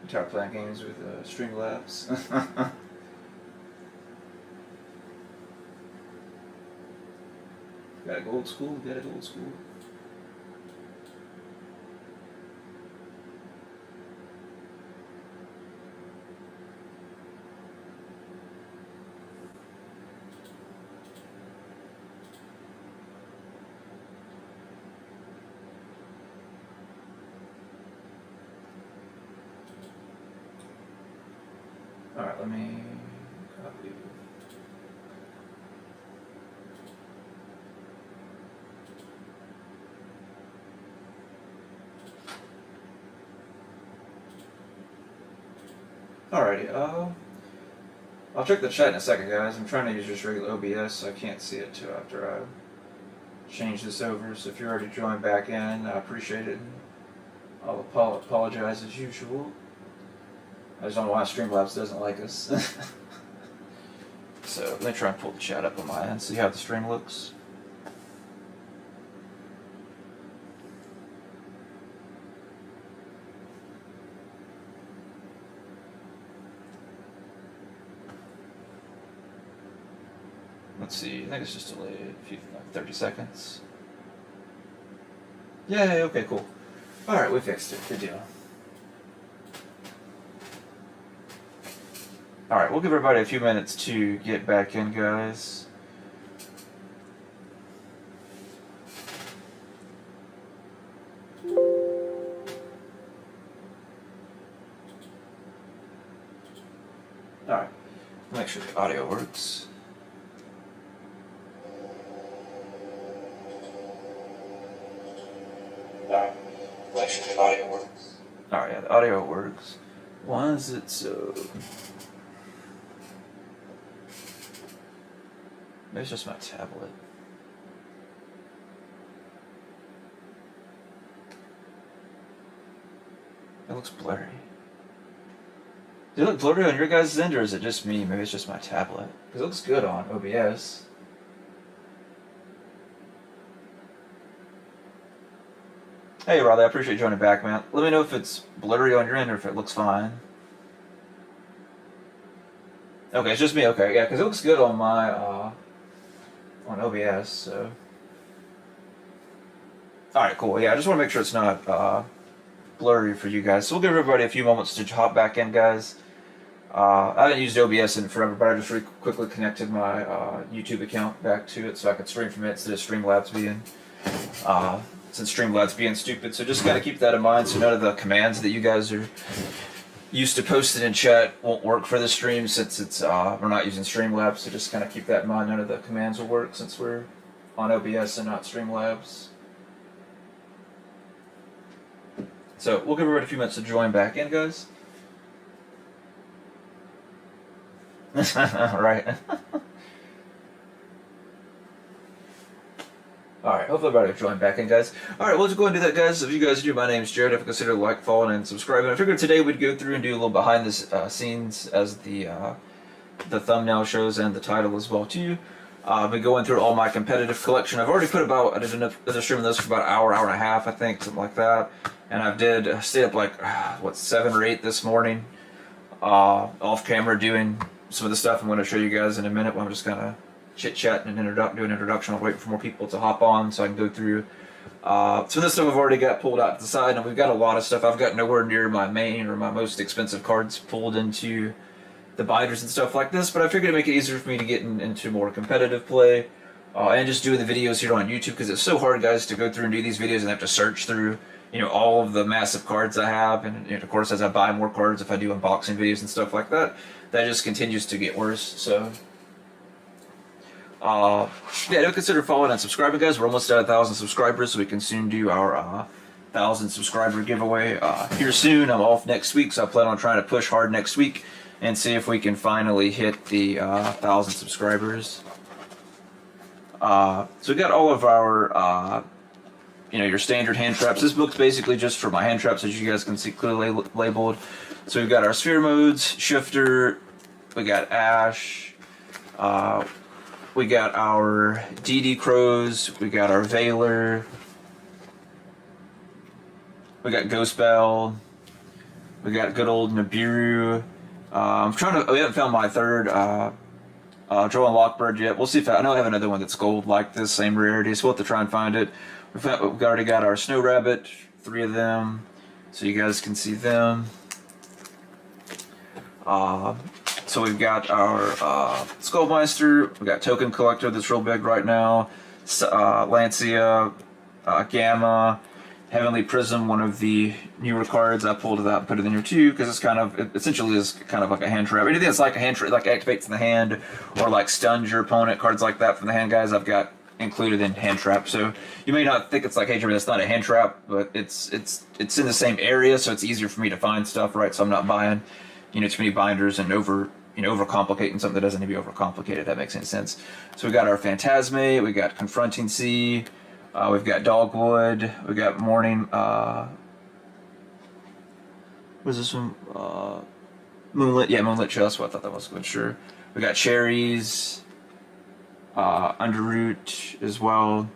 tired of playing games with Streamlabs. Gotta go old school, gotta go old school. Alright, let me copy. Alrighty, I'll check the chat in a second, guys. I'm trying to use just regular OBS, so I can't see it too after I change this over. So if you're already joined back in, I appreciate it. I'll apologize as usual. I just don't know why Streamlabs doesn't like us. So let me try and pull the chat up on my end, see how the stream looks. Let's see, I think it's just delayed like 30 seconds. Yay, okay, cool. Alright, we fixed it. Good deal. Alright, we'll give everybody a few minutes to get back in, guys. Alright, make sure the audio works. Alright, make sure the audio works. Alright, yeah, the audio works. Why is it so... Maybe it's just my tablet. It looks blurry. Does it look blurry on your guys' end, or is it just me? Maybe it's just my tablet. Because it looks good on OBS. Hey, Riley, I appreciate you joining back, man. Let me know if it's blurry on your end or if it looks fine. Okay, it's just me. Okay, yeah, because it looks good on my on OBS. So, all right, cool. Yeah, I just want to make sure it's not blurry for you guys. So we'll give everybody a few moments to hop back in, guys. I haven't used OBS in forever, but I just really quickly connected my YouTube account back to it so I could stream from it instead of Streamlabs being since Streamlabs being stupid. So just gotta keep that in mind. So none of the commands that you guys are used to posting in chat won't work for the stream since it's we're not using Streamlabs. So just kind of keep that in mind. None of the commands will work since we're on OBS and not Streamlabs. So we'll give everybody a few minutes to join back in, guys. Right. Alright, hopefully everybody will join back in, guys. Alright, well, let's go and do that, guys. If you guys do, my name's Jared. If you consider like, following, and subscribing. I figured today we'd go through and do a little behind the scenes as the thumbnail shows and the title as well, too. I've been going through all my competitive collection. I've already put about, I did another stream of this for about an hour and a half, I think, something like that. And I stayed up like, 7 or 8 this morning, off camera doing some of the stuff I'm going to show you guys in a minute. I'm just going to chit-chat and do an introduction. I'll wait for more people to hop on so I can go through. So this stuff I've already got pulled out to the side, and we've got a lot of stuff. I've got nowhere near my main or my most expensive cards pulled into the binders and stuff like this, but I figured it'd make it easier for me to get into more competitive play, and just doing the videos here on YouTube, because it's so hard, guys, to go through and do these videos and have to search through, all of the massive cards I have, and of course, as I buy more cards, if I do unboxing videos and stuff like that, that just continues to get worse. So, yeah, don't consider following and subscribing, guys. We're almost at 1,000 subscribers, so we can soon do our 1,000 subscriber giveaway here soon. I'm off next week, so I plan on trying to push hard next week and see if we can finally hit the 1,000 subscribers. So we got all of our, your standard hand traps. This book's basically just for my hand traps, as you guys can see clearly labeled. So we've got our sphere modes, shifter, we got Ash, we got our DD Crows, we got our Veiler, we got Ghost Bell, We got good old Nibiru. We haven't found my third Droll and Lockbird yet. We'll see if I know I have another one that's gold like this, same rarity, so we'll have to try and find it. We've already got our Snow Rabbit, 3 of them, so you guys can see them. So we've got our Skullmeister, we got Token Collector that's real big right now, Lancia, Gamma, Heavenly Prism, one of the newer cards. I pulled it out and put it in here too because it essentially is kind of like a hand trap. Anything that's like a hand trap, like activates in the hand or like stuns your opponent, cards like that from the hand guys, I've got included in hand trap. So you may not think it's like hand trap, it's not a hand trap, but it's in the same area, so it's easier for me to find stuff, right? So I'm not buying, too many binders and overcomplicating something that doesn't need to be overcomplicated. If that makes any sense. So we got our Phantasme, we got Confronting Sea. We've got Dogwood, we got Morning, what is this one? Moonlit, yeah, Moonlit Chest, well, I thought that was good, sure. We got Cherries, Underroot as well.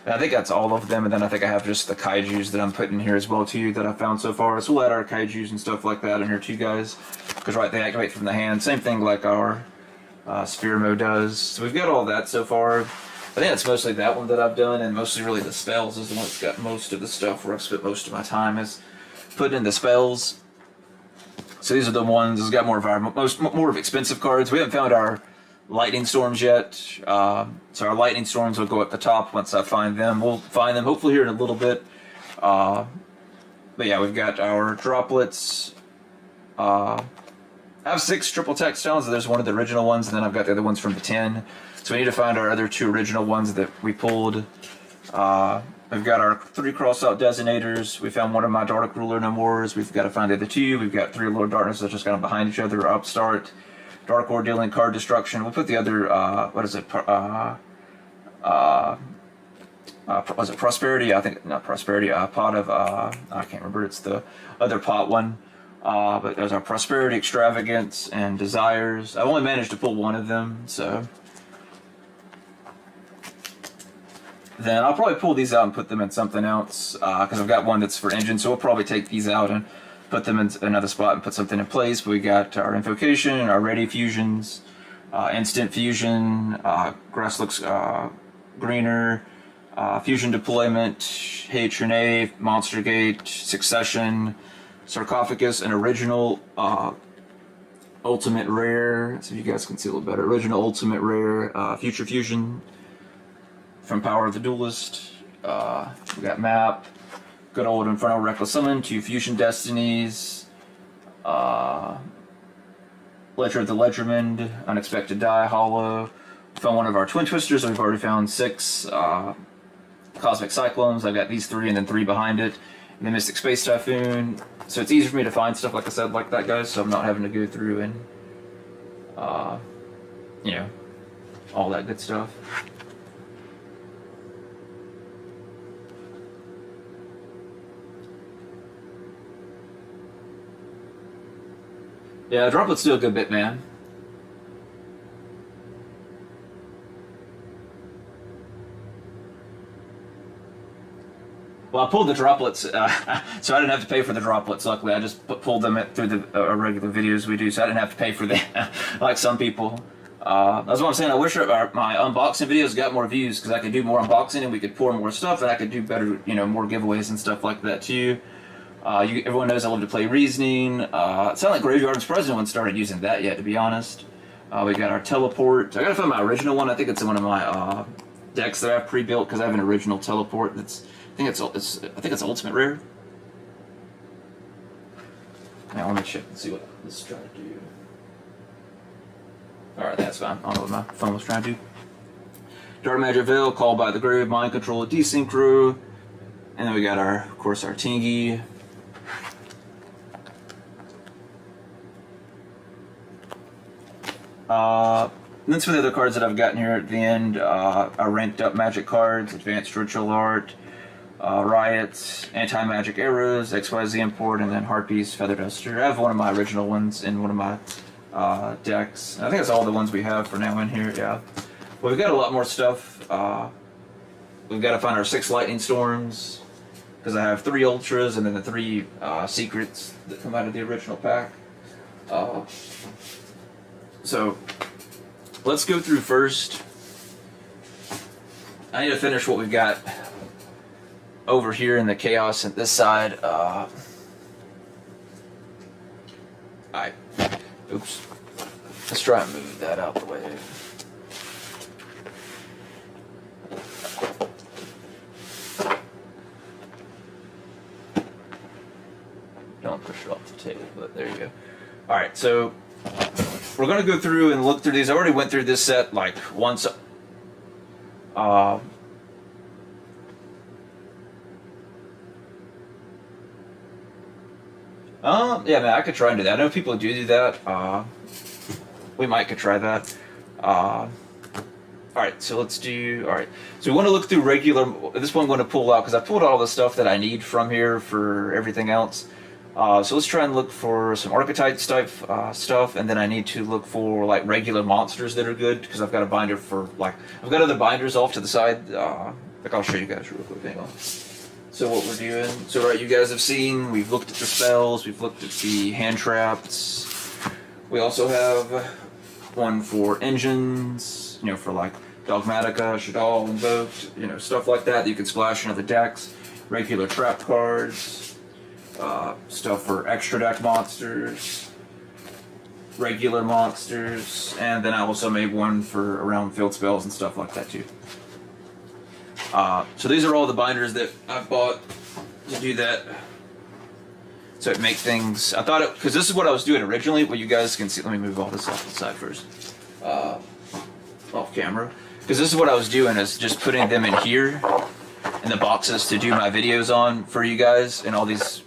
And I think that's all of them, and then I think I have just the Kaijus that I'm putting here as well too, that I found so far. So we'll add our Kaijus and stuff like that in here too, guys. Because, right, they activate from the hand. Same thing like our Sphere Mode does. So we've got all that so far. I think it's mostly that one that I've done, and mostly really the spells is the one that's got most of the stuff where I've spent most of my time is putting in the spells. So these are the ones that's got more of expensive cards. We haven't found our Lightning Storms yet, so our Lightning Storms will go at the top once I find them. We'll find them hopefully here in a little bit. But yeah, we've got our Droplets. I have 6 triple textiles. There's one of the original ones, and then I've got the other ones from the 10. So we need to find our other 2 original ones that we pulled. We've got our 3 cross-out Designators. We found one of my Dark Ruler No Mores. We've got to find the other 2. We've got 3 Lord Darkness that's just kind of behind each other. Upstart, Dark Lord dealing card destruction. We'll put the other, was it Prosperity? I think, not Prosperity, Pot of, I can't remember. It's the other pot one. But there's our Prosperity, Extravagance, and Desires. I've only managed to pull one of them, so... Then I'll probably pull these out and put them in something else, because I've got one that's for engine, so we'll probably take these out and put them in another spot and put something in place. But we got our Invocation, our Ready Fusions, Instant Fusion, Grass Looks Greener, Fusion Deployment, Hate Your Knave, Monster Gate, Succession, Sarcophagus, an original Ultimate Rare, so you guys can see a little better, original Ultimate Rare, Future Fusion, from Power of the Duelist. We got Map, good old Infernal Reckless Summon, 2 Fusion Destinies, Ledger of the Ledgerman, Unexpected Die, Hollow. We found one of our Twin Twisters, we've already found 6 Cosmic Cyclones. I've got these 3 and then 3 behind it. And then Mystic Space Typhoon. So it's easier for me to find stuff, like I said, like that, guys, so I'm not having to go through and, all that good stuff. Yeah, Droplets do a good bit, man. Well, I pulled the Droplets, so I didn't have to pay for the Droplets, luckily. I just pulled them through the regular videos we do, so I didn't have to pay for them, like some people. That's what I'm saying. I wish my unboxing videos got more views, because I could do more unboxing and we could pour more stuff, and I could do better, more giveaways and stuff like that, too. Everyone knows I love to play Reasoning. It sounded like Graveyard. I'm surprised no one started using that yet, to be honest. We got our Teleport. I gotta find my original one. I think it's in one of my decks that I've pre-built, because I have an original Teleport. I think it's Ultimate Rare. Now let me check and see what this is trying to do. All right, that's fine. I don't know what my phone was trying to do. Dark Magic Veil, Called by the Grave, Mind Control, Desynchro, and then we got of course, our Tingy. And then some of the other cards that I've gotten here at the end are ranked up Magic cards, Advanced Ritual Art, Riots, Anti-Magic Arrows, XYZ Import, and then Harpies, Feather Duster. I have one of my original ones in one of my decks. I think that's all the ones we have for now in here, yeah. Well, we've got a lot more stuff. We've got to find our 6 Lightning Storms. because I have 3 ultras and then the 3 secrets that come out of the original pack. So let's go through first. I need to finish what we've got over here in the chaos at this side. Oops. Let's try and move that out the way. Don't push it off the table, but there you go. Alright, so we're going to go through and look through these. I already went through this set like once. Yeah, man, I could try and do that. I know people do that. We might could try that. Alright, so let's do... Alright, so we want to look through regular... This one I'm going to pull out, because I pulled all the stuff that I need from here for everything else. So let's try and look for some archetype type stuff, and then I need to look for like regular monsters that are good, because I've got a binder for like... I've got other binders off to the side. Like I'll show you guys real quick, hang on. So what we're doing, so right, you guys have seen, we've looked at the spells, we've looked at the hand traps. We also have one for engines, you know, for like Dogmatica, Shaddoll, Invoked, you know, stuff like that you can splash into the decks. Regular trap cards, stuff for extra deck monsters, regular monsters, and then I also made one for around field spells and stuff like that too. So these are all the binders that I've bought to do that. So it makes things, I thought it, because this is what I was doing originally, what you guys can see. Let me move all this off the side first, off camera. Because this is what I was doing, is just putting them in here, in the boxes to do my videos on for you guys, and all these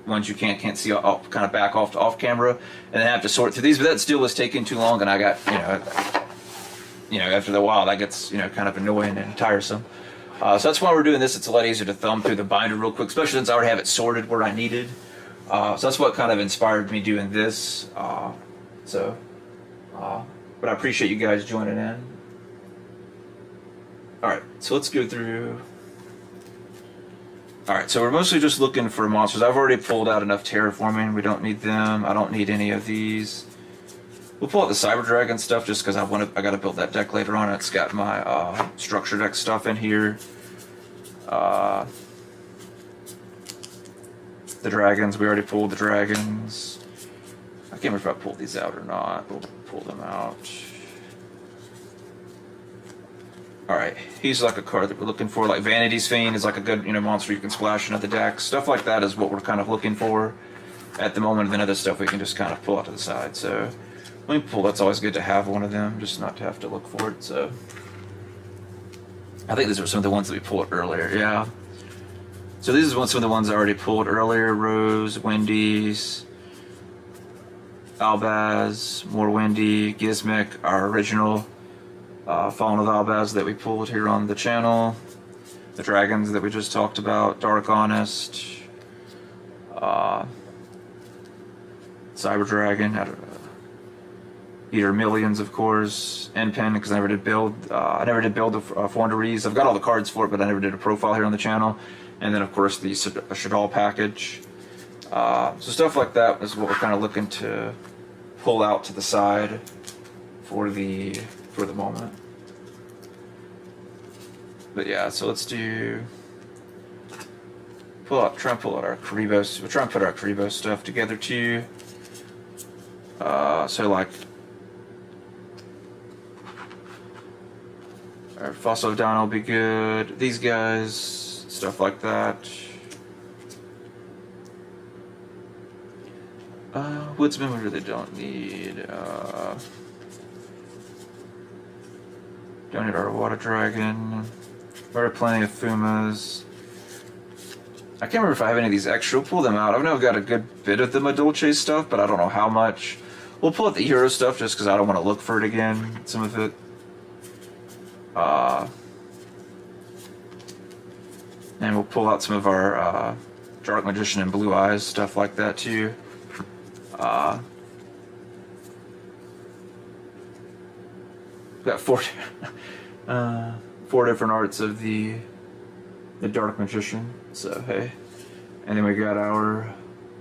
ones you can't see, I'll kind of back off to off camera, and then I have to sort through these, but that still was taking too long, and I got, you know, after a while that gets, you know, kind of annoying and tiresome. So that's why we're doing this. It's a lot easier to thumb through the binder real quick, especially since I already have it sorted where I needed. So that's what kind of inspired me doing this. But I appreciate you guys joining in. Alright, so let's go through. Alright, so we're mostly just looking for monsters. I've already pulled out enough terraforming. We don't need them. I don't need any of these. We'll pull out the Cyber Dragon stuff just because I got to build that deck later on. It's got my structure deck stuff in here. The dragons, we already pulled the dragons. I can't remember if I pulled these out or not. We'll pull them out. Alright, he's like a card that we're looking for. Like Vanity's Fiend is like a good, you know, monster you can splash into the deck. Stuff like that is what we're kind of looking for at the moment. And then other stuff we can just kind of pull out to the side. So let me pull. That's always good to have one of them, just not to have to look for it. So I think these are some of the ones that we pulled earlier. Yeah. So these are some of the ones I already pulled earlier. Rose, Wendy's, Albaz, more Wendy, Gizmic, our original Fallen of Albaz that we pulled here on the channel. The dragons that we just talked about. Dark Honest, Cyber Dragon. I don't know. Eater Millions, of course, N-Pen, because I never did build. I never did build a Fonderies. I've got all the cards for it, but I never did a profile here on the channel. And then, of course, the Shaddoll package. So stuff like that is what we're kind of looking to pull out to the side for the moment. But yeah, so let's do try and pull out our Karibos. We'll try and put our Karibos stuff together too. So like. Our Fossil Down will be good. These guys, stuff like that. Woodsman we really don't need. Don't need our Water Dragon. There are plenty of Fumas. I can't remember if I have any of these extra. We'll pull them out. I know I've got a good bit of the Madolche stuff, but I don't know how much. We'll pull out the hero stuff just because I don't want to look for it again. Some of it. And we'll pull out some of our Dark Magician and Blue Eyes, stuff like that too. Got four different arts of the the Dark Magician. So hey, and then we got our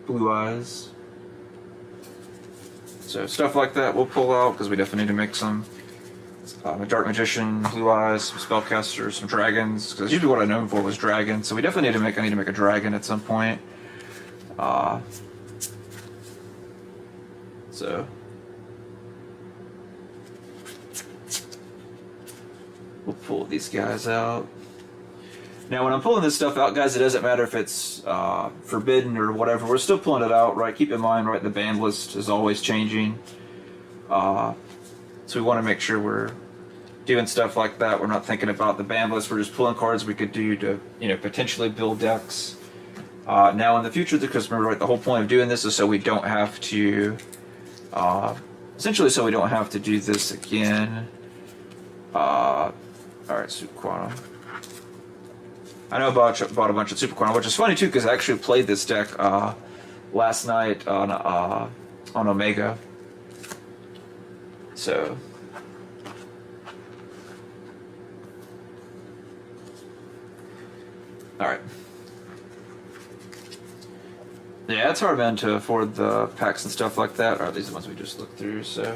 Blue Eyes. So stuff like that we'll pull out because we definitely need to make some. The Dark Magician, Blue Eyes, some Spellcasters, some Dragons. Because usually what I know him for was Dragons. So we definitely need to make. I need to make a Dragon at some point. So we'll pull these guys out. Now, when I'm pulling this stuff out, guys, it doesn't matter if it's forbidden or whatever. We're still pulling it out, right? Keep in mind, right, the ban list is always changing. So we want to make sure we're doing stuff like that. We're not thinking about the ban list. We're just pulling cards we could do to, potentially build decks. Now, in the future, because remember, right, the whole point of doing this is so we don't have to, essentially so we don't have to do this again. Alright, Super Quantum. I know I bought a bunch of Super Quantum, which is funny too, because I actually played this deck last night on Omega. So, all right. Yeah, it's hard, man, to afford the packs and stuff like that. All right, these are the ones we just looked through. So.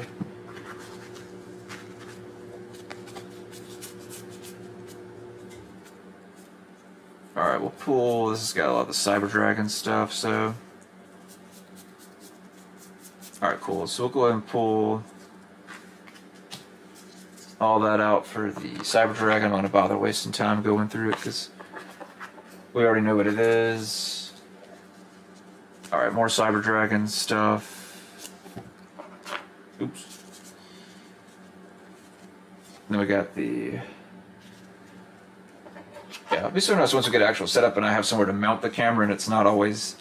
Alright, we'll pull. This has got a lot of the Cyber Dragon stuff, so. Alright, cool. So we'll go ahead and pull all that out for the Cyber Dragon. I'm not going to bother wasting time going through it because we already know what it is. Alright, more Cyber Dragon stuff. Oops. Then we got the. Yeah, it'll be so nice once we get actual setup and I have somewhere to mount the camera and it's not always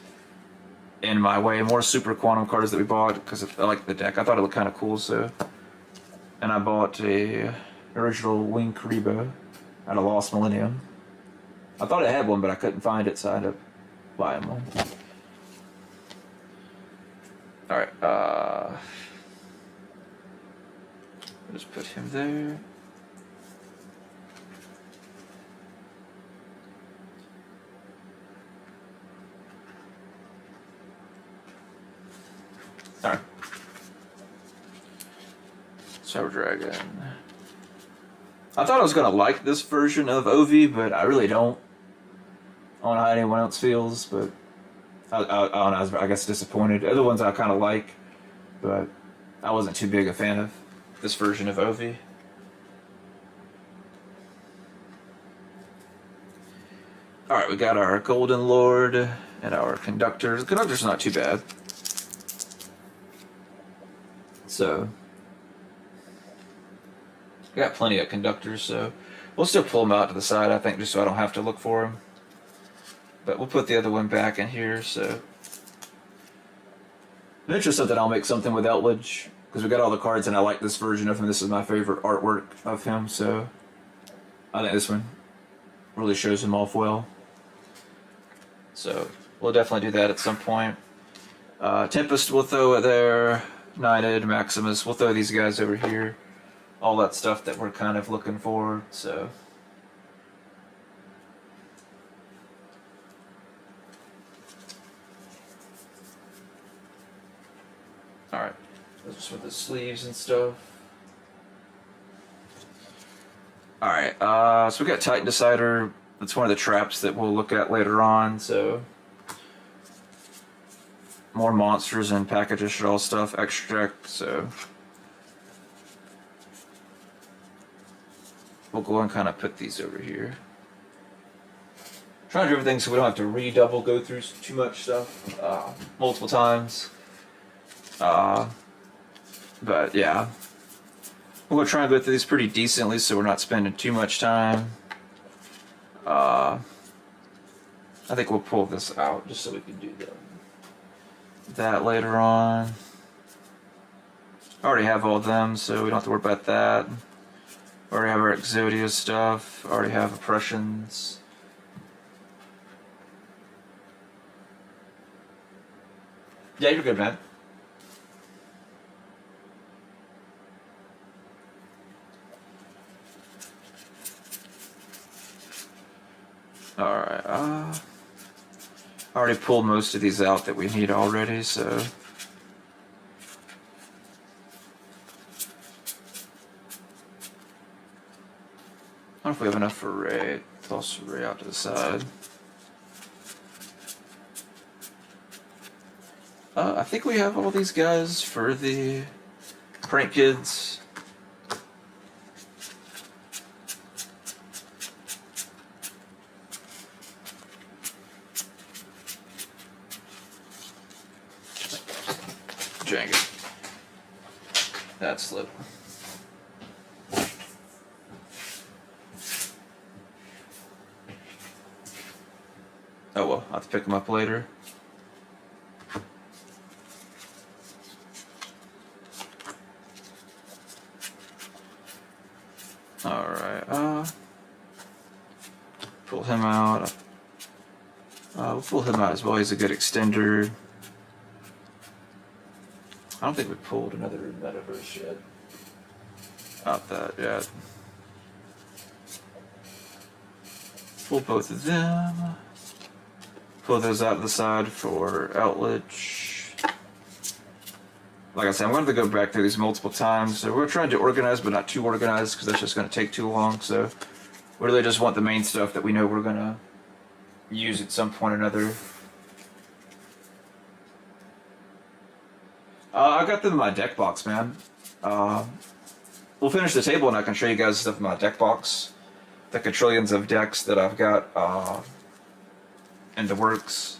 in my way. More Super Quantum cards that we bought because I like the deck. I thought it looked kind of cool, so. And I bought a original Wing Kariba out of Lost Millennium. I thought I had one, but I couldn't find it, so I ended up buying one. Alright, I'll just put him there. Alright. Cyber Dragon. I thought I was going to like this version of Ovi, but I really don't. I don't know how anyone else feels, but I don't know, I guess disappointed. Other ones I kind of like, but I wasn't too big a fan of this version of Ovi. Alright, we got our Golden Lord and our Conductors. The Conductor's not too bad. So, I got plenty of Conductors, so we'll still pull them out to the side, I think, just so I don't have to look for them. But we'll put the other one back in here, so. I'm interested that I'll make something with Outledge, because we got all the cards and I like this version of him. This is my favorite artwork of him, so I think this one really shows him off well. So, we'll definitely do that at some point. Tempest we'll throw it there. Nightid, Maximus, we'll throw these guys over here. All that stuff that we're kind of looking for, so. Alright, those are some of the sleeves and stuff. Alright, so we got Titan Decider. That's one of the traps that we'll look at later on, so. More monsters and package all stuff, extract, so. We'll go and kind of put these over here. Trying to do everything so we don't have to redouble go through too much stuff multiple times. But yeah. We're going to try and go through these pretty decently so we're not spending too much time. I think we'll pull this out just so we can do that later on. I already have all of them, so we don't have to worry about that. Already have our Exodia stuff. Already have Oppressions. Yeah, you're good, man. Alright. already pulled most of these out that we need already, so. I don't know if we have enough for Ray. Toss Ray out to the side. I think we have all these guys for the Prank Kids. Dang it. That slipped. Oh well, I'll have to pick them up later. Alright, pull him out. We'll pull him out as well, he's a good extender. I don't think we pulled another Metaverse yet. Not that yet. Pull both of them. Pull those out to the side for Outlich. Like I said, I'm going to go back through these multiple times. So we're trying to organize, but not too organized, because that's just going to take too long. So we really just want the main stuff that we know we're going to use at some point or another. I got them in my deck box, man. We'll finish the table and I can show you guys stuff in my deck box. The quadrillions of decks that I've got in the works.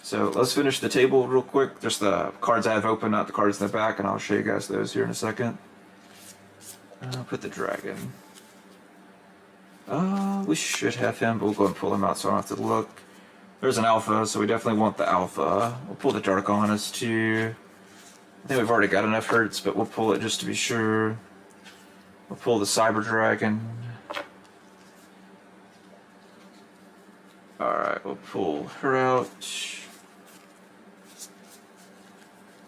So let's finish the table real quick. Just the cards I have open, not the cards in the back, and I'll show you guys those here in a second. I'll put the dragon. We should have him, but we'll go and pull him out so I don't have to look. There's an alpha, so we definitely want the alpha. We'll pull the Dark Honest too. I think we've already got enough hurts, but we'll pull it just to be sure. We'll pull the Cyber Dragon. Alright, we'll pull her out.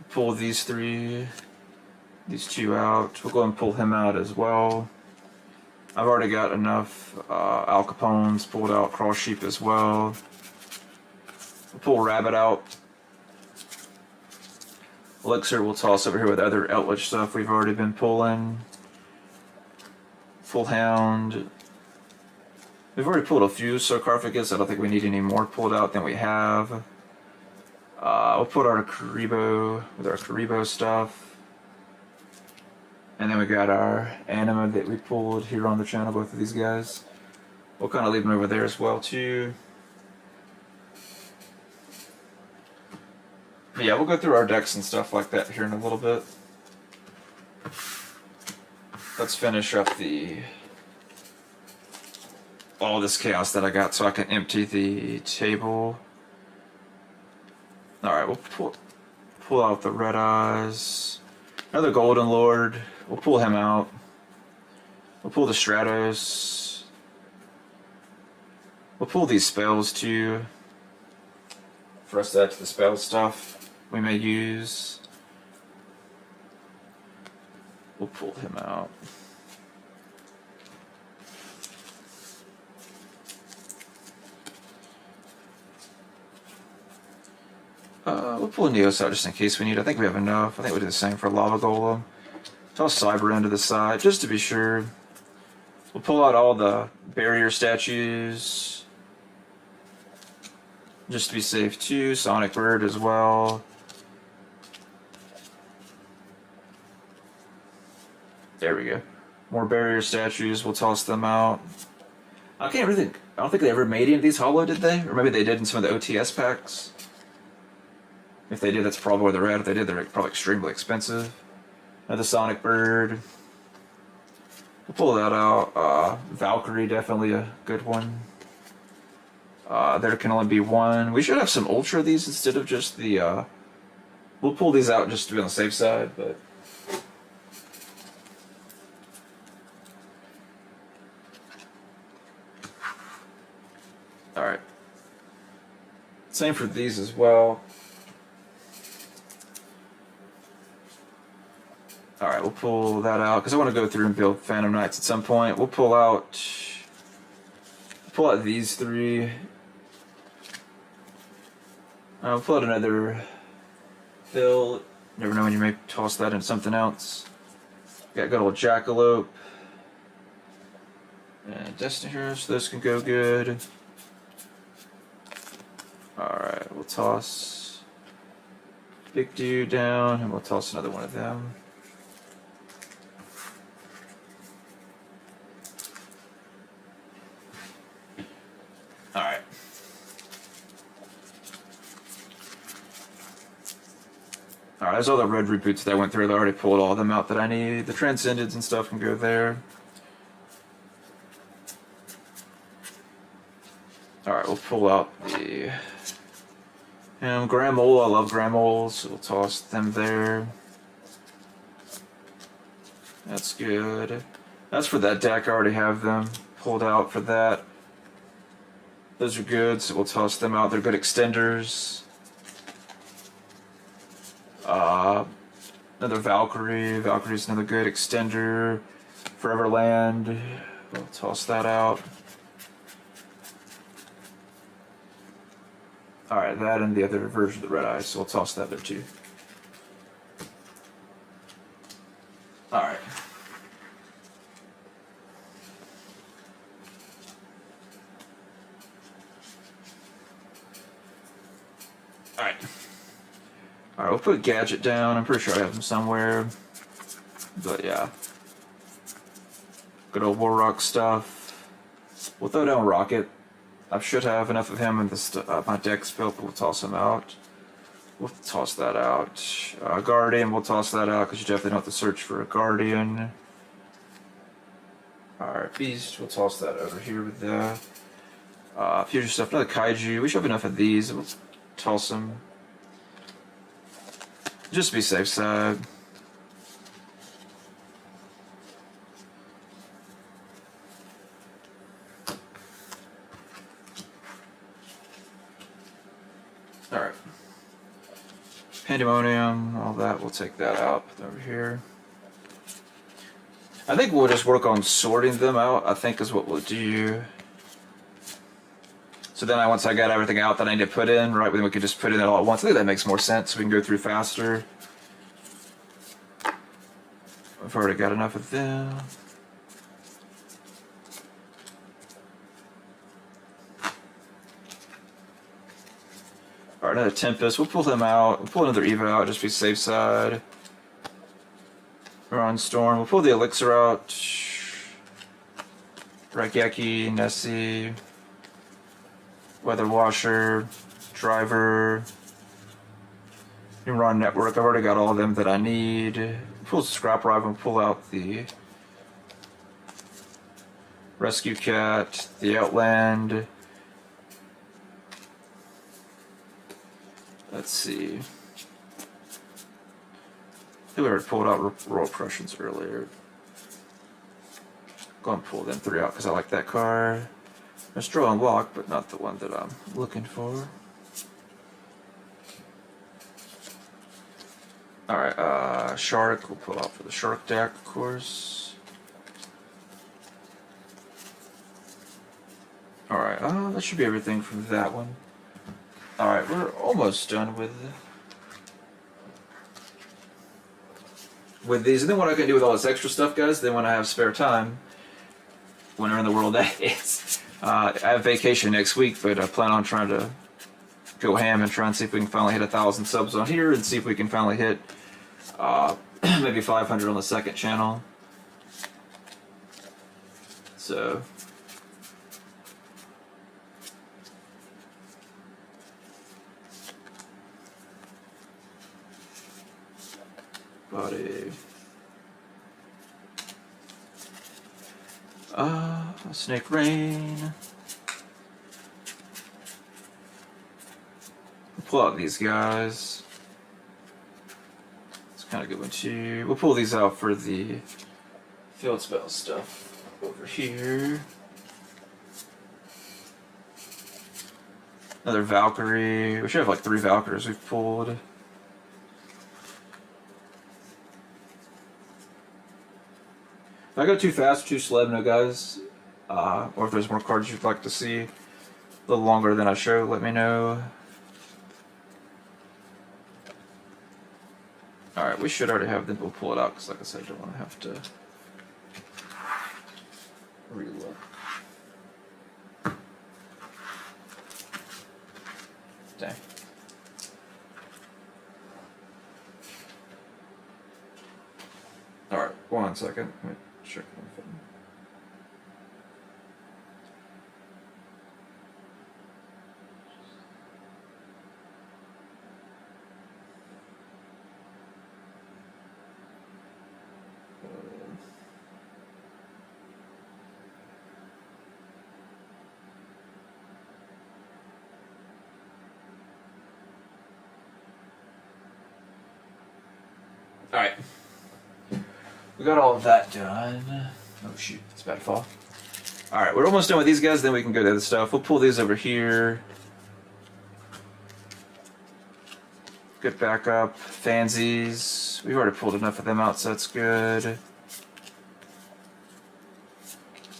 Pull these two out. We'll go and pull him out as well. I've already got enough Al Capones pulled out, Cross Sheep as well. We'll pull Rabbit out. Elixir we'll toss over here with other Outlich stuff we've already been pulling. Full Hound. We've already pulled a few Sarcophagus. I don't think we need any more pulled out than we have. We'll put our Karibo with our Karibo stuff. And then we got our Anima that we pulled here on the channel, both of these guys. We'll kind of leave them over there as well too. But yeah, we'll go through our decks and stuff like that here in a little bit. Let's finish up all this chaos that I got so I can empty the table. Alright, we'll pull out the Red Eyes. Another Golden Lord. We'll pull him out. We'll pull the Stratos. We'll pull these spells too, for us to add to the spell stuff we may use. We'll pull him out. We'll pull Neos out just in case we need. I think we have enough. I think we'll do the same for Lava Golem. Toss Cyber into the side, just to be sure. We'll pull out all the barrier statues, just to be safe too. Sonic Bird as well. There we go. More barrier statues. We'll toss them out. I don't think they ever made any of these hollow, did they? Or maybe they did in some of the OTS packs. If they did, that's probably where they're at. If they did, they're probably extremely expensive. Another Sonic Bird. We'll pull that out. Valkyrie, definitely a good one. There can only be one. We should have some Ultra of these instead of just the... We'll pull these out just to be on the safe side, but... Alright. Same for these as well. Alright, we'll pull that out, because I want to go through and build Phantom Knights at some point. We'll pull out these three. I'll pull out another fill. Never know when you may toss that into something else. Got good old Jackalope. And Destiny here, so those can go good. Alright, we'll toss Big Dude down, and we'll toss another one of them. Alright. Alright, there's all the red reboots that I went through. I already pulled all of them out that I need. The Transcendeds and stuff can go there. Alright, we'll pull out the Gramole. I love Gramoles, so we'll toss them there. That's good. That's for that deck. I already have them pulled out for that. Those are good, so we'll toss them out. They're good extenders. Another Valkyrie. Valkyrie's another good extender. Foreverland. We'll toss that out. Alright, that and the other version of the Red Eye, so we'll toss that there too. Alright. Alright. Alright, we'll put Gadget down. I'm pretty sure I have him somewhere. But yeah. Good old Warrock stuff. We'll throw down Rocket. I should have enough of him in my deck's built, but we'll toss him out. We'll toss that out. Guardian, we'll toss that out because you definitely don't have to search for a Guardian. Alright, Beast, we'll toss that over here with the future stuff. Another Kaiju. We should have enough of these. We'll toss them. Just to be safe side. Alright. Pandemonium, all that, we'll take that out, put that over here. I think we'll just work on sorting them out, I think is what we'll do. So then once I got everything out that I need to put in, right, then we could just put it in all at once. I think that makes more sense, so we can go through faster. I've already got enough of them. Alright, another Tempest. We'll pull them out. We'll pull another Eva out, just be safe side. We're on Storm. We'll pull the Elixir out. Raigeki, Nessie, Weather Washer, Driver. Neuron Network. I've already got all of them that I need. Pull Scrap Rival and pull out the Rescue Cat, the Outland. Let's see. I think we already pulled out Royal Prussians earlier. Go and pull them three out because I like that card. There's Draw and Walk, but not the one that I'm looking for. Alright, Shark, we'll pull out for the Shark deck, of course. Alright, that should be everything from that one. Alright, we're almost done with these. And then what I can do with all this extra stuff, guys, then when I have spare time, whenever in the world that is, I have vacation next week, but I plan on trying to go ham and try and see if we can finally hit 1,000 subs on here and see if we can finally hit maybe 500 on the second channel. So... Body. Snake Rain. We'll pull out these guys. It's kind of a good one too. We'll pull these out for the field spell stuff over here. Another Valkyrie. We should have like 3 Valkyries we've pulled. If I go too fast or too slow, no guys, or if there's more cards you'd like to see a little longer than I show, let me know. Alright, we should already have them. We'll pull it out because, like I said, I don't want to have to relook. Dang. Alright, 1 second. Let me check my phone. Alright. We got all of that done. Oh shoot, it's about to fall. Alright, we're almost done with these guys, then we can go to the other stuff. We'll pull these over here. Good backup. Fansies. We've already pulled enough of them out, so that's good.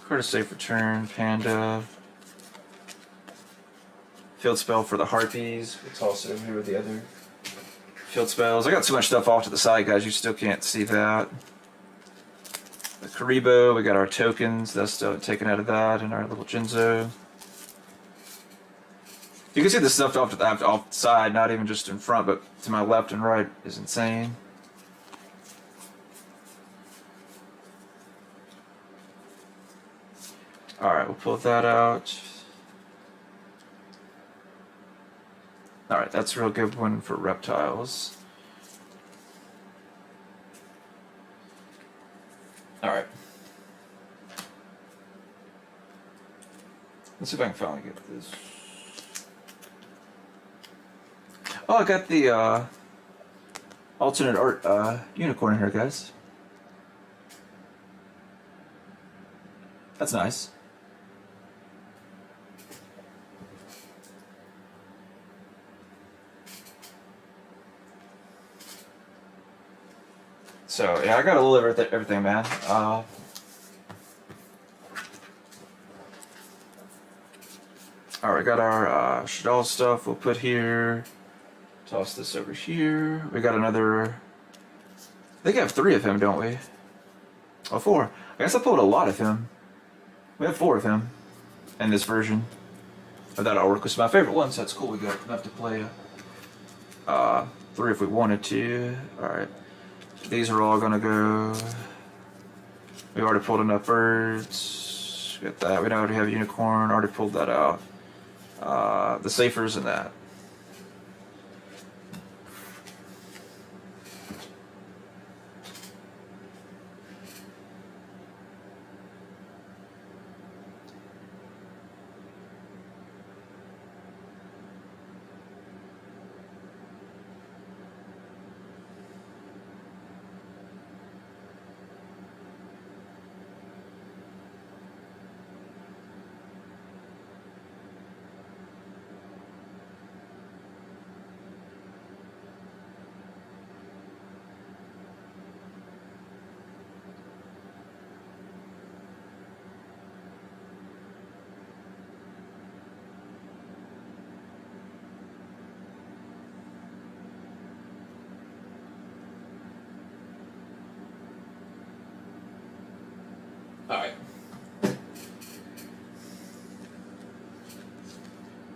Card of Safe Return, Panda. Field spell for the Harpies. We'll toss it over here with the other field spells. I got too much stuff off to the side, guys. You still can't see that. The Karibo, we got our tokens. That's still taken out of that, and our little Jinzo. You can see the stuff off to the side, not even just in front, but to my left and right is insane. Alright, we'll pull that out. Alright, that's a real good one for reptiles. Alright. Let's see if I can finally get this. Oh, I got the alternate art unicorn in here, guys. That's nice. So, yeah, I got a little of everything, man. Alright, got our Shadal stuff we'll put here. Toss this over here. We got another... I think I have 3 of him, don't we? Oh, 4. I guess I pulled a lot of him. We have 4 of him in this version of that artwork, which is my favorite one, so that's cool. We got enough to play 3 if we wanted to. Alright. These are all gonna go. We already pulled enough birds. Get that. We already have a unicorn. Already pulled that out. The Safers and that. Alright.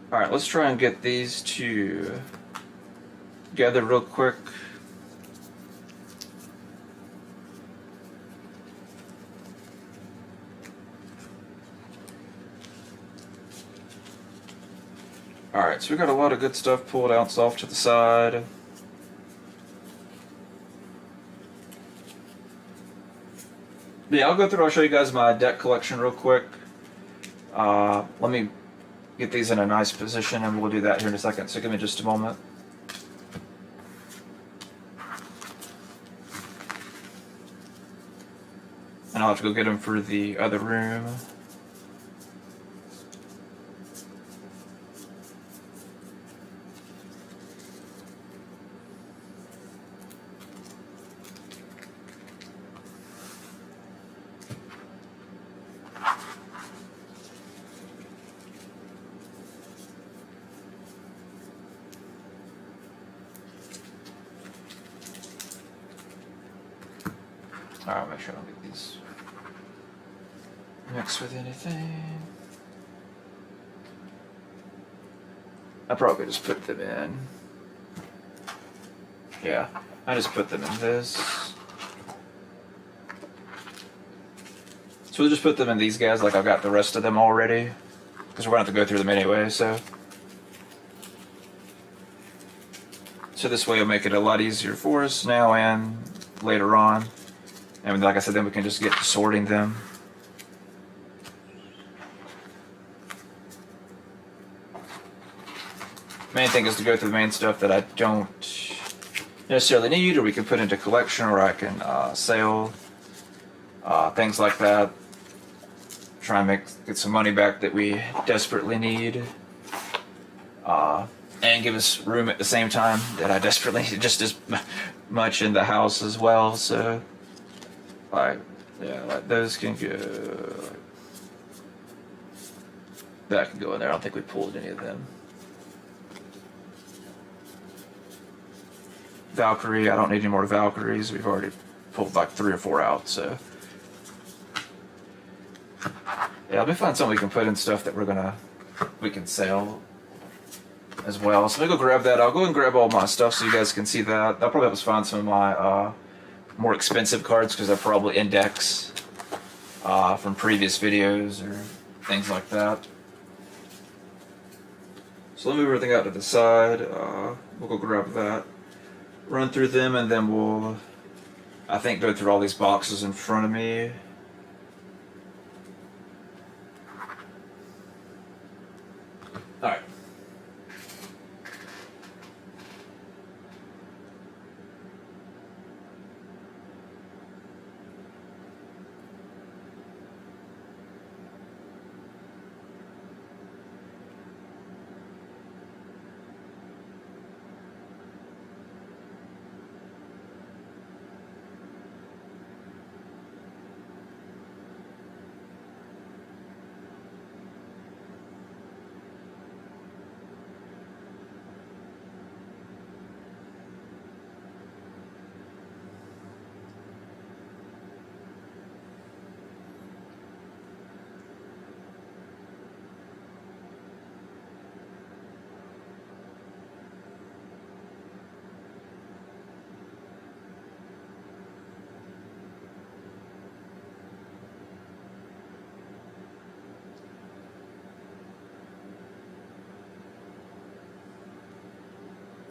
Alright, let's try and get these two together real quick. Alright, so we got a lot of good stuff pulled out off to the side. Yeah, I'll go through, I'll show you guys my deck collection real quick. Let me get these in a nice position and we'll do that here in a second, so give me just a moment. And I'll have to go get them for the other room. Alright, make sure I don't get these mixed with anything. I probably just put them in. Yeah, I just put them in this. So we'll just put them in these guys like I've got the rest of them already. Because we're going to have to go through them anyway, so. So this way it'll make it a lot easier for us now and later on. And like I said, then we can just get to sorting them. Main thing is to go through the main stuff that I don't necessarily need, or we can put into collection, or I can sell, things like that. Try and get some money back that we desperately need, and give us room at the same time that I desperately need, just as much in the house as well. So, like, yeah, like those can go. That can go in there. I don't think we pulled any of them. Valkyrie, I don't need any more Valkyries. We've already pulled like 3 or 4 out, so. Yeah, let me find something we can put in stuff that we can sell as well. So let me go grab that. I'll go and grab all my stuff so you guys can see that. That'll probably help us find some of my more expensive cards, because I probably index from previous videos or things like that. So let me move everything out to the side. We'll go grab that. Run through them, and then we'll, I think, go through all these boxes in front of me. Alright.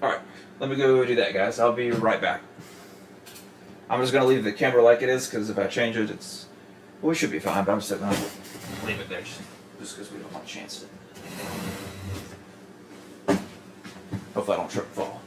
Alright, let me go do that, guys. I'll be right back. I'm just going to leave the camera like it is, because if I change it, well, we should be fine, but I'm still going to leave it there just because we don't want a chance to. Hopefully I don't trip and fall.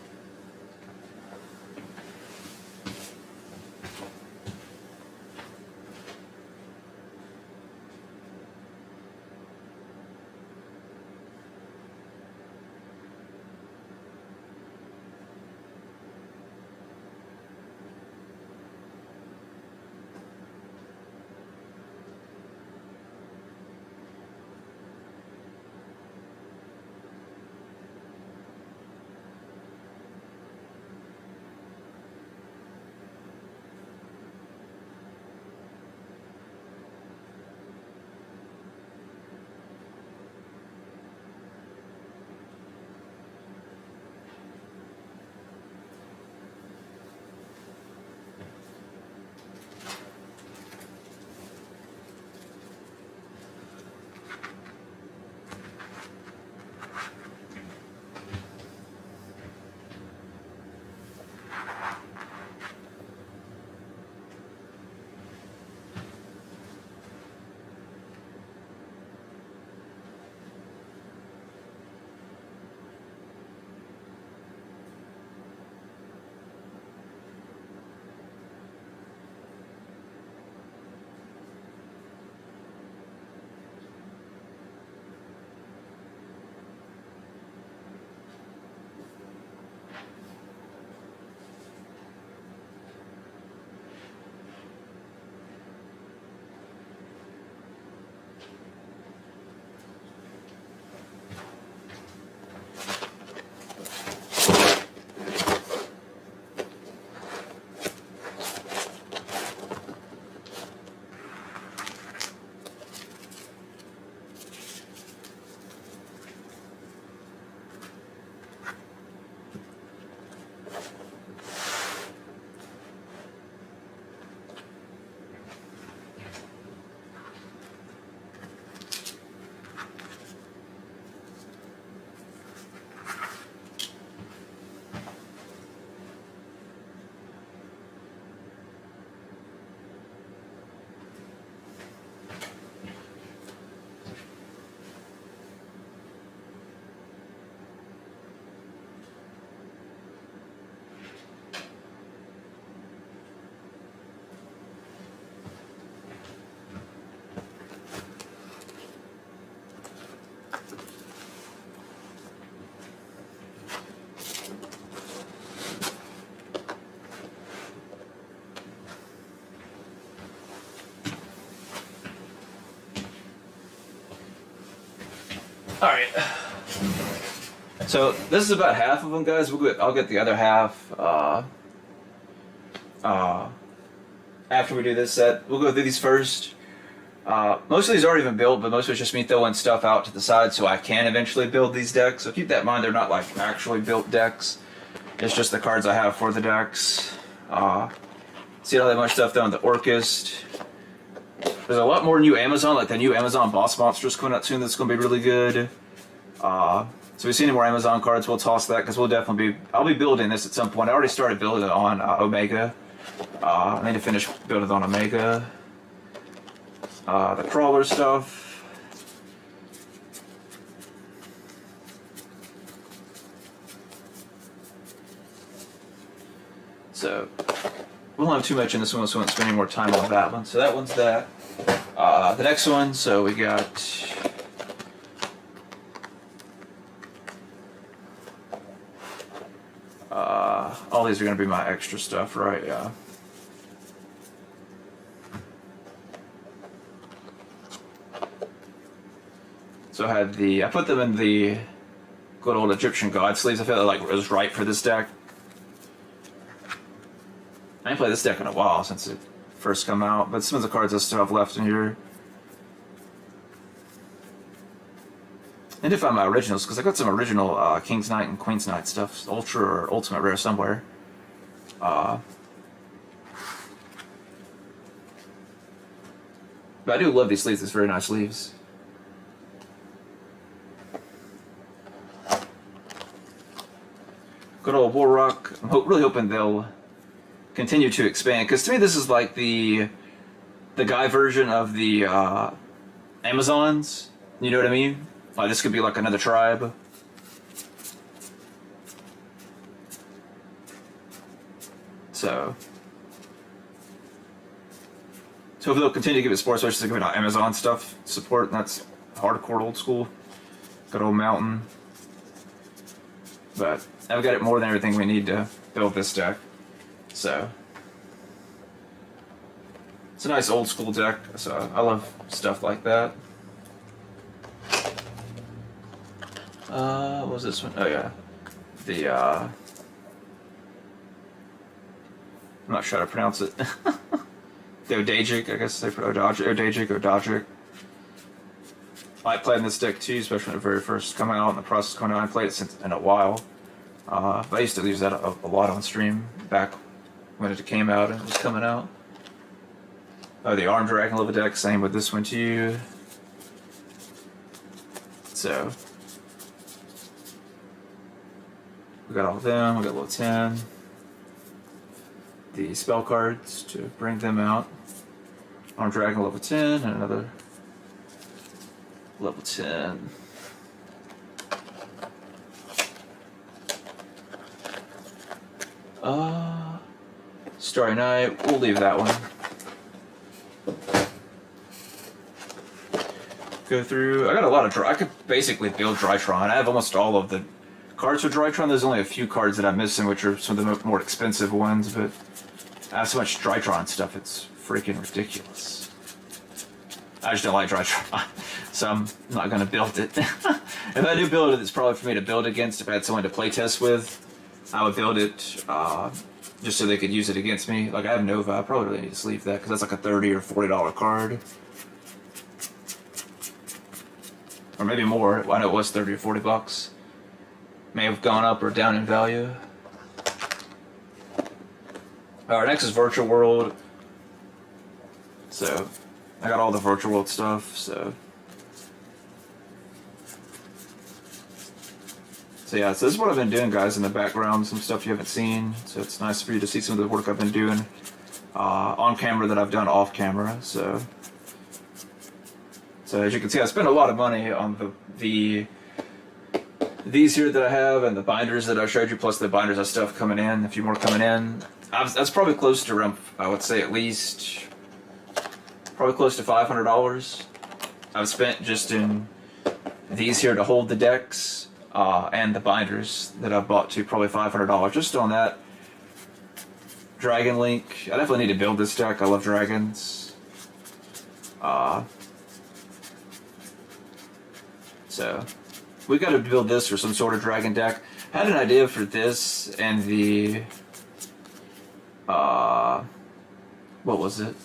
Alright. So this is about half of them, guys. I'll get the other half after we do this set. We'll go through these first. Most of these aren't even built, but most of it's just me throwing stuff out to the side so I can eventually build these decks. So keep that in mind, they're not like actually built decks. It's just the cards I have for the decks. See all that much stuff done with the Orcust. There's a lot more new Amazon, like the new Amazon Boss Monsters coming out soon that's going to be really good. So if we see any more Amazon cards, we'll toss that because we'll definitely I'll be building this at some point. I already started building it on Omega. I need to finish building it on Omega. The crawler stuff. So we won't have too much in this one, so we won't spend any more time on that one. So that one's that. The next one, so we got all these are going to be my extra stuff, right? Yeah. So I put them in the good old Egyptian God sleeves. I felt like it was right for this deck. I ain't played this deck in a while since it first come out, but some of the cards I still have left in here. I need to find my originals, because I got some original King's Knight and Queen's Knight stuff, Ultra or Ultimate Rare somewhere. But I do love these sleeves, it's very nice sleeves. Good old Warrock. I'm really hoping they'll continue to expand, because to me this is like the guy version of the Amazons. You know what I mean? Like this could be like another tribe. So hopefully they'll continue to give it support, especially giving out Amazon stuff support. And that's hardcore old school. Good old Mountain. But I've got it more than everything we need to build this deck. So it's a nice old school deck, so I love stuff like that. What was this one? Oh yeah. I'm not sure how to pronounce it. The Odagic, I guess they put Odagic. I played in this deck too, especially when it very first come out and the process coming out. I haven't played it since in a while. But I used to use that a lot on stream back when it came out and it was coming out. Oh, the Armed Dragon level deck, same with this one too. So we got all of them, we got level 10. The spell cards to bring them out. Armed Dragon level 10 and another level 10. Starry Night, we'll leave that one. Go through, I got a lot of I could basically build Drytron. I have almost all of the cards for Drytron. There's only a few cards that I'm missing, which are some of the more expensive ones, but I have so much Drytron stuff, it's freaking ridiculous. I just don't like Drytron, so I'm not going to build it. If I do build it, it's probably for me to build against. If I had someone to play test with, I would build it just so they could use it against me. Like I have Nova, I probably really need to sleeve that because that's like a $30 or $40 card. Or maybe more. I know it was 30 or 40 bucks. May have gone up or down in value. Alright, next is Virtual World. So, I got all the Virtual World stuff, so yeah, so this is what I've been doing, guys, in the background, some stuff you haven't seen, so it's nice for you to see some of the work I've been doing on camera that I've done off camera, so as you can see, I spent a lot of money on these here that I have, and the binders that I showed you, plus the binders of stuff coming in, a few more coming in. That's probably close to around, I would say at least, probably close to $500 I've spent just in these here to hold the decks, and the binders that I've bought too, probably $500 just on that. Dragon Link, I definitely need to build this deck, I love dragons. So we got to build this for some sort of dragon deck. I had an idea for this and the what was it?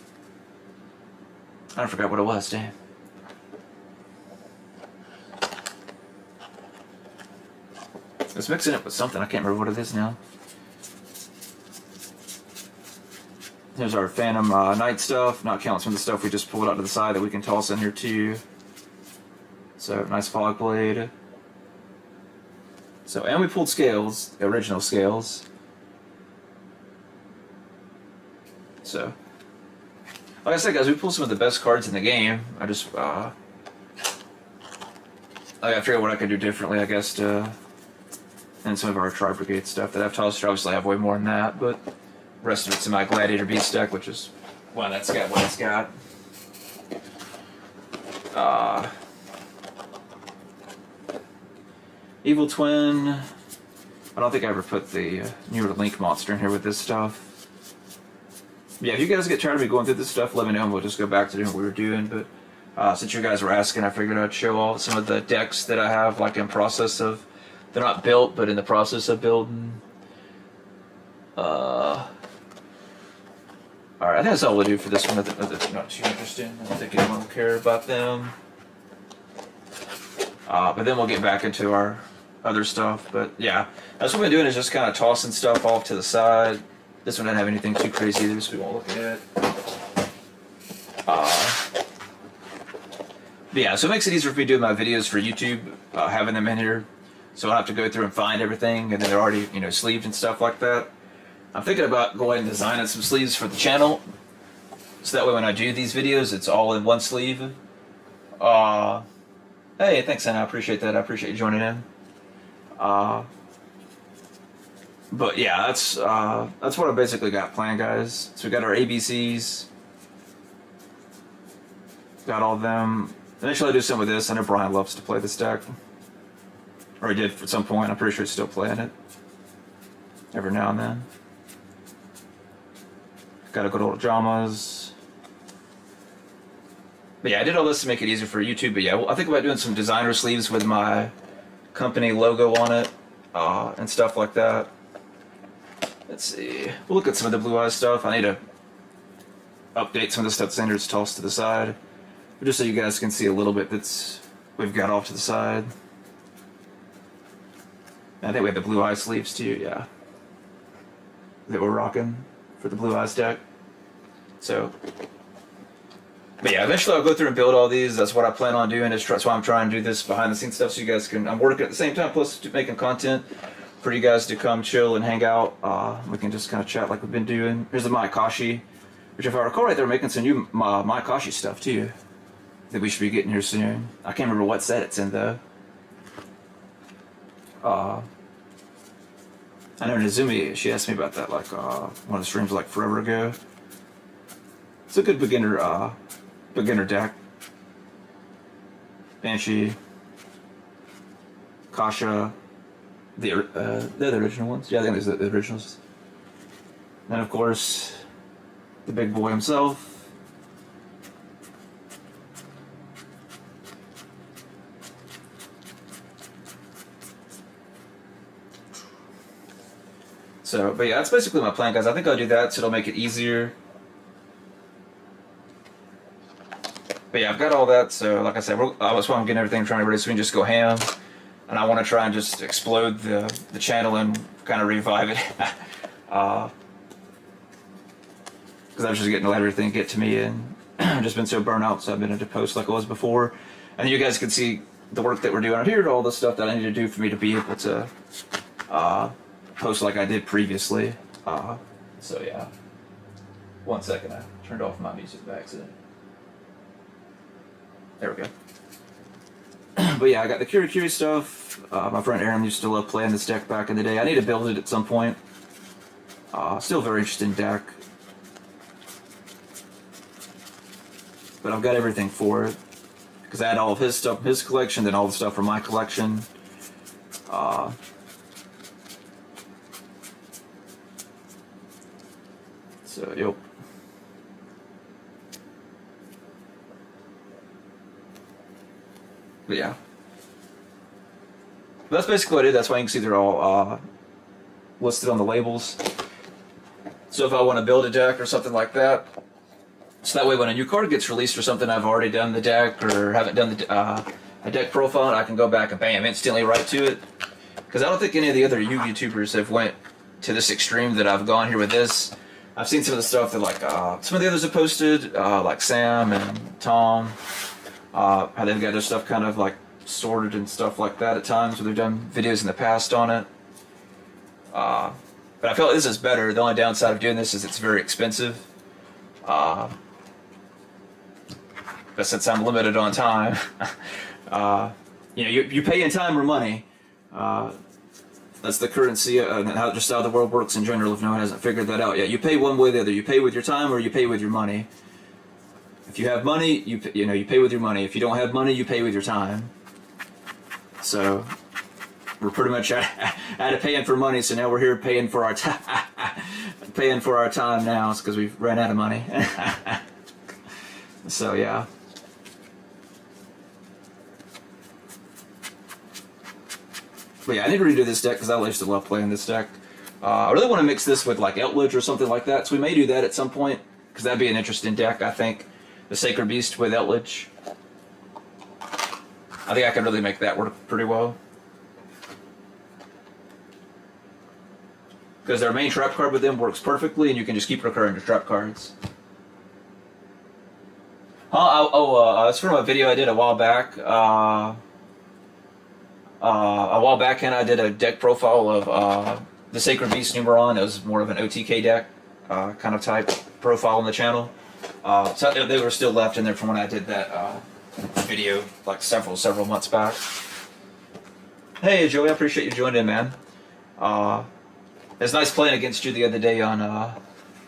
I forgot what it was. Damn. I was mixing it with something. I can't remember what it is now. Here's our Phantom Knight stuff, not counting some of the stuff we just pulled out to the side that we can toss in here too. So, nice fog blade. So, and we pulled scales, the original scales. So, like I said, guys, we pulled some of the best cards in the game. I just, I gotta figure out what I could do differently, I guess, to, and some of our Tri-Brigade stuff that I've tossed. Obviously, I have way more than that, but the rest of it's in my Gladiator Beast deck, which is why that's got what it's got. Evil Twin. I don't think I ever put the newer Link monster in here with this stuff. Yeah, if you guys get tired of me going through this stuff, let me know and we'll just go back to doing what we were doing. But since you guys were asking, I figured I'd show off some of the decks that I have, like in process of, they're not built, but in the process of building. Alright, I think that's all we'll do for this one. That's not too interesting. I don't think anyone will care about them. But then we'll get back into our other stuff. But yeah, that's what we've been doing, is just kind of tossing stuff off to the side. This one didn't have anything too crazy either, so we won't look at it. But yeah, so it makes it easier for me doing my videos for YouTube, having them in here. So I don't have to go through and find everything, and then they're already, you know, sleeved and stuff like that. I'm thinking about going and designing some sleeves for the channel, so that way when I do these videos, it's all in one sleeve. Hey, thanks, Anna. I appreciate that. I appreciate you joining in. But yeah, that's what I basically got planned, guys. So we got our ABCs, got all of them. Eventually, I'll do some of this. I know Brian loves to play this deck, or he did at some point. I'm pretty sure he's still playing it every now and then. Got a good old Jamas. But yeah, I did all this to make it easier for YouTube. But yeah, I think about doing some designer sleeves with my company logo on it, and stuff like that. Let's see. We'll look at some of the Blue Eyes stuff. I need to update some of the stuff Xander's tossed to the side, but just so you guys can see a little bit that's we've got off to the side. And I think we have the Blue Eyes sleeves too. Yeah, that we're rocking for the Blue Eyes deck. So, but yeah, eventually I'll go through and build all these. That's what I plan on doing. That's why I'm trying to do this behind the scenes stuff, so you guys can. I'm working at the same time, plus making content for you guys to come chill and hang out. We can just kind of chat like we've been doing. Here's the Maekashi, which if I recall right, they're making some new Maekashi stuff too that we should be getting here soon. I can't remember what set it's in though. I know Nezumi, she asked me about that like one of the streams like forever ago. It's a good beginner deck. Banshee, Kasha, they're the original ones. Yeah, I think they're the originals. And of course, the big boy himself. So, but yeah, that's basically my plan, guys. I think I'll do that, so it'll make it easier. But yeah, I've got all that, so like I said, that's why I'm getting everything trying to ready, so we can just go ham. And I want to try and just explode the channel and kind of revive it. Because I was just getting to let everything get to me, and I've just been so burnt out, so I've been into post like I was before. And you guys can see the work that we're doing out here, all the stuff that I need to do for me to be able to post like I did previously. So yeah. 1 second, I turned off my music by accident. There we go. But yeah, I got the Kirikiri stuff. My friend Aaron used to love playing this deck back in the day. I need to build it at some point. Still a very interesting deck. But I've got everything for it. Because I had all of his stuff, his collection, then all the stuff from my collection. So, yep. But yeah. But that's basically what I did. That's why you can see they're all listed on the labels. So if I want to build a deck or something like that, so that way when a new card gets released or something, I've already done the deck or haven't done a deck profile, and I can go back and bam, instantly right to it. Because I don't think any of the other YouTubers have went to this extreme that I've gone here with this. I've seen some of the stuff that like some of the others have posted, like Sam and Tom, how they've got their stuff kind of like sorted and stuff like that at times, where they've done videos in the past on it. But I feel like this is better. The only downside of doing this is it's very expensive. But since I'm limited on time, you know, you pay in time or money. That's the currency and just how the world works in general. If no one hasn't figured that out yet, you pay one way or the other. You pay with your time or you pay with your money. If you have money, you pay with your money. If you don't have money, you pay with your time. So we're pretty much out of paying for money. So now we're here paying for our time. Paying for our time now. It's because we've ran out of money. So yeah. But yeah, I need to redo this deck because I used to love playing this deck. I really want to mix this with like Eldritch or something like that, so we may do that at some point because that'd be an interesting deck, I think. The Sacred Beast with Eldritch. I think I could really make that work pretty well. Because their main trap card with them works perfectly, and you can just keep recurring your trap cards. It's from a video I did a while back. A while back, and I did a deck profile of the Sacred Beast Numeron. It was more of an OTK deck kind of type profile on the channel. So they were still left in there from when I did that video like several months back. Hey Joey, I appreciate you joining in, man. It was nice playing against you the other day on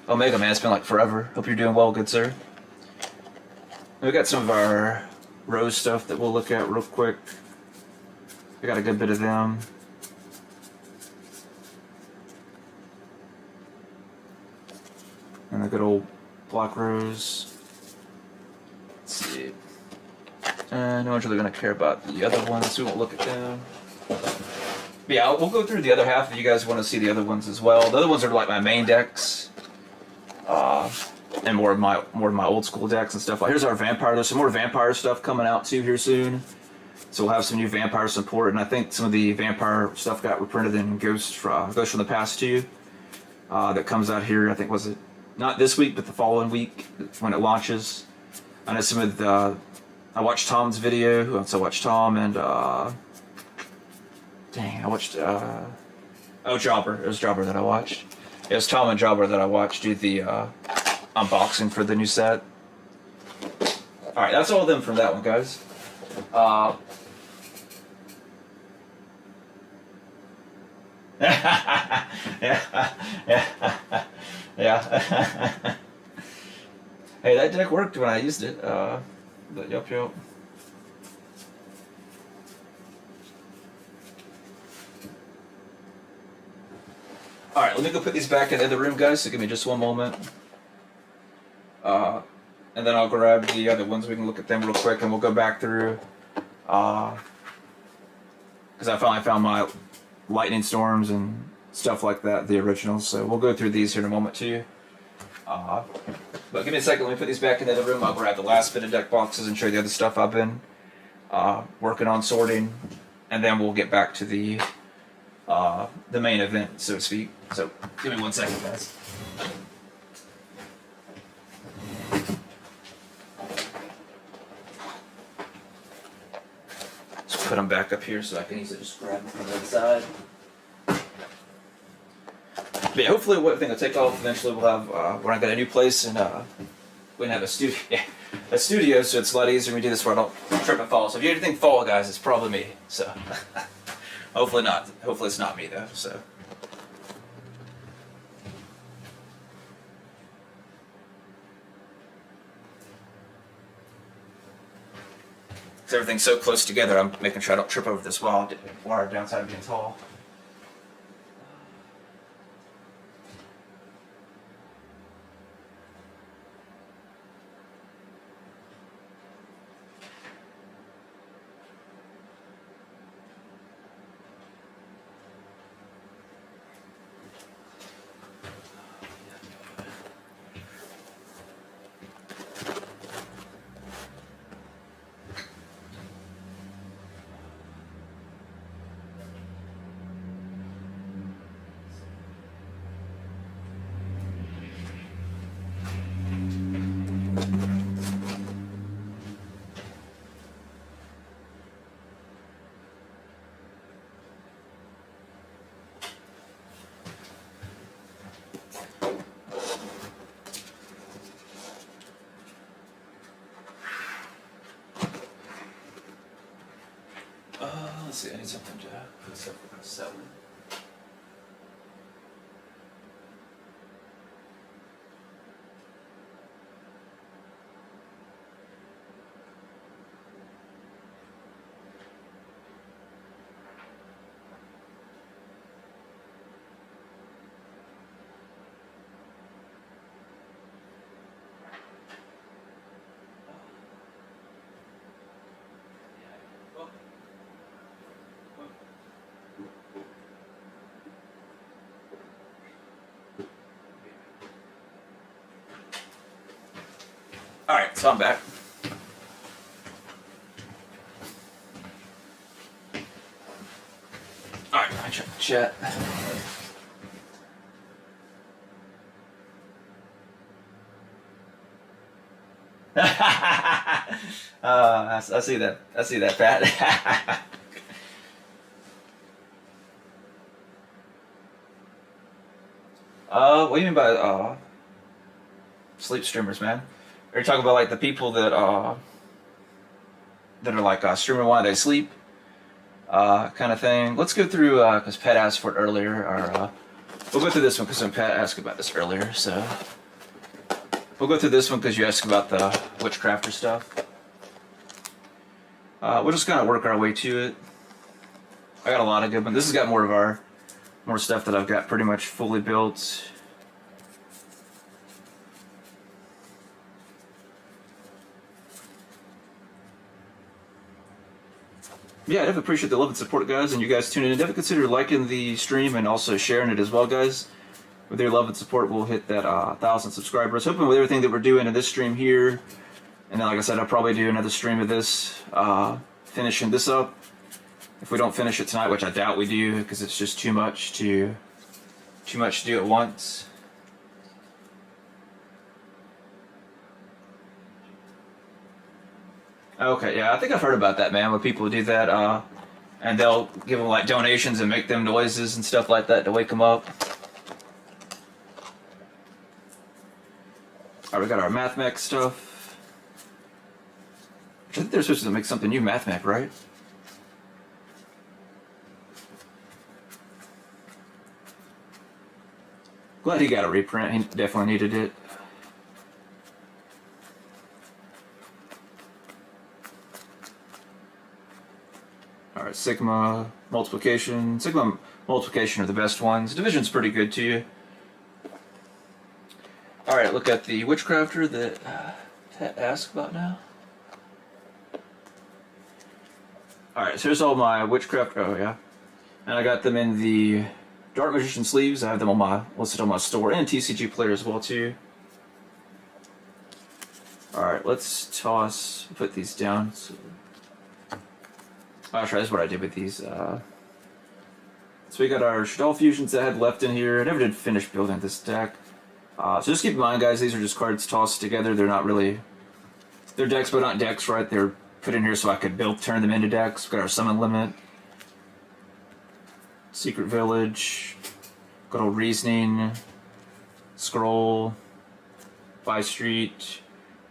Omega, man. It's been like forever. Hope you're doing well, good sir. We got some of our Rose stuff that we'll look at real quick. We got a good bit of them. And a good old Black Rose. Let's see. No one's really going to care about the other ones, so we won't look at them. But yeah, we'll go through the other half if you guys want to see the other ones as well. The other ones are like my main decks. And more of my old school decks and stuff. Here's our vampire. There's some more vampire stuff coming out too here soon. So we'll have some new vampire support, and I think some of the vampire stuff got reprinted in Ghost from the Past 2 that comes out here. I think was it not this week, but the following week when it launches. I know some of the. I watched Tom's video. Who else? I watched Tom and dang, I watched Jobber. It was Jobber that I watched. It was Tom and Jobber that I watched do the unboxing for the new set. All right, that's all of them from that one, guys. Yeah. Hey, that deck worked when I used it. But yep. Alright, let me go put these back in the other room, guys, so give me just one moment. And then I'll grab the other ones, we can look at them real quick, and we'll go back through. Because I finally found my Lightning Storms and stuff like that, the originals, so we'll go through these here in a moment too. But give me a second, let me put these back in the other room. I'll grab the last bit of deck boxes and show you the other stuff I've been working on sorting, and then we'll get back to the main event, so to speak. So give me 1 second, guys. Just put them back up here so I can easily just grab them from the other side. But yeah, hopefully one thing will take off. Eventually we'll have, when I get a new place, and we can have a studio, so it's a lot easier when we do this where I don't trip and fall. So if you anything fall, guys, it's probably me. So hopefully not. Hopefully it's not me though. So. Because everything's so close together, I'm making sure I don't trip over this wire downside of being tall. see, I need something to put stuff we're gonna sell. Alright, so I'm back. Alright, I check the chat. I see that. I see that, Pat. What do you mean by sleep streamers, man? Are you talking about like the people that are like streaming while they sleep, kind of thing? Let's go through because Pat asked for it earlier. Or we'll go through this one because Pat asked about this earlier. So we'll go through this one because you asked about the Witchcrafter stuff. We'll just kind of work our way to it. I got a lot of good ones. This has got more stuff that I've got pretty much fully built. Yeah, I definitely appreciate the love and support, guys, and you guys tuning in. Definitely consider liking the stream and also sharing it as well, guys. With your love and support, we'll hit that 1,000 subscribers. Hoping with everything that we're doing in this stream here, and then, like I said, I'll probably do another stream of this, finishing this up. If we don't finish it tonight, which I doubt we do, because it's just too much to do at once. Okay, yeah, I think I've heard about that, man, when people do that, and they'll give them, like, donations and make them noises and stuff like that to wake them up. Alright, we got our MathMech stuff. Which I think they're supposed to make something new, MathMech, right? Glad he got a reprint, he definitely needed it. Alright, Sigma multiplication. Sigma multiplication are the best ones. Division's pretty good too. Alright, look at the Witchcrafter that Tat asked about now. Alright, so here's all my Witchcraft. Oh, yeah. And I got them in the Dark Magician sleeves. I have them on my listed on my store, and TCG Player as well too. Alright, let's put these down. So, I'll try this. What I did with these. So we got our Shaddoll fusions that I had left in here. I never did finish building this deck. So just keep in mind, guys, these are just cards tossed together. They're not really... They're decks, but not decks, right? They're put in here so I could turn them into decks. We've got our Summon Limit. Secret Village. Good old Reasoning. Scroll. Buy Street.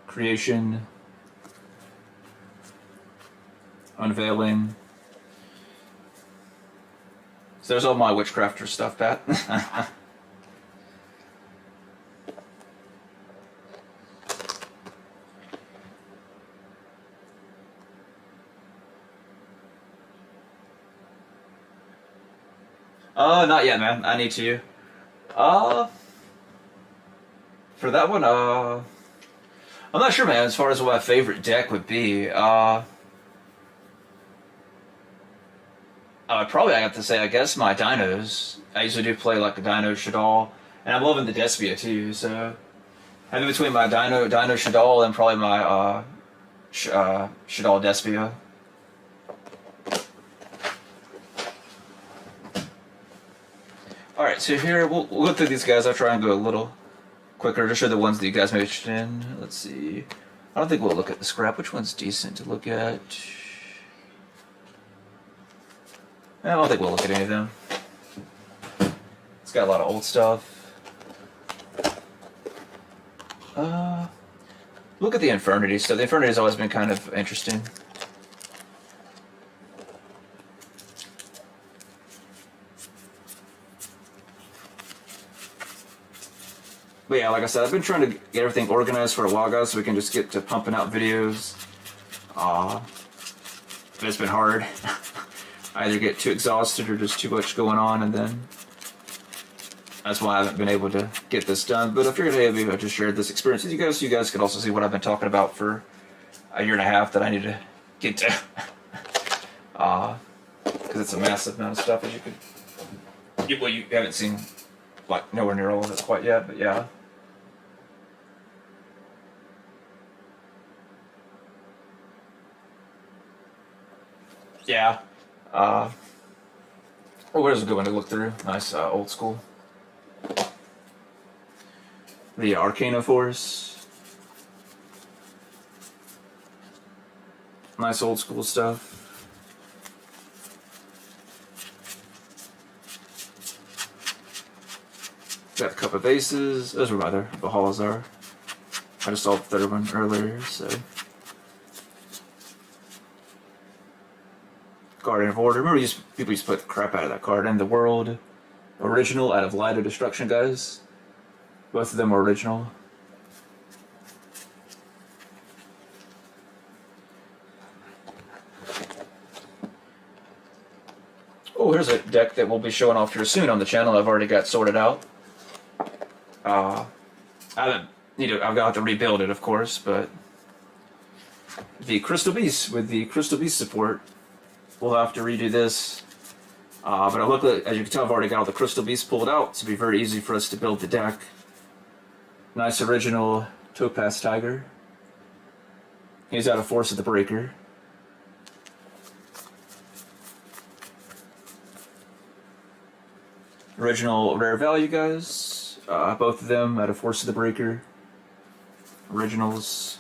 Creation. Unveiling. So there's all my Witchcrafter stuff, Pat. Not yet, man. I need to. For that one, I'm not sure, man, as far as what my favorite deck would be. Probably I have to say, I guess, my Dinos. I usually do play like a Dino Shaddoll, and I'm loving the Despia too, so having between my Dino Shaddoll and probably my Shaddoll Despia. Alright, so here, we'll go through these guys. I'll try and go a little quicker to show the ones that you guys may be interested in. Let's see. I don't think we'll look at the scrap. Which one's decent to look at? I don't think we'll look at any of them. It's got a lot of old stuff. Look at the Infernity stuff. The Infernity's always been kind of interesting. But yeah, like I said, I've been trying to get everything organized for a while, guys, so we can just get to pumping out videos. But it's been hard. I either get too exhausted or just too much going on, and then that's why I haven't been able to get this done. But I figured, hey, maybe I just shared this experience with you guys, so you guys could also see what I've been talking about for a year and a half that I need to get to. Because it's a massive amount of stuff, as you could. Well, you haven't seen, like, nowhere near all of it quite yet, but yeah. Yeah. Oh, where's a good one to look through? Nice, old school. The Arcana Force. Nice old school stuff. Got a Cup of Aces. Those were my other Bahalazar. I just saw the third one earlier, so. Guardian of Order. Remember, people used to put the crap out of that card. And the World original out of Light of Destruction, guys. Both of them are original. Oh, here's a deck that we'll be showing off here soon on the channel. I've already got sorted out. I haven't, I've got to rebuild it, of course, but the Crystal Beast with the Crystal Beast support. We'll have to redo this. But luckily, as you can tell, I've already got all the Crystal Beasts pulled out, so it'll be very easy for us to build the deck. Nice original Topaz Tiger. He's out of Force of the Breaker. Original rare value, guys. Both of them out of Force of the Breaker. Originals.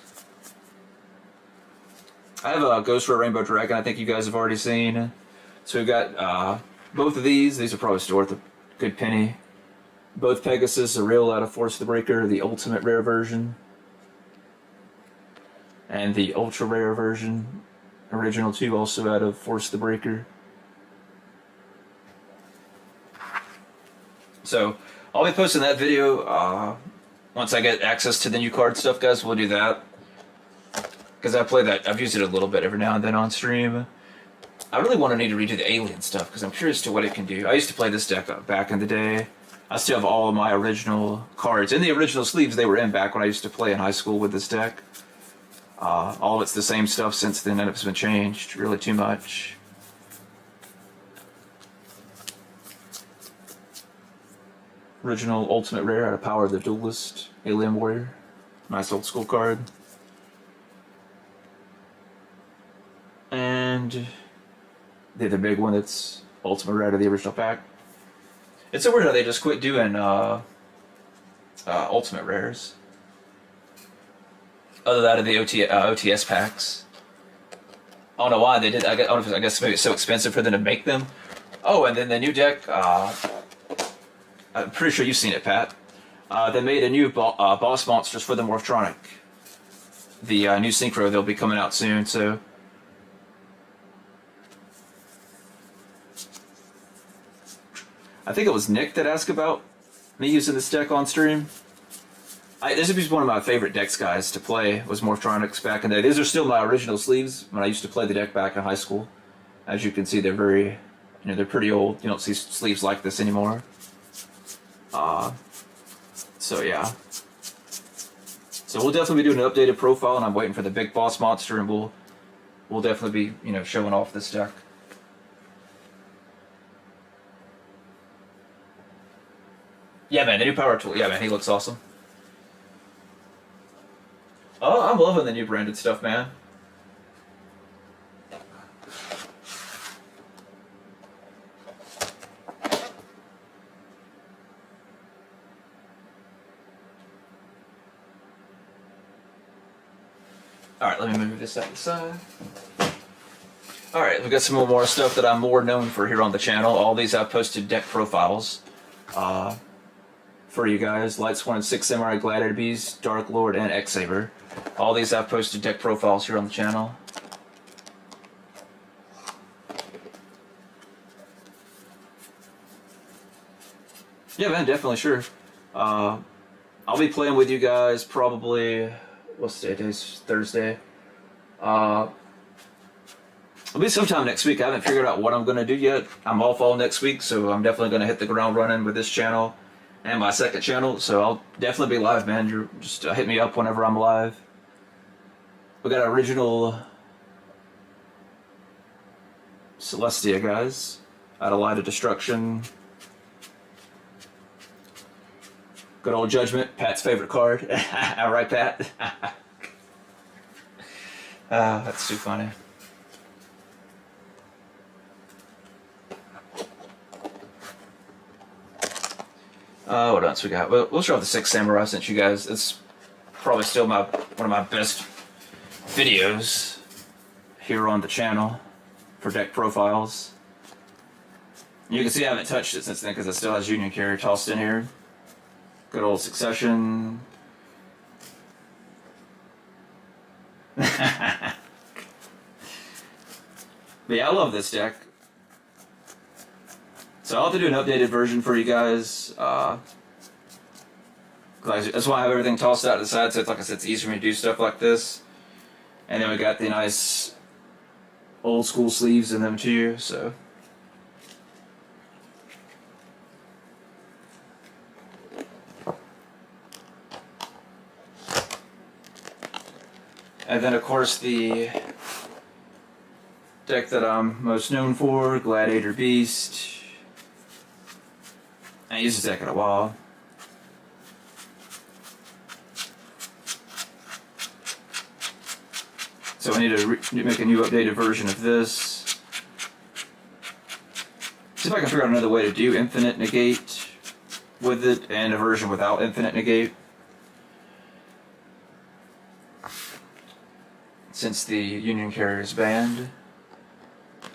I have a Ghost Rare Rainbow Dragon I think you guys have already seen. So we've got both of these. These are probably still worth a good penny. Both Pegasus are real out of Force of the Breaker, the ultimate rare version. And the ultra rare version. Original 2 also out of Force of the Breaker. So I'll be posting that video once I get access to the new card stuff, guys. We'll do that. Because I play that, I've used it a little bit every now and then on stream. I really want to need to redo the alien stuff because I'm curious to what it can do. I used to play this deck back in the day. I still have all of my original cards. In the original sleeves they were in back when I used to play in high school with this deck. All of it's the same stuff since then, and it's been changed really too much. Original Ultimate Rare out of Power of the Duelist, Alien Warrior. Nice old school card. And the other big one that's Ultimate Rare out of the original pack. It's so weird how they just quit doing Ultimate Rares. Other than out of the OTS packs. I don't know why they did. I guess maybe it's so expensive for them to make them. Oh, and then the new deck. I'm pretty sure you've seen it, Pat. They made a new boss monsters for the Morphtronic. The new Synchro, they'll be coming out soon. So. I think it was Nick that asked about me using this deck on stream. This is one of my favorite decks, guys, to play, was Morphtronics back in the day. These are still my original sleeves when I used to play the deck back in high school. As you can see, they're very, they're pretty old. You don't see sleeves like this anymore. So yeah. So we'll definitely be doing an updated profile, and I'm waiting for the big boss monster, and we'll definitely be, showing off this deck. Yeah, man, the new power tool. Yeah, man, he looks awesome. Oh, I'm loving the new branded stuff, man. Alright, let me move this out to the side. Alright, we've got some more stuff that I'm more known for here on the channel. All these I've posted deck profiles. For you guys, Lightsworn and 6 Samurai Gladiator Beast, Dark Lord, and X-Saber. All these I've posted deck profiles here on the channel. Yeah, man, definitely, sure. I'll be playing with you guys probably, what's the day? Today's Thursday. It'll be sometime next week. I haven't figured out what I'm going to do yet. I'm off all next week, so I'm definitely going to hit the ground running with this channel and my second channel. So I'll definitely be live, man. You're just hit me up whenever I'm live. We got original Celestia, guys. Out of Light of Destruction. Good old Judgment, Pat's favorite card. All right, Pat. That's too funny. What else we got? We'll show off the Six Samurai since you guys. It's probably still one of my best videos here on the channel for deck profiles. You can see I haven't touched it since then because it still has Union Carrier tossed in here. Good old Succession. But yeah, I love this deck. So I'll have to do an updated version for you guys. That's why I have everything tossed out to the side, so it's, like I said, it's easier for me to do stuff like this. And then we got the nice old school sleeves in them too, so. And then, of course, the deck that I'm most known for, Gladiator Beast. I ain't used this deck in a while. So I need to make a new updated version of this. See if I can figure out another way to do Infinite Negate with it and a version without Infinite Negate. Since the Union Carrier is banned.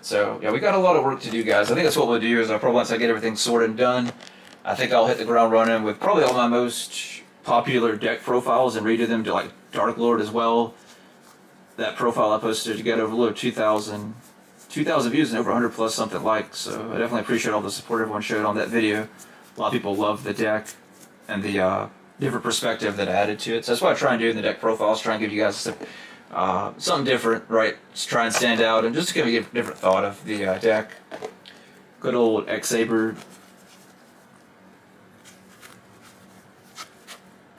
So, yeah, we got a lot of work to do, guys. I think that's what we'll do, is once I get everything sorted and done, I think I'll hit the ground running with probably all my most popular deck profiles and redo them to, like, Dark Lord as well. That profile I posted to get over 2,000 views and over 100 plus something likes, so I definitely appreciate all the support everyone showed on that video. A lot of people love the deck and the different perspective that I added to it. So that's what I try and do in the deck profiles, try and give you guys something different, right? Just try and stand out and just to give you a different thought of the deck. Good old X-Saber.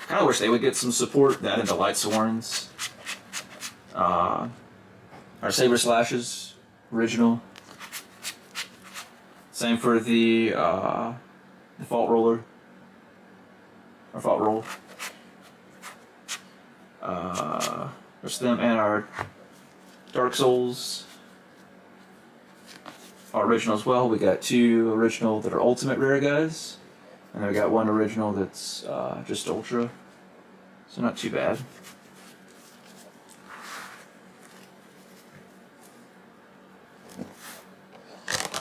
Kind of wish they would get some support. That and the Light Sworns. Our Saber Slashes, original. Same for the Fault Roller. Or Fault Roll. There's them and our Dark Souls. Our original as well. We got 2 original that are ultimate rare, guys. And then we got 1 original that's just ultra. So not too bad.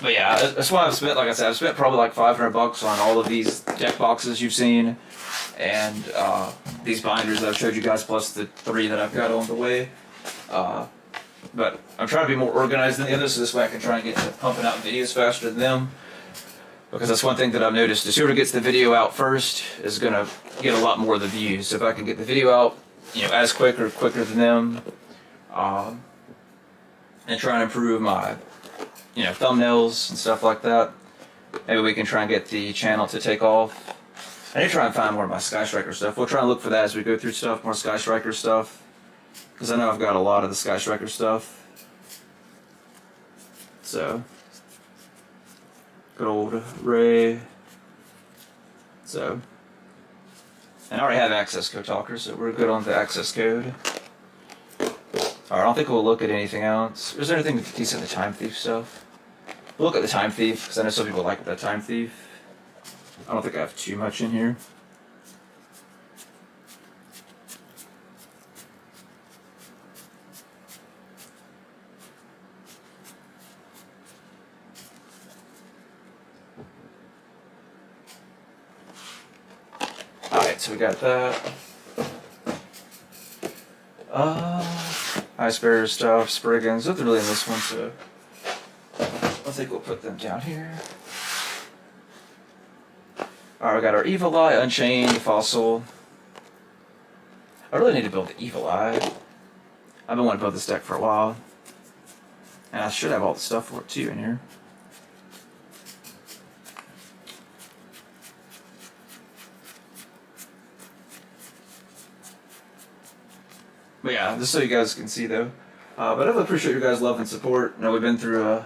But yeah, that's why I've spent, like I said, I've spent probably like $500 on all of these deck boxes you've seen. And these binders that I've showed you guys, plus the 3 that I've got on the way. But I'm trying to be more organized than the others, so this way I can try and get to pumping out videos faster than them. Because that's one thing that I've noticed, is whoever gets the video out first is going to get a lot more of the views. So if I can get the video out, as quicker than them, and try and improve my, thumbnails and stuff like that, maybe we can try and get the channel to take off. I need to try and find more of my Sky Striker stuff. We'll try and look for that as we go through stuff, more Sky Striker stuff. Because I know I've got a lot of the Sky Striker stuff. So, good old Ray. So, and I already have access code talker, so we're good on the access code. Alright, I don't think we'll look at anything else. Is there anything decent in the Time Thief stuff? We'll look at the Time Thief, because I know some people like the Time Thief. I don't think I have too much in here. Alright, so we got that. Ice Bear stuff, Spriggans, nothing really in this one, so I think we'll put them down here. Alright, we got our Evil Eye, Unchained, Fossil. I really need to build the Evil Eye. I've been wanting to build this deck for a while. And I should have all the stuff for it too in here. But yeah, just so you guys can see though. But I really appreciate your guys' love and support. I know we've been through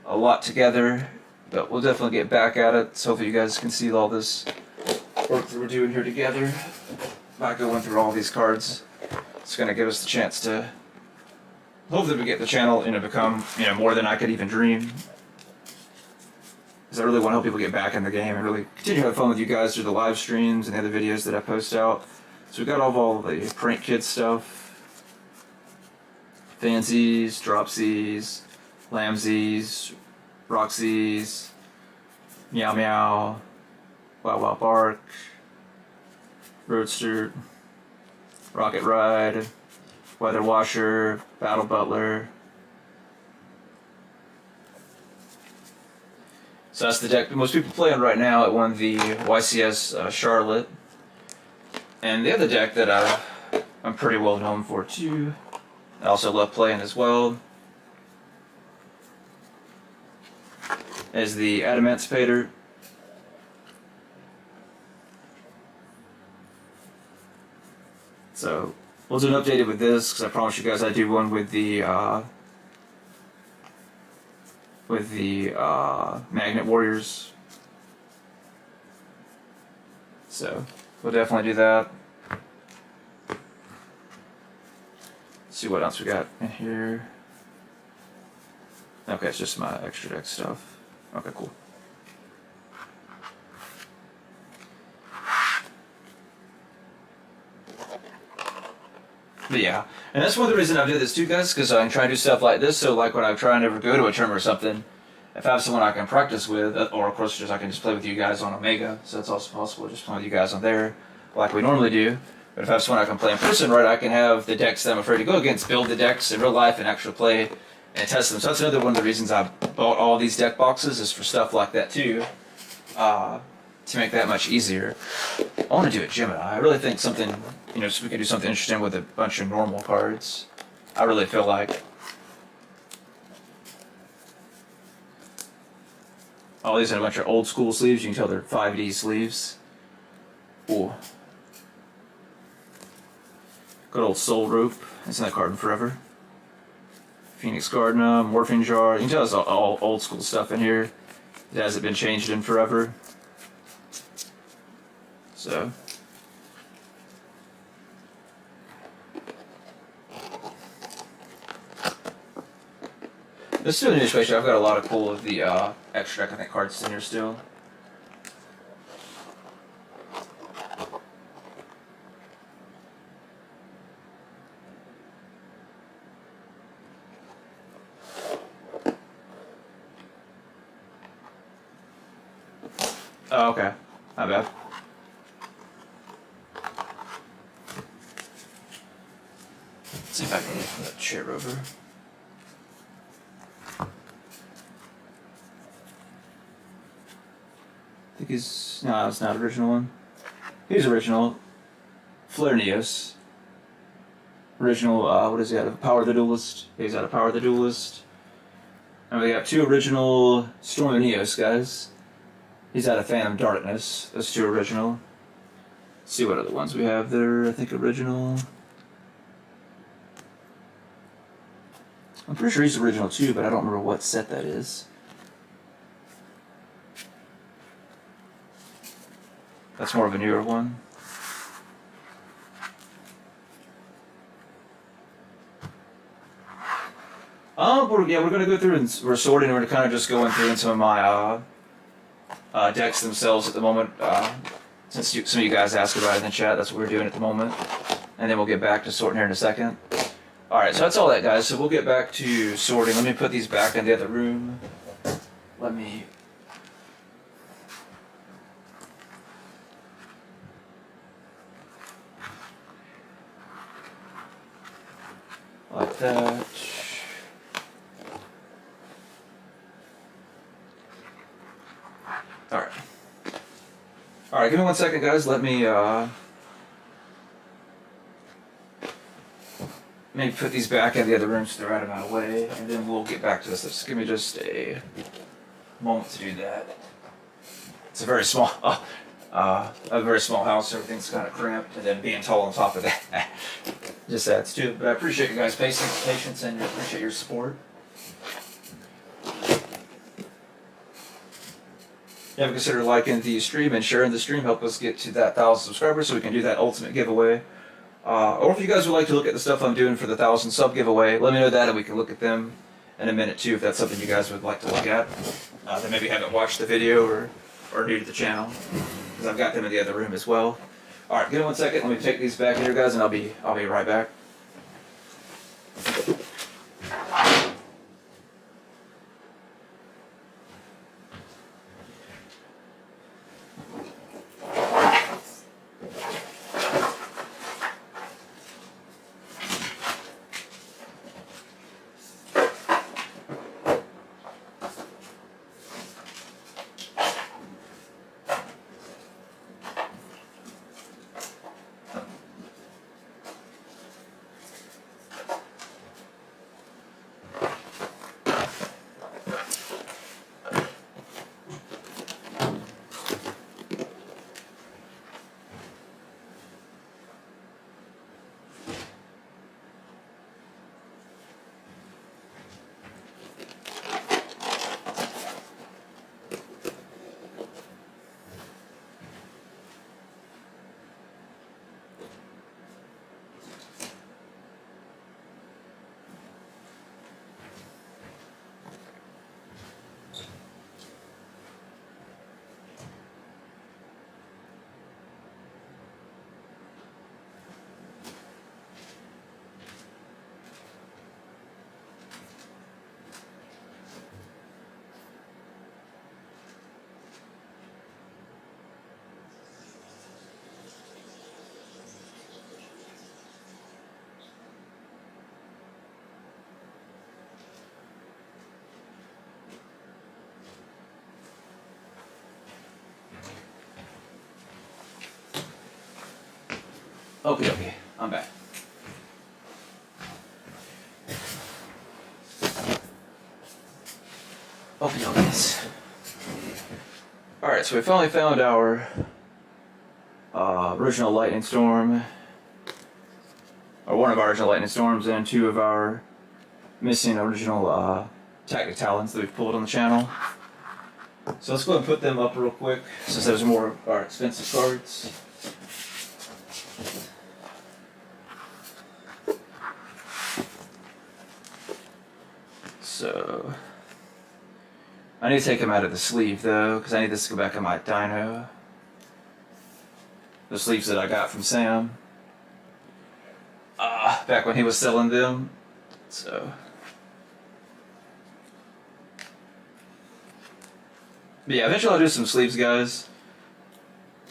a lot together, but we'll definitely get back at it. So hopefully you guys can see all this work that we're doing here together by going through all these cards. It's going to give us the chance to hopefully we get the channel become more than I could even dream. Because I really want to help people get back in the game and really continue to have fun with you guys through the live streams and the other videos that I post out. So we've got all the Prank Kid stuff, Fancies, Dropsies, Lamsies, Roxy's, Meow Meow, Wow Wow Bark, Roadster, Rocket Ride, Weather Washer, Battle Butler. So that's the deck that most people play on right now. It won the YCS Charlotte. And the other deck that I'm pretty well known for too, I also love playing as well, is the Adamancipator. So we'll do an updated with this because I promise you guys I do one with the Magnet Warriors. So we'll definitely do that. Let's see what else we got in here. Okay, it's just my extra deck stuff. Okay, cool. But yeah, and that's one of the reasons I do this too, guys, because I can try to do stuff like this. So like when I try and ever go to a tournament or something, if I have someone I can practice with, or of course I can just play with you guys on Omega, so it's also possible just play with you guys on there, like we normally do. But if I have someone I can play in person, right, I can have the decks that I'm afraid to go against, build the decks in real life and actually play and test them. So that's another one of the reasons I bought all these deck boxes, is for stuff like that too, to make that much easier. I want to do a Gemini. I really think something, so we can do something interesting with a bunch of normal cards. I really feel like. Oh, these are a bunch of old school sleeves. You can tell they're 5D sleeves. Ooh. Good old Soul Rope. It's in that card in forever. Phoenix Gardena, Morphine Jar. You can tell it's all old school stuff in here. It hasn't been changed in forever. So. This is still a new space. I've got a lot of cool of the extra deck, I think, cards in here still. Oh, okay. Not bad. Let's see if I can move that chair over. I think he's... No, it's not original one. He's original. Flare Neos. Original, what is he out of? Power the Duelist. He's out of Power the Duelist. And we got two original Storm of Neos guys. He's out of Phantom Darkness. Those two original. Let's see what other ones we have there. I think original. I'm pretty sure he's original too, but I don't remember what set that is. That's more of a newer one. We're going to go through and we're sorting, and we're kind of just going through in some of my decks themselves at the moment. Since some of you guys asked about it in the chat, that's what we're doing at the moment. And then we'll get back to sorting here in a second. Alright, so that's all that, guys. So we'll get back to sorting. Let me put these back in the other room. Let me... like that. Alright. Alright, give me 1 second, guys. Let me maybe put these back in the other room so they're out of my way, and then we'll get back to this. Just give me just a moment to do that. It's a very small house. So everything's kind of cramped, and then being tall on top of that just adds to it. But I appreciate you guys' patience and appreciate your support. You haven't considered liking the stream and sharing the stream, help us get to that 1,000 subscribers so we can do that ultimate giveaway. Or if you guys would like to look at the stuff I'm doing for the 1,000 sub giveaway, let me know that and we can look at them in a minute too if that's something you guys would like to look at. That maybe haven't watched the video or new to the channel, because I've got them in the other room as well. Alright, give me 1 second, let me take these back here guys and I'll be right back. Okay, I'm back. Okay. Alright, so we finally found our original lightning storm, or one of our original lightning storms, and two of our missing original tactic talons that we've pulled on the channel. So let's go ahead and put them up real quick, since those are more of our expensive cards. So I need to take them out of the sleeve though, because I need this to go back in my dyno. The sleeves that I got from Sam. Back when he was selling them. So. But yeah, eventually I'll do some sleeves, guys.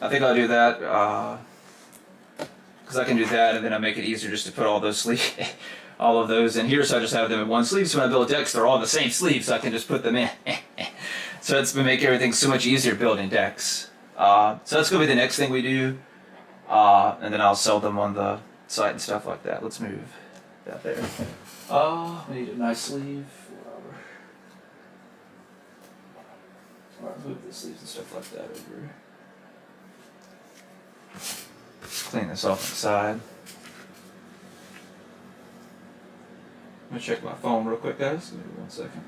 I think I'll do that, because I can do that and then I make it easier just to put all those sleeves. All of those in here, so I just have them in one sleeve, so when I build decks, they're all in the same sleeve, so I can just put them in. So it's been making everything so much easier building decks. So that's going to be the next thing we do, and then I'll sell them on the site and stuff like that. Let's move that there. We need a nice sleeve. Or move the sleeves and stuff like that over. Clean this off on the side. Let me check my phone real quick, guys. Give me 1 second.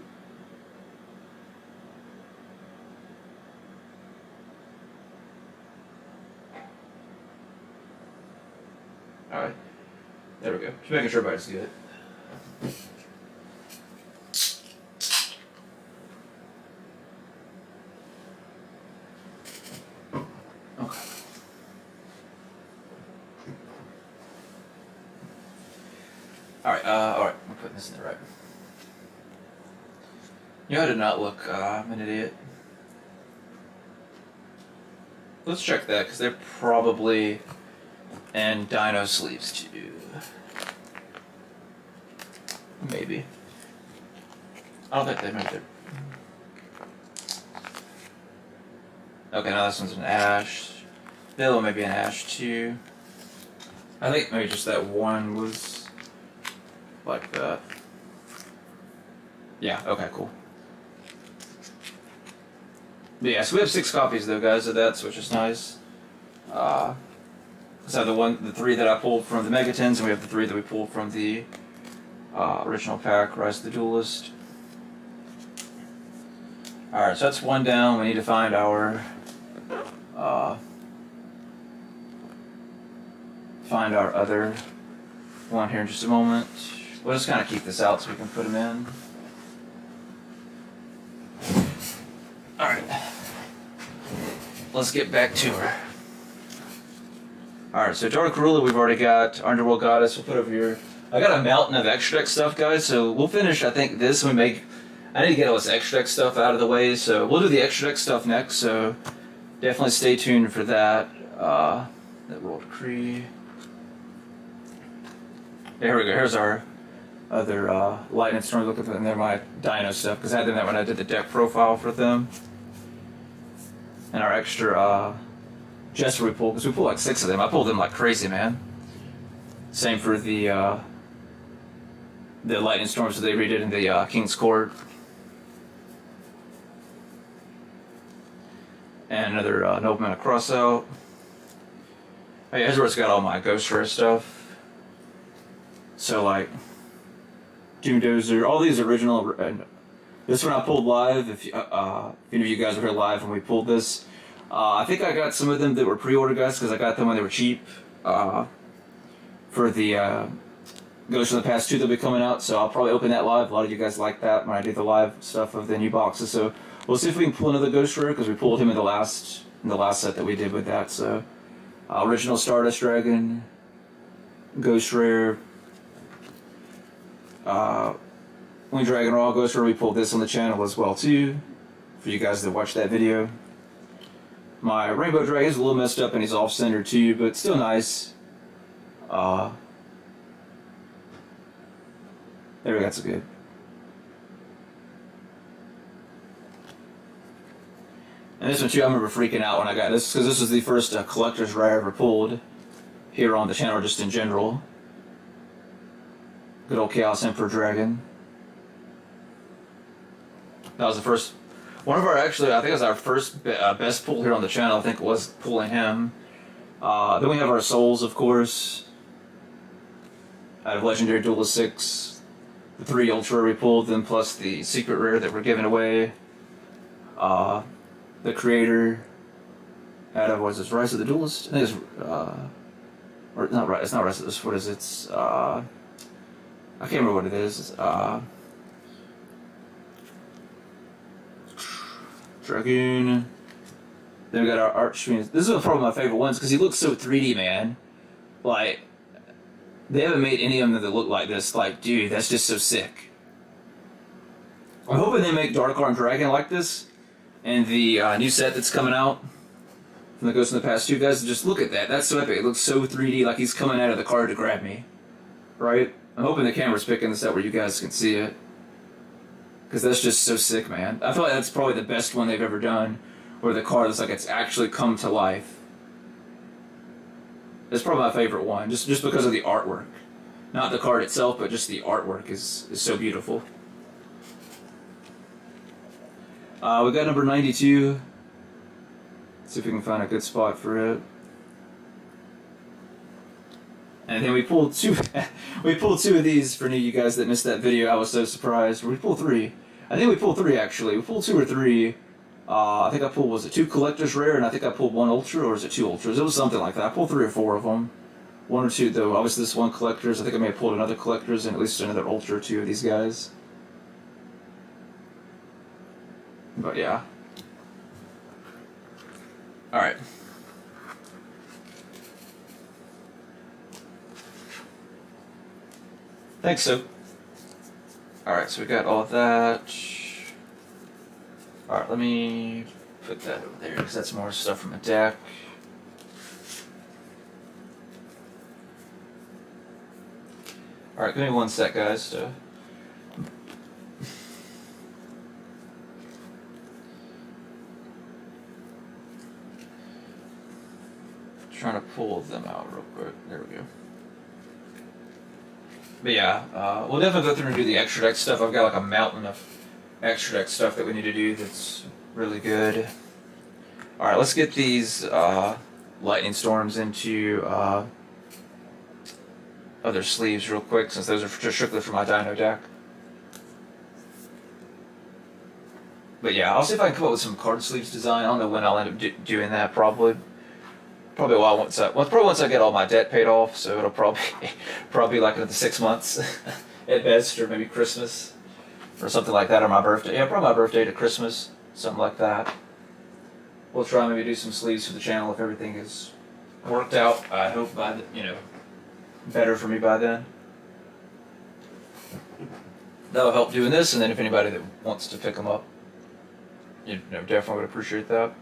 Alright. There we go. Just making sure everybody's good. Okay. Alright, I'm putting this in the right. You know, I did not look, I'm an idiot. Let's check that, because they're probably in dyno sleeves too. Maybe. I don't think they meant it. Okay, now this one's an ash. The other one may be an ash too. I think maybe just that one was like that. Yeah, okay, cool. But yeah, so we have 6 copies though, guys, of that, which is nice. So the 3 that I pulled from the Megatens, and we have the 3 that we pulled from the original pack, Rise of the Duelist. Alright, so that's 1 down. We need to find our other one here in just a moment. We'll just kind of keep this out so we can put them in. Alright. Let's get back to her. Alright, so Dark Ruler we've already got. Underworld Goddess we'll put over here. I got a mountain of extra deck stuff, guys, so we'll finish, I think, this when we make... I need to get all this extra deck stuff out of the way, so we'll do the extra deck stuff next, so definitely stay tuned for that. That World Decree. Here we go, here's our other Lightning Storm. Look at them, they're my Dino stuff, because I had them that when I did the deck profile for them. And our extra Jester we pulled, because we pulled like 6 of them. I pulled them like crazy, man. Same for the Lightning Storms that they redid in the King's Court. And another Nobleman of Crossout. Oh yeah, here's where it's got all my Ghost Rare stuff. So like, Doomdozer, all these original, and this one I pulled live, if any of you guys were here live when we pulled this. I think I got some of them that were pre-order, guys, because I got them when they were cheap. For the Ghost of the Past 2 that'll be coming out, so I'll probably open that live. A lot of you guys like that when I do the live stuff of the new boxes, so we'll see if we can pull another Ghost Rare, because we pulled him in the last set that we did with that. So original Stardust Dragon, Ghost Rare, Winged Dragon Raw Ghost Rare. We pulled this on the channel as well too, for you guys that watched that video. My Rainbow Dragon is a little messed up and he's off center too, but still nice. There we go, that's good. And this one too, I remember freaking out when I got this, because this was the first collector's rare I ever pulled here on the channel, just in general. Good old Chaos Emperor Dragon. That was the first, one of our, actually, I think it was our first best pull here on the channel, I think it was pulling him. Then we have our Souls, of course, out of Legendary Duelist 6. The 3 Ultra we pulled, then plus the Secret Rare that we're giving away. The Creator, out of, what is this, Rise of the Duelist? I think it's, or not Rise, it's not Rise of this, what is it? It's, I can't remember what it is. Dragoon. Then we got our Archfiend. This is probably my favorite ones, because he looks so 3D, man. Like, they haven't made any of them that look like this. Like, dude, that's just so sick. I'm hoping they make Dark Arm Dragon like this. And the new set that's coming out from the Ghost in the Past 2, guys, just look at that. That's so epic. It looks so 3D, like he's coming out of the card to grab me. Right? I'm hoping the camera's picking this up where you guys can see it. Because that's just so sick, man. I feel like that's probably the best one they've ever done, where the card looks like it's actually come to life. That's probably my favorite one, just because of the artwork. Not the card itself, but just the artwork is so beautiful. We got number 92. See if we can find a good spot for it. And then we pulled 2. We pulled 2 of these for any of you guys that missed that video. I was so surprised. We pulled 3. I think we pulled 3 actually. We pulled 2 or 3. I think I pulled, was it 2 Collector's Rare, and I think I pulled 1 Ultra, or was it 2 Ultras? It was something like that. I pulled 3 or 4 of them. 1 or 2 though. Obviously this one Collector's. I think I may have pulled another Collector's and at least another Ultra or 2 of these guys. But yeah. Alright. Thanks, so. Alright, so we got all that. Alright, let me put that over there, because that's more stuff from the deck. Alright, give me 1 sec, guys. Trying to pull them out real quick. There we go. But yeah, we'll definitely go through and do the extra deck stuff. I've got like a mountain of extra deck stuff that we need to do that's really good. Alright, let's get these lightning storms into other sleeves real quick, since those are just strictly for my dino deck. But yeah, I'll see if I can come up with some card sleeves design. I don't know when I'll end up doing that. Probably once I get all my debt paid off. So it'll probably like another 6 months at best, or maybe Christmas or something like that, or my birthday. Yeah, probably my birthday to Christmas, something like that. We'll try and maybe do some sleeves for the channel if everything is worked out. I hope by better for me by then. That'll help doing this, and then if anybody that wants to pick them up, definitely would appreciate that.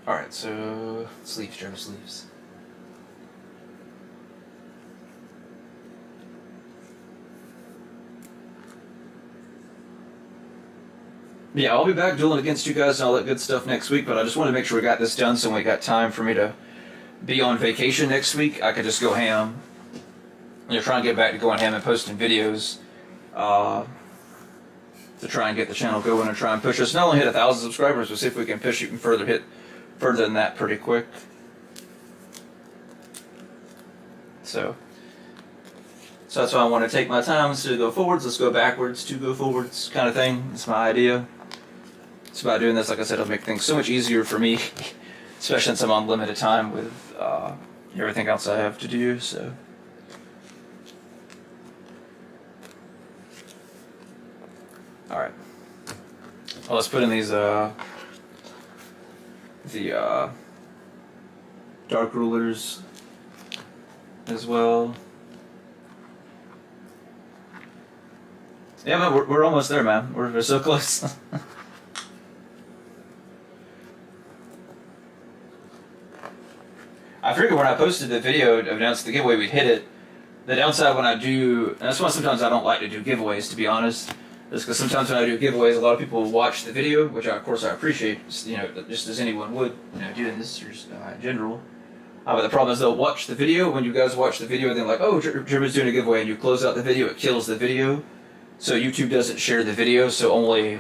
Alright, so sleeves, Joe, sleeves. Yeah, I'll be back dueling against you guys and all that good stuff next week, but I just want to make sure we got this done so when we got time for me to be on vacation next week, I could just go ham. Try and get back to going ham and posting videos to try and get the channel going and try and push us. Not only hit 1,000 subscribers, but see if we can push even further, hit further than that pretty quick. So that's why I want to take my time to go forwards, let's go backwards to go forwards kind of thing. That's my idea. It's about doing this, like I said, it'll make things so much easier for me, especially since I'm on limited time with everything else I have to do, so. Alright. Well, let's put in these, the dark rulers as well. Yeah, but we're almost there, man. We're so close. I figured when I posted the video to announce the giveaway, we'd hit it. The downside when I do, and that's why sometimes I don't like to do giveaways, to be honest, is because sometimes when I do giveaways, a lot of people will watch the video, which of course I appreciate, just as anyone would, doing this or in general. But the problem is they'll watch the video. When you guys watch the video, and they're like, oh, German's doing a giveaway, and you close out the video, it kills the video. So YouTube doesn't share the video, so only,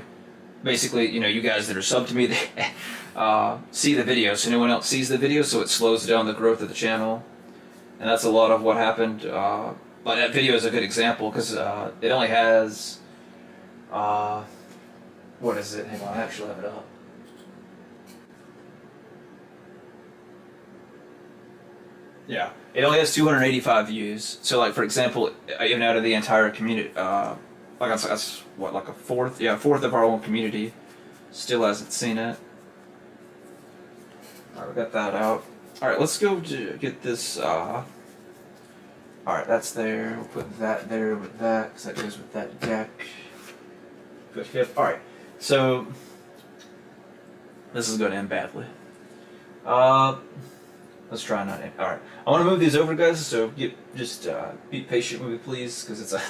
basically, you guys that are subbed to me, they see the video, so no one else sees the video, so it slows down the growth of the channel. And that's a lot of what happened. But that video is a good example, because it only has, what is it? Hang on, I actually have it up. Yeah, it only has 285 views. So, like, for example, even out of the entire community, that's what, like a fourth? Yeah, a fourth of our own community still hasn't seen it. Alright, we got that out. Alright, let's go to get this, alright, that's there. We'll put that there with that, because that goes with that deck. Good hip. Alright, so this is going to end badly. Let's try not to. Alright, I want to move these over, guys, so just be patient with me, please, because it's a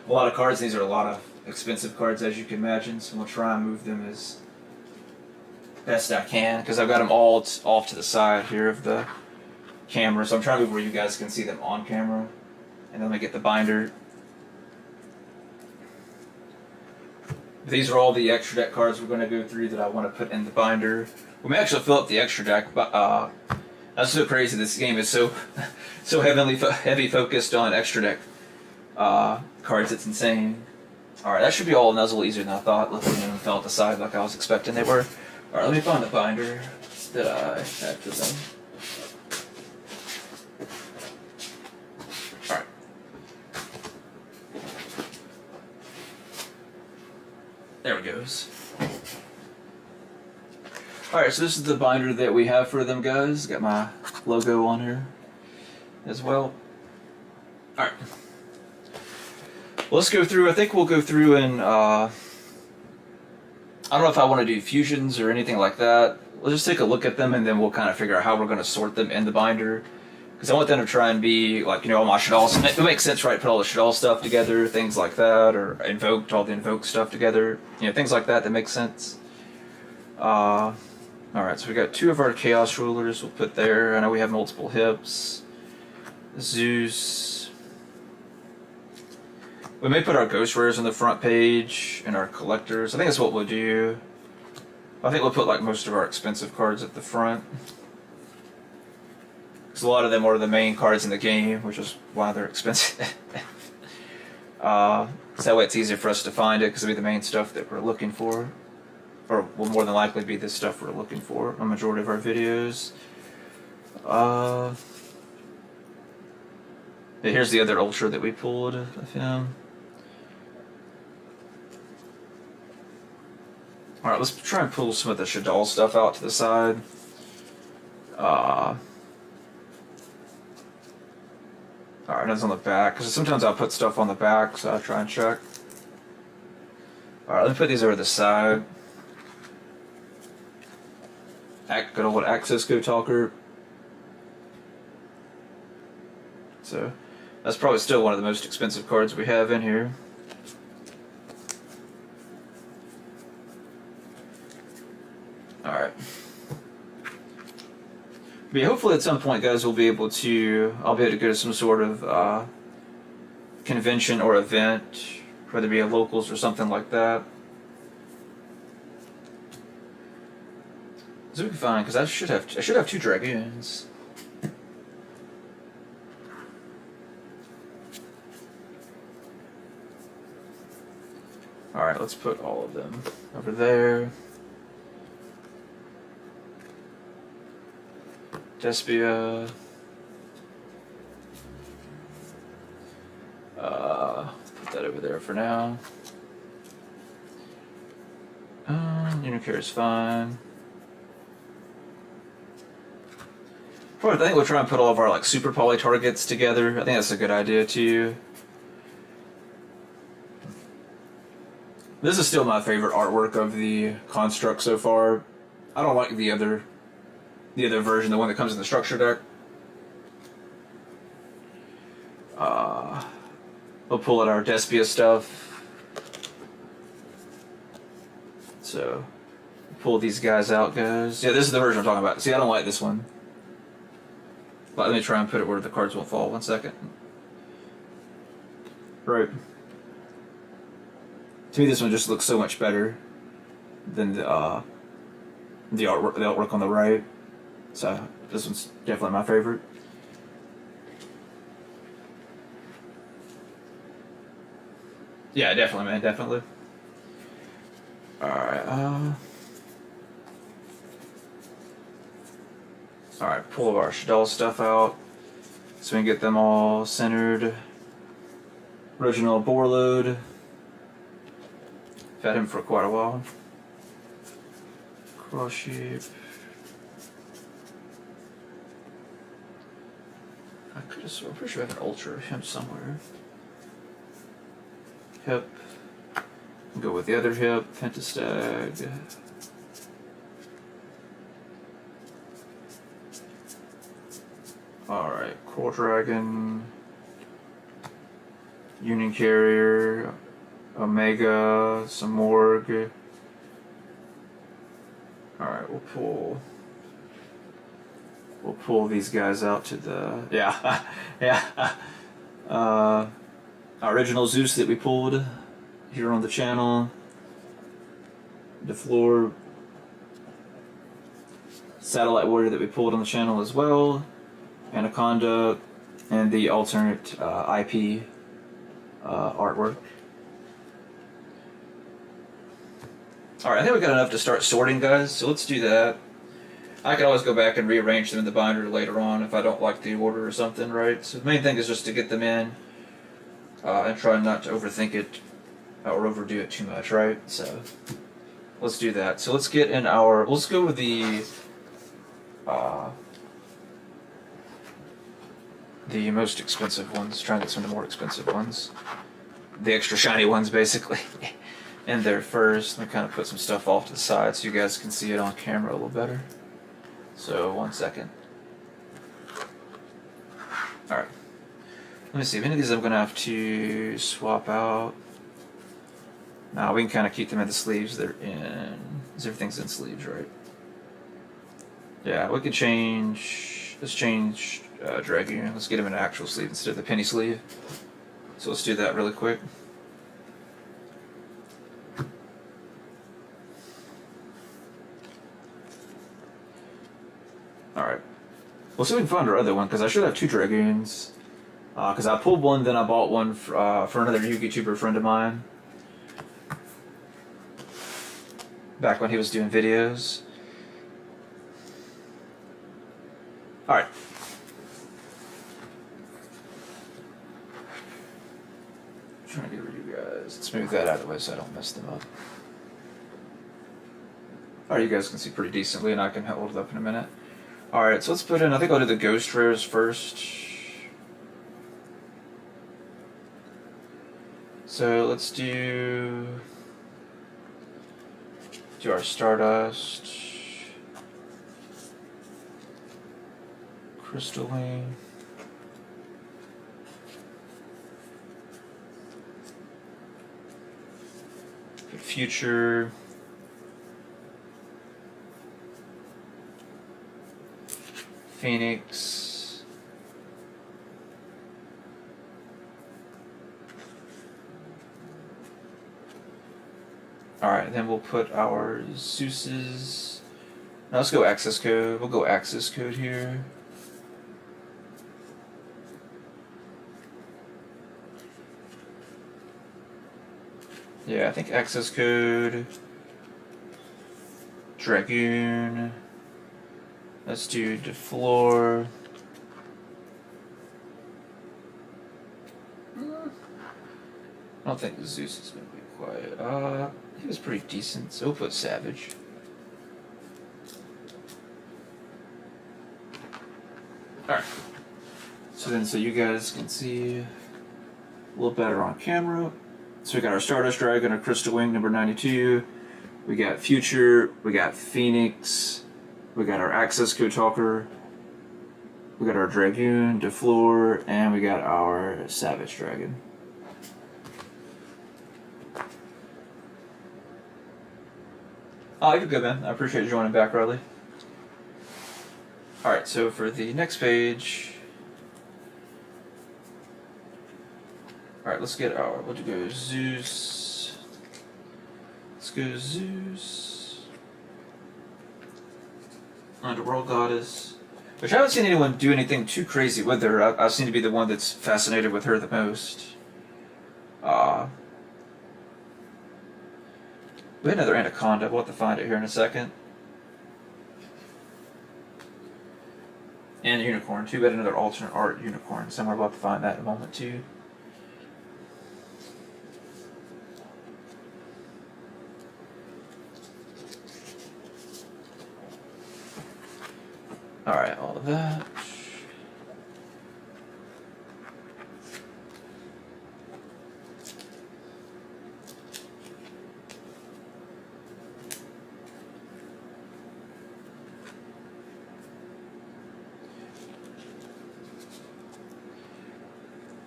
lot of cards. These are a lot of expensive cards, as you can imagine, so we'll try and move them as best I can, because I've got them all off to the side here of the camera, so I'm trying to move where you guys can see them on camera. And then let me get the binder. These are all the extra deck cards we're going to go through that I want to put in the binder. We may actually fill up the extra deck, but that's so crazy. This game is so heavy focused on extra deck cards. It's insane. Alright, that should be all nuzzle easier than I thought. Luckily, they fell at the side like I was expecting they were. Alright, let me find the binder that I had for them. Alright. There it goes. Alright, so this is the binder that we have for them, guys. Got my logo on here as well. Alright. Let's go through. I think we'll go through and I don't know if I want to do fusions or anything like that. Let's just take a look at them and then we'll kind of figure out how we're going to sort them in the binder. Because I want them to try and be like, all my Shaddoll. It makes sense, right? Put all the Shaddoll stuff together, things like that, or all the Invoked stuff together. Things like that make sense. Alright, so we got two of our Chaos Rulers we'll put there. I know we have multiple hips. Zeus. We may put our ghost rares on the front page and our collectors. I think that's what we'll do. I think we'll put like most of our expensive cards at the front. Because a lot of them are the main cards in the game, which is why they're expensive. So that way it's easier for us to find it, because it'll be the main stuff that we're looking for. Or will more than likely be the stuff we're looking for on a majority of our videos. Here's the other Ultra that we pulled of him. Alright, let's try and pull some of the Shaddoll stuff out to the side. Alright, that's on the back, because sometimes I'll put stuff on the back, so I'll try and check. Alright, let me put these over the side. Good old Access Go Talker. So, that's probably still one of the most expensive cards we have in here. Alright. But yeah, hopefully at some point, guys, I'll be able to go to some sort of convention or event, whether it be at locals or something like that. So we can find, because I should have 2 Dragoons. Alright, let's put all of them over there. Despia. Put that over there for now. Unicare is fine. I think we'll try and put all of our like super poly targets together. I think that's a good idea too. This is still my favorite artwork of the construct so far. I don't like the other version, the one that comes in the structure deck. We'll pull out our Despia stuff. So, pull these guys out, guys. Yeah, this is the version I'm talking about. See, I don't like this one. Let me try and put it where the cards won't fall. 1 second. Right. To me, this one just looks so much better than the artwork on the right. So this one's definitely my favorite. Yeah, definitely, man, definitely. Alright, Alright, pull our Shaddoll stuff out so we can get them all centered. Original Borload. I've had him for quite a while. Cross Sheep. I'm pretty sure I have an Ultra of him somewhere. Hip. Go with the other hip. Pentastag. Alright, Coral Dragon. Union Carrier. Omega. Some Morg. Alright, we'll pull these guys out to the... Yeah, yeah. Original Zeus that we pulled here on the channel. The floor Satellite Warrior that we pulled on the channel as well. Anaconda. And the alternate IP artwork. Alright, I think we got enough to start sorting, guys, so let's do that. I can always go back and rearrange them in the binder later on if I don't like the order or something, right? So the main thing is just to get them in and try not to overthink it or overdo it too much, right? So let's do that. So let's get in our... Let's go with the most expensive ones. Try and get some of the more expensive ones. The extra shiny ones, basically. In there first. Let me kind of put some stuff off to the side so you guys can see it on camera a little better. So, 1 second. Alright. Let me see. If any of these I'm going to have to swap out. Now we can kind of keep them in the sleeves they're in. Because everything's in sleeves, right? Yeah, we could change... Let's change Dragoon. Let's get him an actual sleeve instead of the penny sleeve. So let's do that really quick. Alright. We'll see if we can find our other one, because I should have 2 Dragoons. Because I pulled one, then I bought one for another YouTuber friend of mine. Back when he was doing videos. Alright. Trying to get rid of you guys. Let's move that out of the way so I don't mess them up. Alright, you guys can see pretty decently, and I can hold it up in a minute. Alright, so let's put in, I think I'll do the Ghost Rares first. So let's do our Stardust, Crystalline, Future, Phoenix, alright, then we'll put our Zeus's. Now let's go access code. We'll go access code here. Yeah, I think access code, Dragoon. Let's do DeFleur. I don't think Zeus is going to be quiet. He was pretty decent, so we'll put Savage. Alright. So you guys can see a little better on camera. So we got our Stardust Dragon, our Crystal Wing number 92. We got Future, we got Phoenix, we got our access code talker, we got our Dragoon, DeFleur, and we got our Savage Dragon. Oh, you're good, man. I appreciate you joining back, Riley. Alright, so for the next page... Alright, let's get our... We'll go Zeus. Let's go Zeus. Underworld Goddess. Which I haven't seen anyone do anything too crazy with her. I seem to be the one that's fascinated with her the most. We had another Anaconda. We'll have to find it here in a second. And Unicorn, too. We had another alternate art Unicorn somewhere. We'll have to find that in a moment, too. Alright, all of that.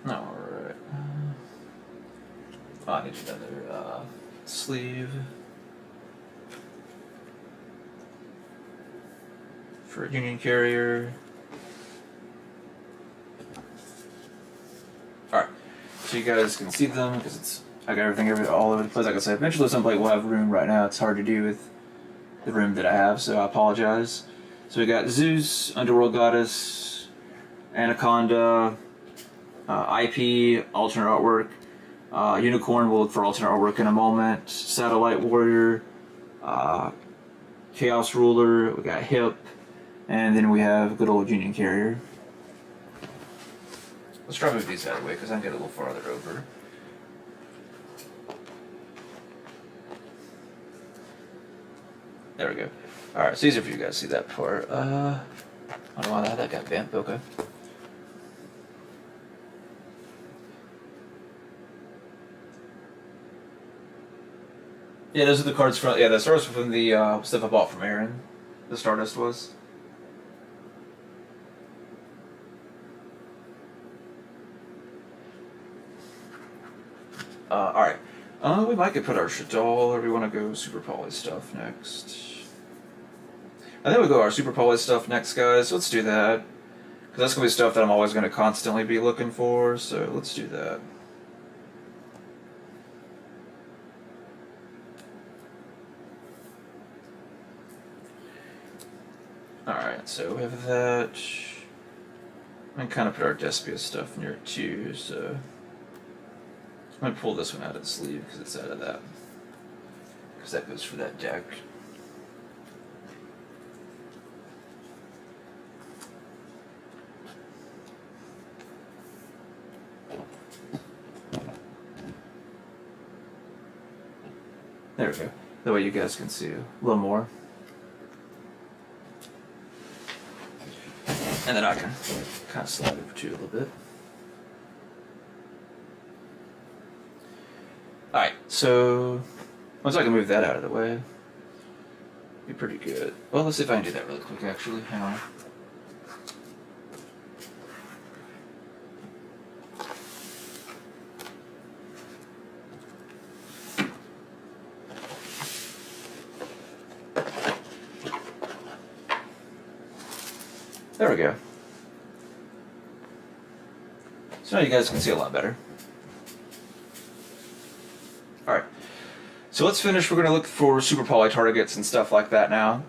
Alright. I need another sleeve for a Union Carrier. Alright, so you guys can see them because it's I got everything all over the place. Like I said, eventually someplace will have room. Right now it's hard to do with the room that I have, so I apologize. So we got Zeus, Underworld Goddess, Anaconda, IP, alternate artwork, Unicorn, we'll look for alternate artwork in a moment, Satellite Warrior, Chaos Ruler, we got Hip, and then we have good old Union Carrier. Let's try to move these out of the way because I'm getting a little farther over. There we go. Alright, it's easier for you guys to see that part. I don't know why that got bent, okay. Yeah, those are the cards from, yeah, the Stardust from the stuff I bought from Aaron. The Stardust was. Alright. We might get put our Shaddoll, or we want to go Super Poly stuff next. I think we'll go our Super Poly stuff next, guys. Let's do that. Because that's going to be stuff that I'm always going to constantly be looking for, so let's do that. Alright, so we have that. I'm going to kind of put our Despia stuff near it too, so I'm going to pull this one out of the sleeve because it's out of that. Because that goes for that deck. There we go. That way you guys can see a little more. And then I can kind of slide over to you a little bit. Alright, so once I can move that out of the way, be pretty good. Well, let's see if I can do that really quick actually. Hang on. There we go. So now you guys can see a lot better. Alright. So let's finish. We're going to look for super poly targets and stuff like that now.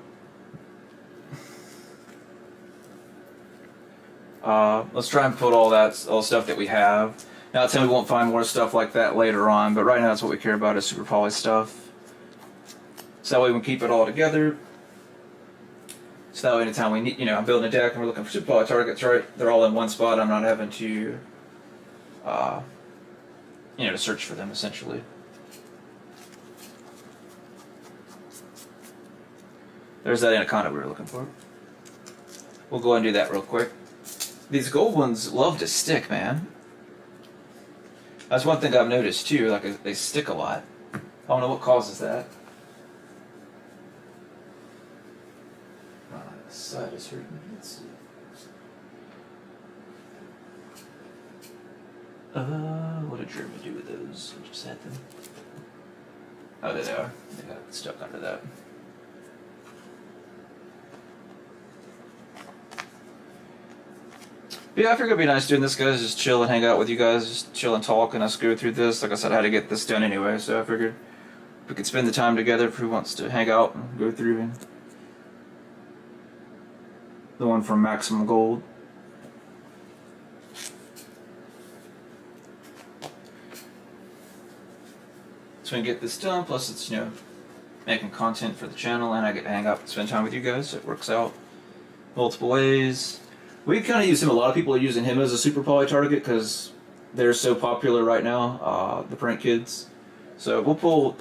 Let's try and put all the stuff that we have. Not saying we won't find more stuff like that later on, but right now that's what we care about is super poly stuff. So that way we can keep it all together. So that way anytime we need, I'm building a deck and we're looking for super poly targets, right? They're all in one spot. I'm not having to, to search for them essentially. There's that anaconda we were looking for. We'll go ahead and do that real quick. These gold ones love to stick, man. That's one thing I've noticed too, like they stick a lot. I don't know what causes that. This side is hurting me. Let's see. What did Jeremy do with those? I just had them. Oh, there they are. They got stuck under that. But yeah, I figured it'd be nice doing this, guys. Just chill and hang out with you guys. Just chill and talk and us go through this. Like I said, I had to get this done anyway, so I figured we could spend the time together if who wants to hang out and go through and the one from Maximum Gold. So we can get this done, plus it's, making content for the channel, and I get to hang out and spend time with you guys, so it works out multiple ways. We kind of use him, a lot of people are using him as a super poly target because they're so popular right now, the prank kids. So we'll pull,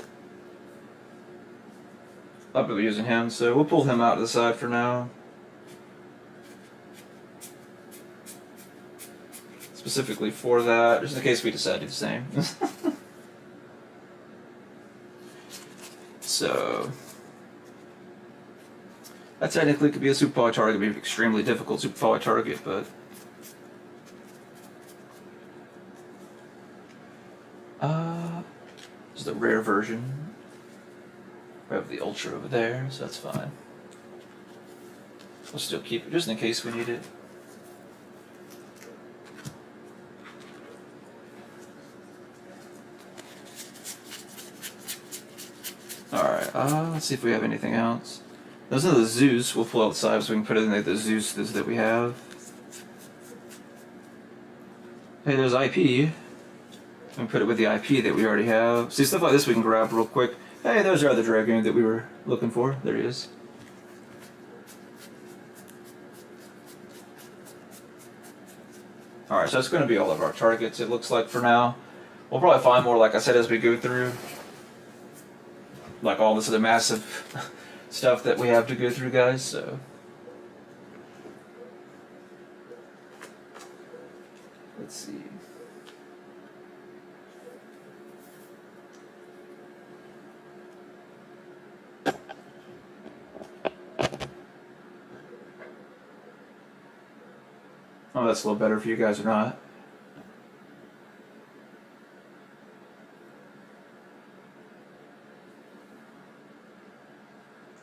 a lot of people are using him, so we'll pull him out to the side for now. Specifically for that, just in case we decide to do the same. So that technically could be a super poly target, it'd be an extremely difficult super poly target, but this is the rare version. We have the ultra over there, so that's fine. We'll still keep it just in case we need it. Alright, let's see if we have anything else. Those are the Zeus. We'll pull outside so we can put it in the Zeus that we have. Hey, there's IP. We can put it with the IP that we already have. See, stuff like this we can grab real quick. Hey, there's our other Dragoon that we were looking for. There he is. Alright, so that's going to be all of our targets, it looks like, for now. We'll probably find more, like I said, as we go through. Like all this other massive stuff that we have to go through, guys, so. Let's see. Oh, that's a little better for you guys or not.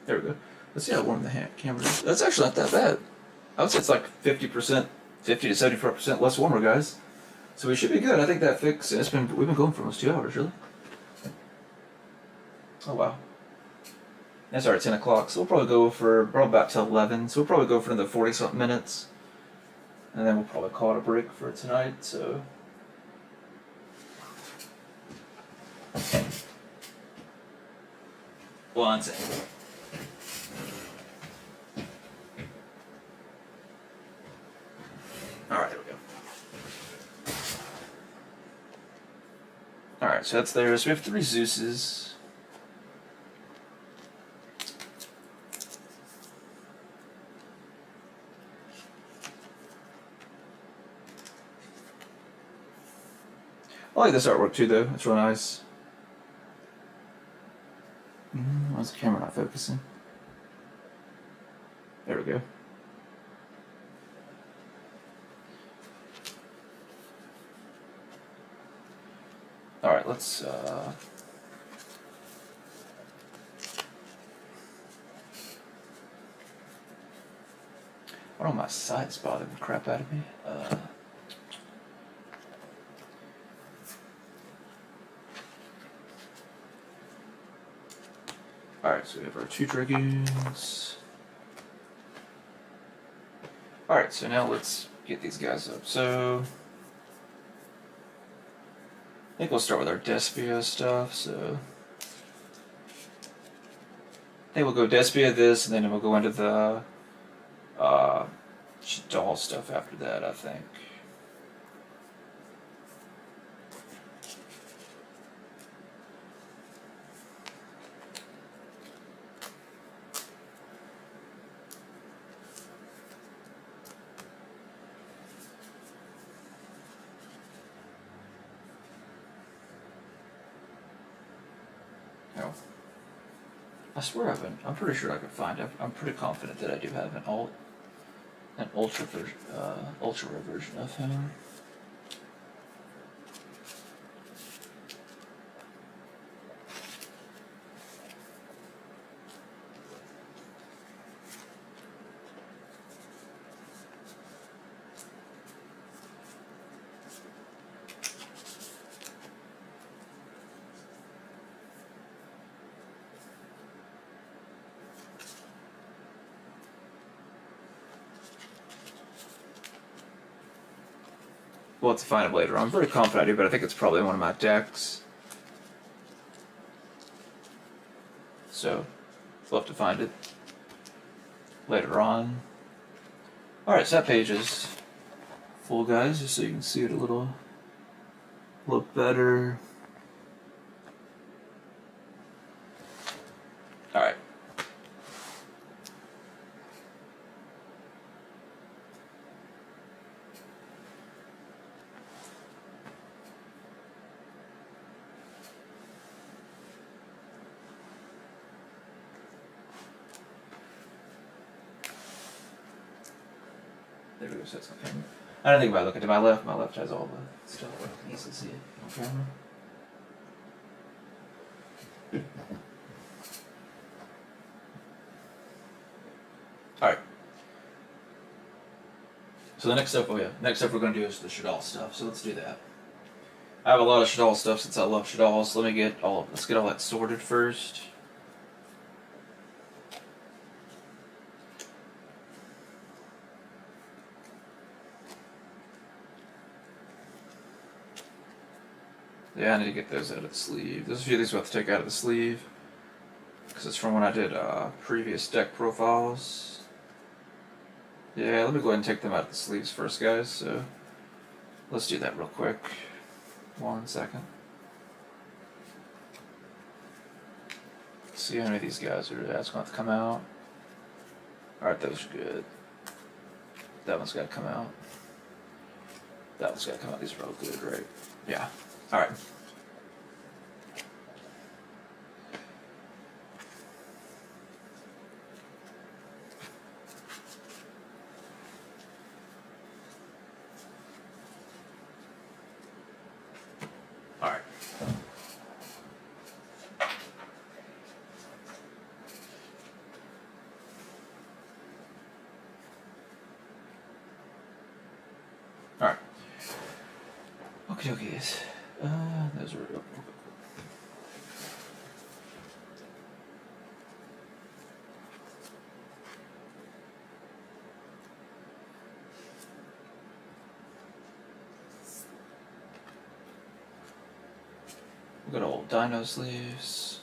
There we go. Let's see how warm the camera is. That's actually not that bad. I would say it's like 50% 50 to 74% less warmer, guys. So we should be good. I think that fix. We've been going for almost 2 hours, really. Oh wow. That's our 10 o'clock. So we'll probably go for about till 11. So we'll probably go for another 40 something minutes, and then we'll probably call it a break for tonight. So. One second. Alright, there we go. Alright, so that's there. So we have 3 Zeuses. I like this artwork too, though. It's real nice. Why is the camera not focusing? There we go. Alright, let's I don't know, my side's bothering the crap out of me. Alright, so we have our 2 Dragoons. Alright, so now let's get these guys up. So I think we'll start with our Despia stuff, so I think we'll go Despia this, and then we'll go into the Shaddoll stuff after that, I think. No. I swear I'm pretty sure I could find it. I'm pretty confident that I do have an ultra version of him. We'll have to find it later on. I'm very confident I do, but I think it's probably in one of my decks. So, we'll have to find it later on. Alright, so that page is full, guys, just so you can see it a little better. Alright. There we go, so that's okay. I don't think about looking to my left. My left has all the stuff where I can easily see it on camera. Alright. So the next up we're going to do is the Shaddoll stuff, so let's do that. I have a lot of Shaddoll stuff since I love Shaddoll, so let's get all that sorted first. Yeah, I need to get those out of the sleeve. There's a few of these we'll have to take out of the sleeve, because it's from when I did previous deck profiles. Yeah, let me go ahead and take them out of the sleeves first, guys, so let's do that real quick. 1 second. Let's see how many of these guys are that's going to come out. Alright, those are good. That one's got to come out. That one's got to come out. These are all good, right? Yeah. Alright. Alright. Okay, okay. Those are. Good old dino sleeves.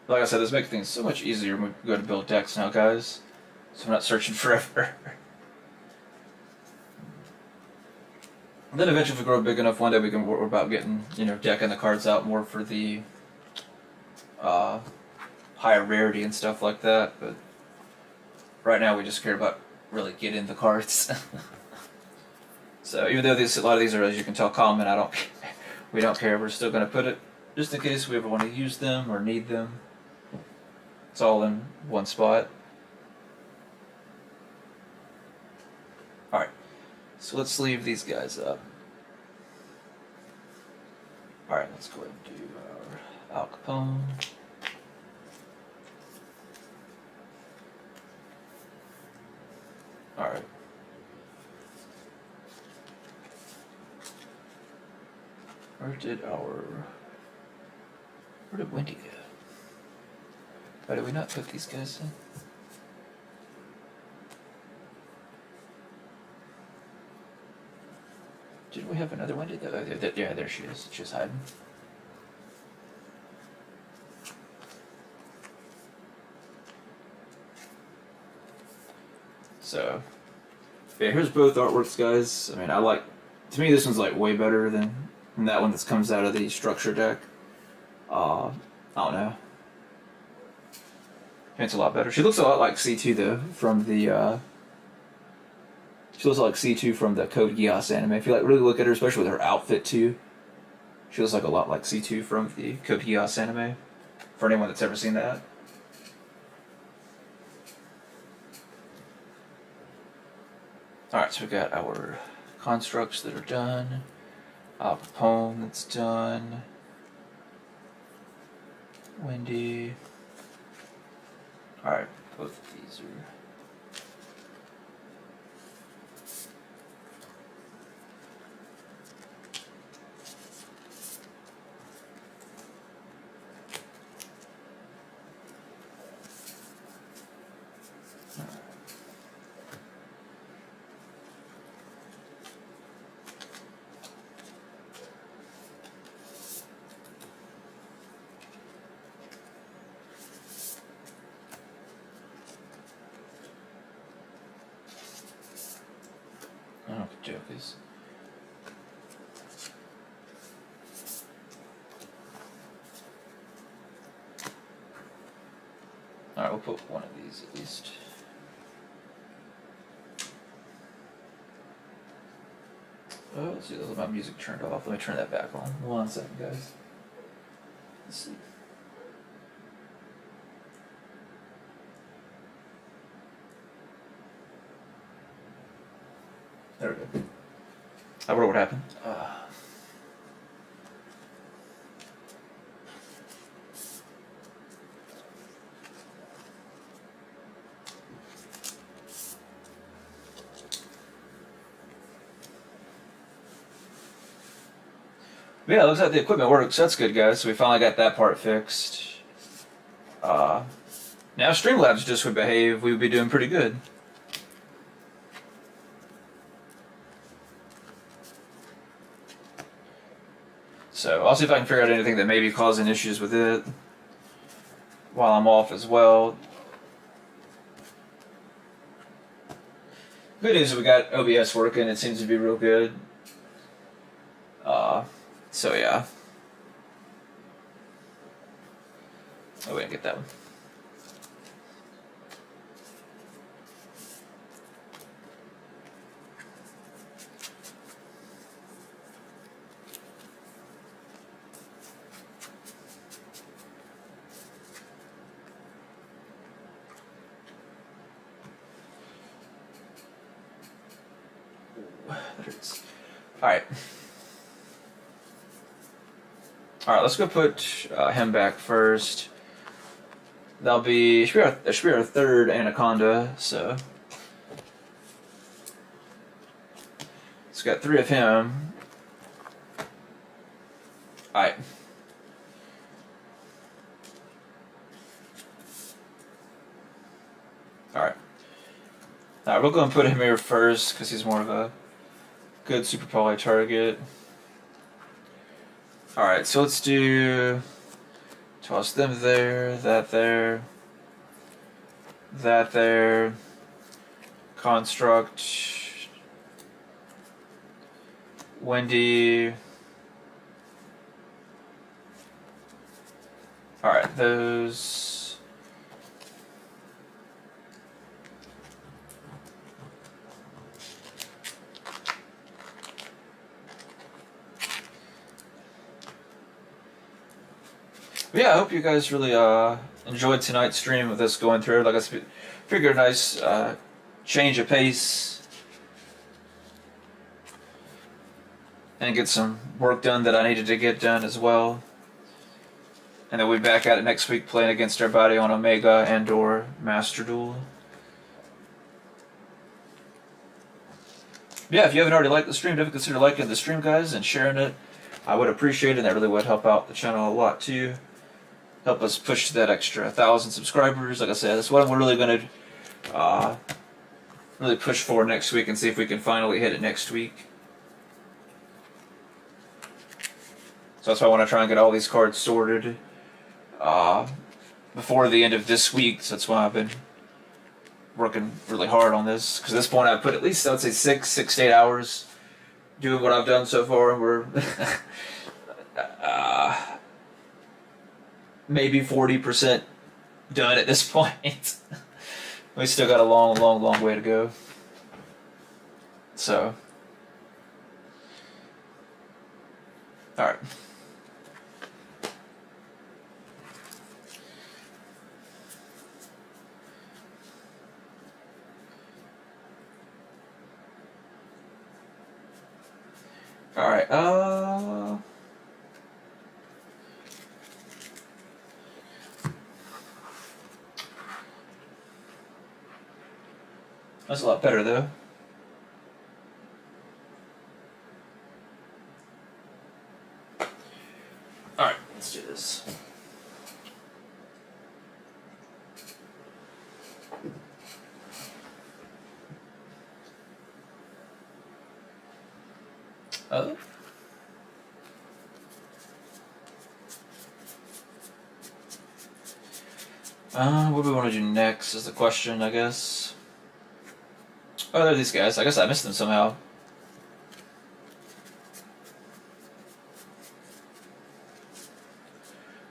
Like I said, this makes things so much easier when we go to build decks now, guys. So I'm not searching forever. And then eventually, if we grow big enough, one day we can worry about getting, decking the cards out more for the higher rarity and stuff like that. But right now, we just care about really getting the cards. So even though a lot of these are, as you can tell, common, we don't care. We're still going to put it just in case we ever want to use them or need them. It's all in one spot. All right, so let's sleeve these guys up. All right, let's go ahead and do our Al Capone. All right. Where did Wendy go? Why did we not put these guys in? Did we have another Wendy? Yeah, there she is. She's hiding. So, yeah, here's both artworks, guys. I mean, to me, this one's like way better than that one that comes out of the structure deck. I don't know. It's a lot better. She looks a lot like C2 though, from the. She looks like C2 from the Code Geass anime. If you really look at her, especially with her outfit too, she looks like a lot like C2 from the Code Geass anime. For anyone that's ever seen that. All right, so we got our constructs that are done. Al Capone that's done. Wendy. Alright, both of these are. I don't know what the joke is. Alright, we'll put one of these at least. Oh, let's see, my music turned off. Let me turn that back on. 1 second, guys. Let's see. There we go. I wonder what happened. Yeah, it looks like the equipment works. That's good, guys. So we finally got that part fixed. Now Streamlabs just would behave, we would be doing pretty good. So I'll see if I can figure out anything that may be causing issues with it while I'm off as well. Good news is we got OBS working. It seems to be real good. So yeah. Oh, we didn't get that one. That hurts. Alright. Alright, let's go put him back first. That'll be should be our third Anaconda, so It's got 3 of him. Alright. Alright. Alright, we'll go and put him here first because he's more of a good super poly target. Alright, so let's do... Toss them there, that there, that there. Construct. Wendy. Alright, those. But yeah, I hope you guys really enjoyed tonight's stream of us going through. Like I figured, a nice change of pace and get some work done that I needed to get done as well. And then we'll be back at it next week playing against everybody on Omega and/or Master Duel. Yeah, if you haven't already liked the stream, definitely consider liking the stream, guys, and sharing it. I would appreciate it, and that really would help out the channel a lot too. Help us push to that extra 1,000 subscribers. Like I said, that's what we're really going to really push for next week and see if we can finally hit it next week. So that's why I want to try and get all these cards sorted before the end of this week. So that's why I've been working really hard on this. Because at this point I've put at least, I would say, 6 to 8 hours doing what I've done so far. And we're maybe 40% done at this point. We still got a long way to go. So, alright. Alright, that's a lot better, though. Alright, let's do this. Oh. What do we want to do next is the question, I guess. Oh, there are these guys. I guess I missed them somehow.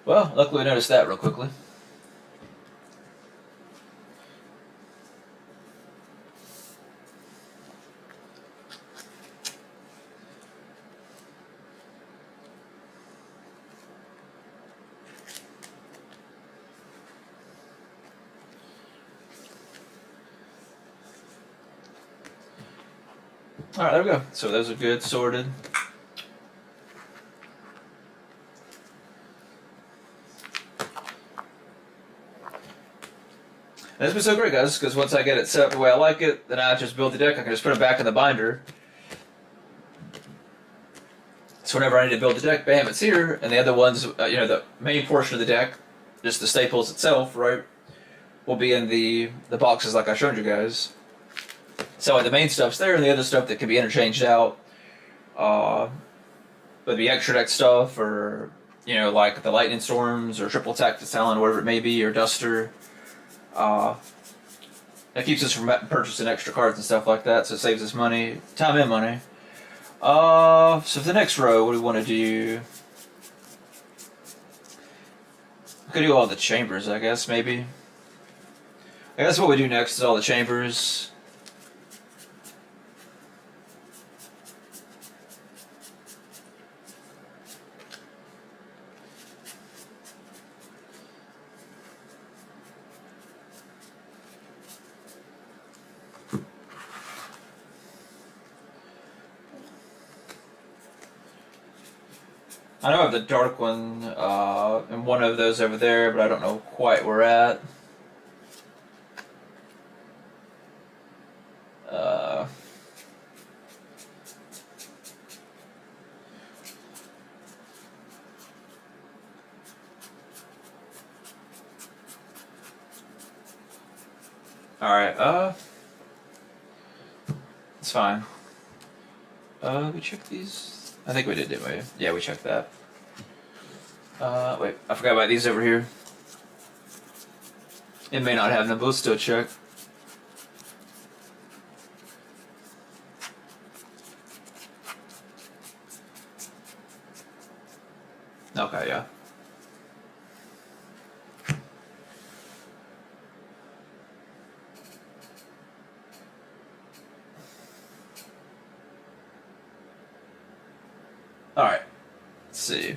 Well, luckily I noticed that real quickly. Alright, there we go. So those are good, sorted. And it's been so great, guys, because once I get it set up the way I like it, then I just build the deck. I can just put it back in the binder. So whenever I need to build the deck, bam, it's here. And the other ones, the main portion of the deck, just the staples itself, right, will be in the boxes like I showed you guys. So the main stuff's there, and the other stuff that can be interchanged out, would be extra deck stuff, or like the Lightning Storms, or Triple Tactics Talon, whatever it may be, or Duster. It keeps us from purchasing extra cards and stuff like that, so it saves us money, time and money. So for the next row, what do we want to do? We could do all the chambers, I guess, maybe. I guess what we do next is all the chambers. I know I have the dark one and one of those over there, but I don't know quite where at. Alright, it's fine. We checked these? I think we did, didn't we? Yeah, we checked that. Wait, I forgot about these over here. It may not have them, but we'll still check. Okay, yeah. Alright, let's see.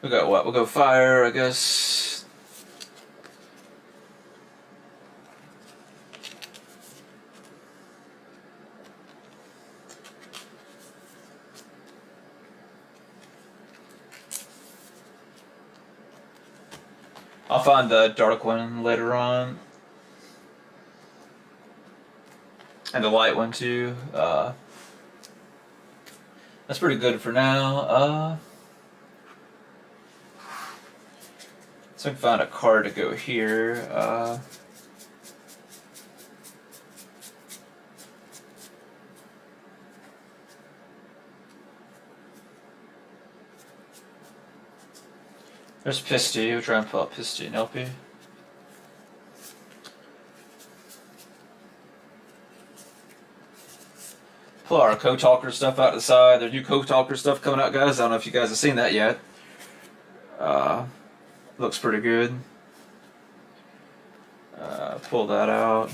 We got what? We'll go fire, I guess. I'll find the dark one later on. And the light one too. That's pretty good for now. So I can find a card to go here. There's Pisty. We'll try and pull up Pisty and LP. Pull our Co-Talker stuff out to the side. There's new Co-Talker stuff coming out, guys. I don't know if you guys have seen that yet. Looks pretty good. Pull that out.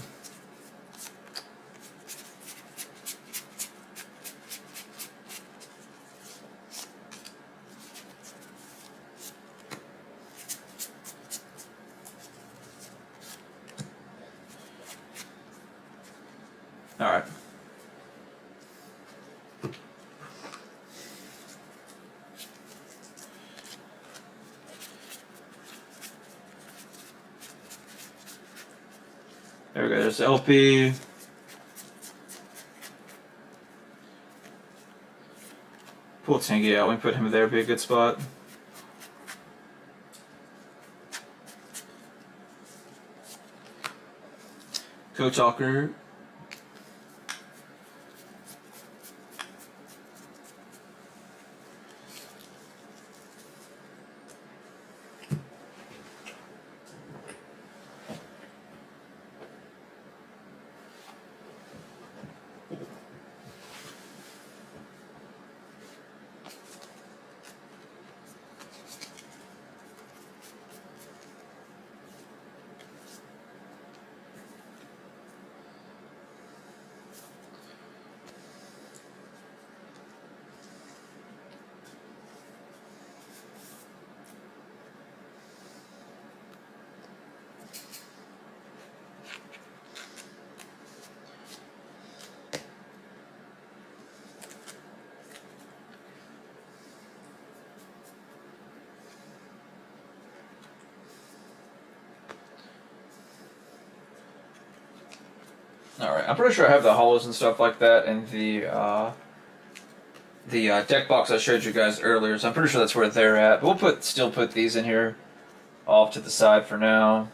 Alright. There we go, there's LP. Pull Tingy out, we can put him there, be a good spot. Co-Talker. Alright, I'm pretty sure I have the hollows and stuff like that in the deck box I showed you guys earlier, so I'm pretty sure that's where they're at. But we'll still put these in here off to the side for now.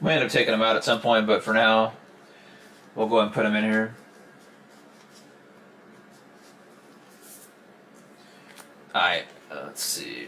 We end up taking them out at some point, but for now, we'll go ahead and put them in here. Alright, let's see.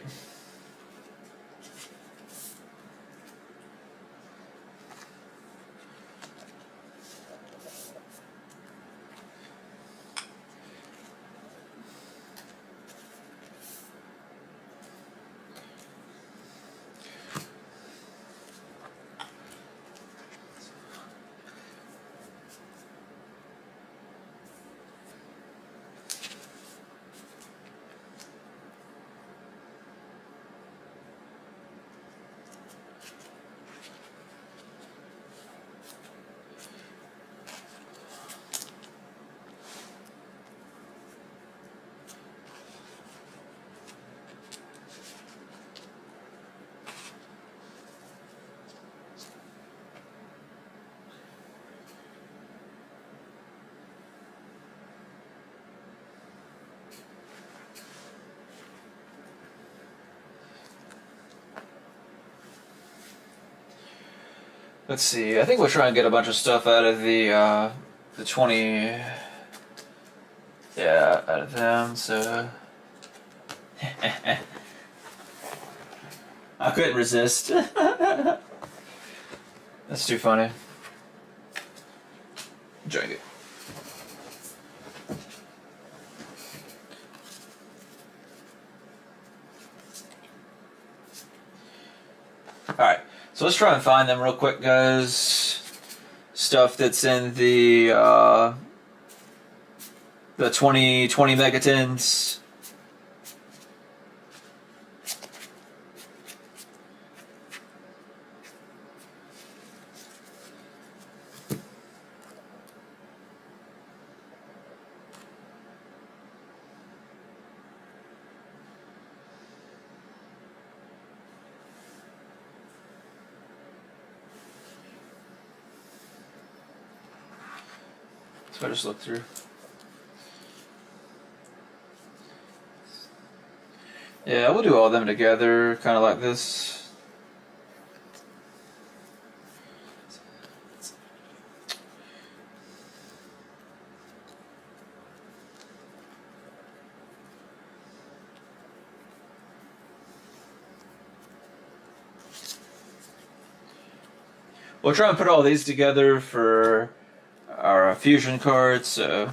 Let's see. I think we'll try and get a bunch of stuff out of the 20. Yeah, out of them. So I couldn't resist. That's too funny. Enjoying it. Alright, so let's try and find them real quick, guys. Stuff that's in the 20 megatons. So I just looked through. Yeah, we'll do all of them together, kind of like this. We'll try and put all these together for our fusion cards, so...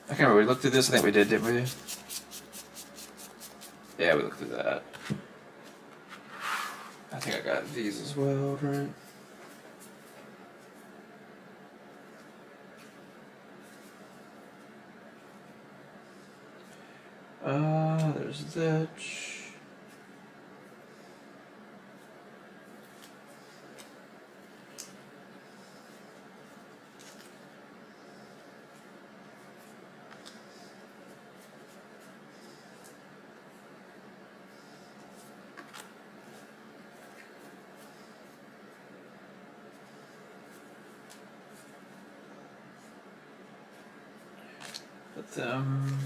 I can't remember, we looked through this? I think we did, didn't we? Yeah, we looked through that. I think I got these as well, right? There's that. Put them.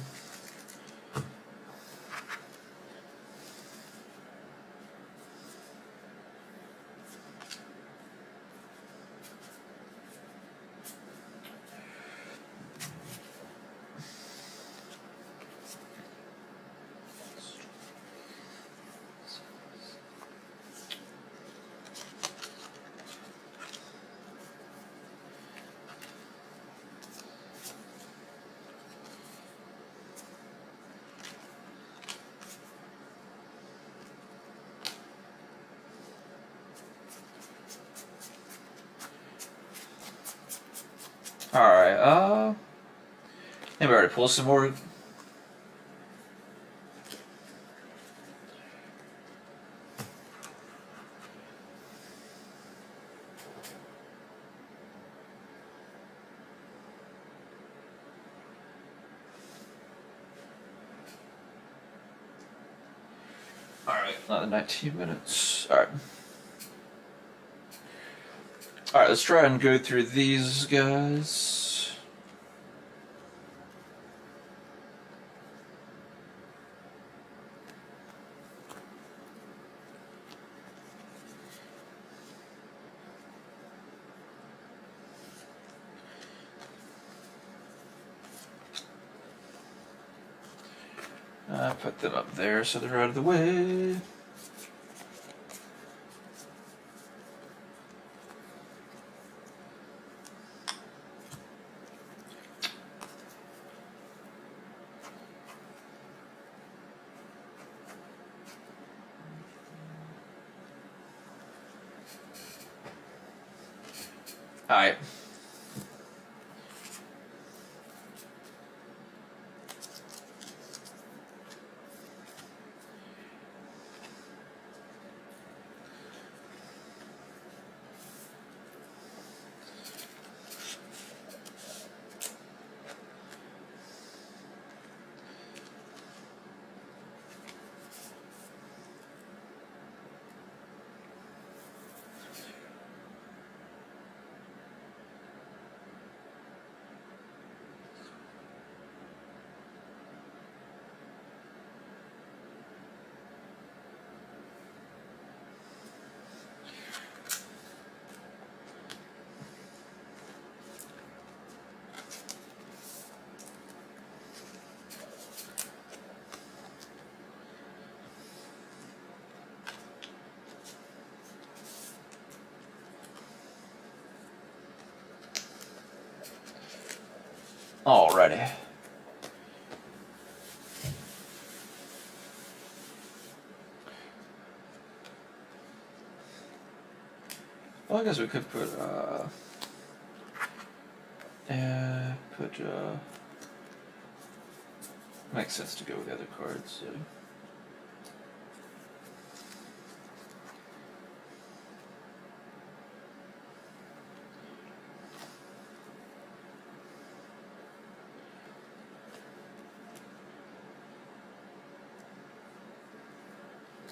Alright, maybe I already pulled some more. Alright, another 19 minutes. Alright. Alright, let's try and go through these guys. Put them up there so they're out of the way. Alright. Alrighty. Well, I guess we could put, makes sense to go with the other cards, so.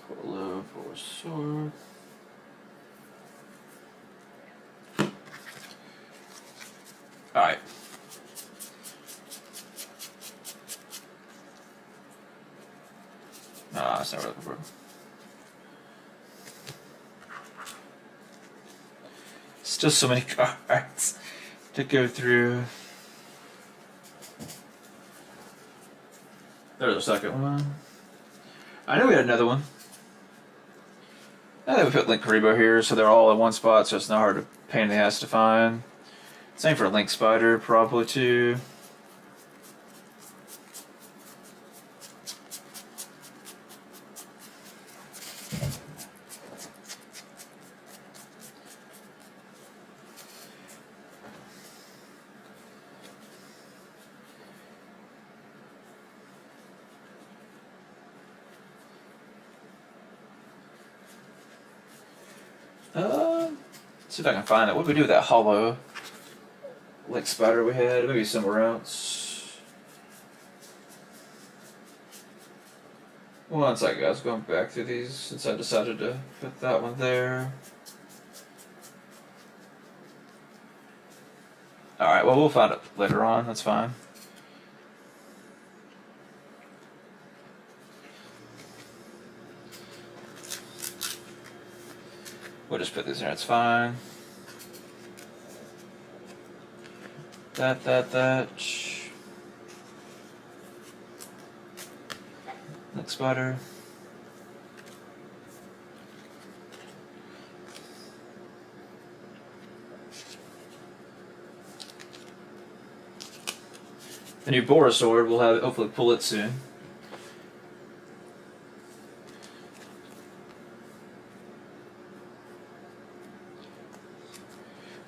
Pour low, pour sword. Alright. Ah, that's not what I'm looking for. Still so many cards to go through. There's a second one. I know we had another one. I think we put Link Karibo here, so they're all in one spot, so it's not hard to pain in the ass to find. Same for Link Spider, probably too. Let's see if I can find it. What did we do with that hollow Link Spider we had? Maybe somewhere else. One second, guys. Going back through these since I decided to put that one there. Alright, well, we'll find it later on. That's fine. We'll just put these in there, it's fine. That. Link Spider. The new Borisword, we'll have hopefully pull it soon.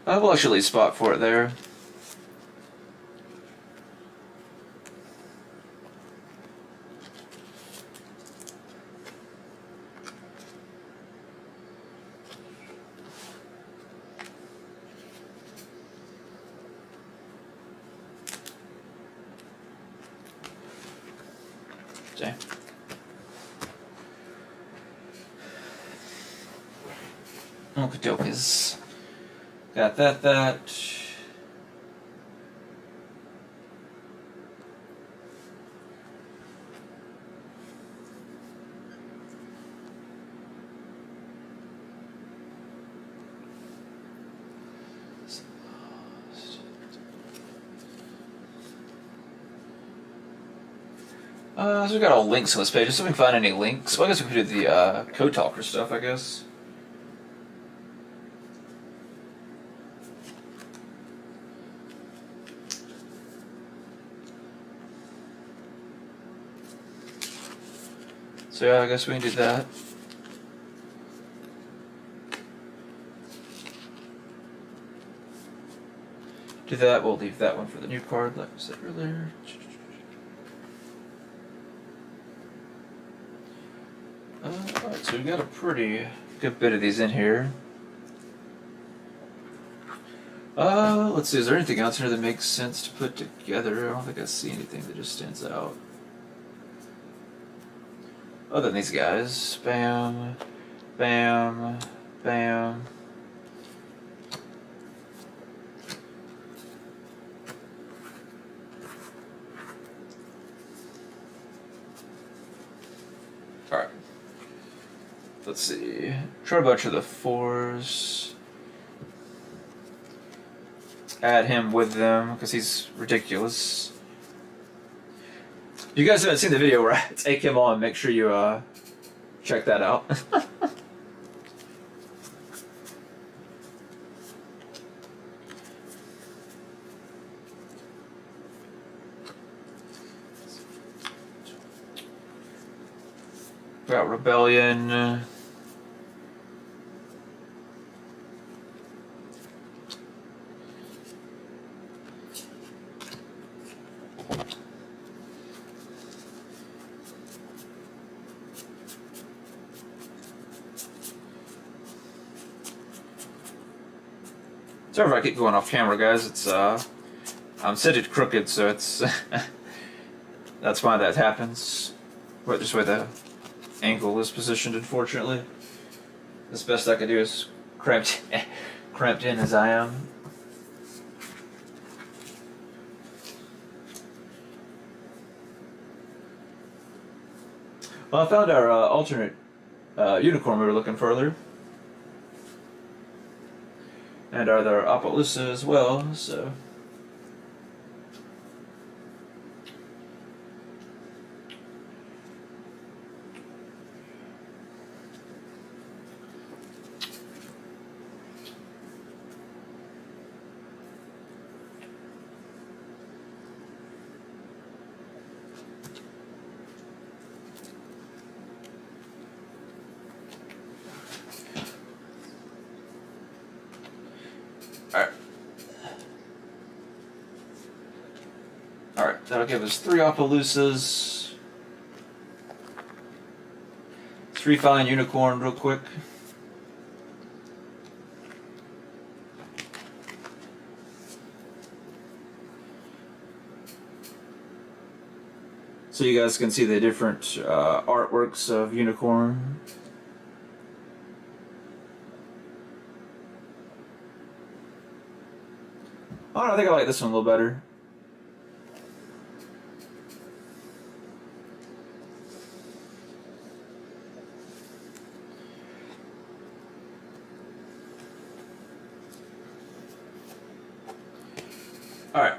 I will actually spot for it there. Okay. Okey-dokies. Got that. So we got all links on this page. Just so we can find any links. Well, I guess we could do the Code Talker stuff, I guess. So yeah, I guess we can do that. Do that, we'll leave that one for the new card, like I said earlier. Alright, so we've got a pretty good bit of these in here. Let's see, is there anything else here that makes sense to put together? I don't think I see anything that just stands out. Other than these guys. Bam, bam, bam. Alright. Let's see. Try a bunch of the 4s. Add him with them, because he's ridiculous. If you guys haven't seen the video where I take him on, make sure you check that out. Got Rebellion. Sorry if I keep going off camera, guys. It's I'm sitted crooked, so it's that's why that happens. But just where the ankle is positioned, unfortunately. As best I can do is cramped in as I am. Well, I found our alternate unicorn we were looking for earlier. And are there Opelousas as well, so... Alright, that'll give us 3 Opelousas. Let's refine unicorn real quick. So you guys can see the different artworks of unicorn. Oh, no, I think I like this one a little better. Alright.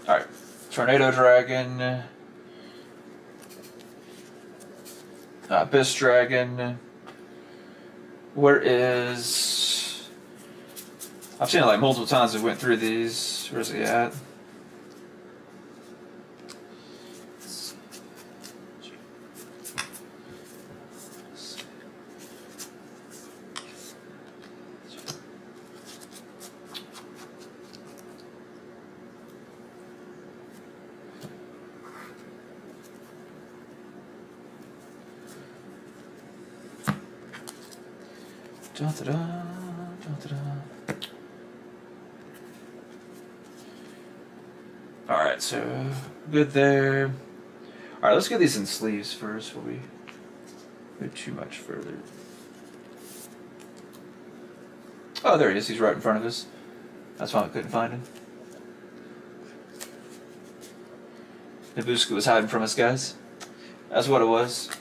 Alright. Tornado Dragon. Abyss Dragon. Where is... I've seen it like multiple times. We went through these. Where's he at? Da-da-da, da-da-da. Alright, so good there. Alright, let's get these in sleeves first before we go too much further. Oh, there he is. He's right in front of us. That's why I couldn't find him. Nabusku was hiding from us, guys. That's what it was.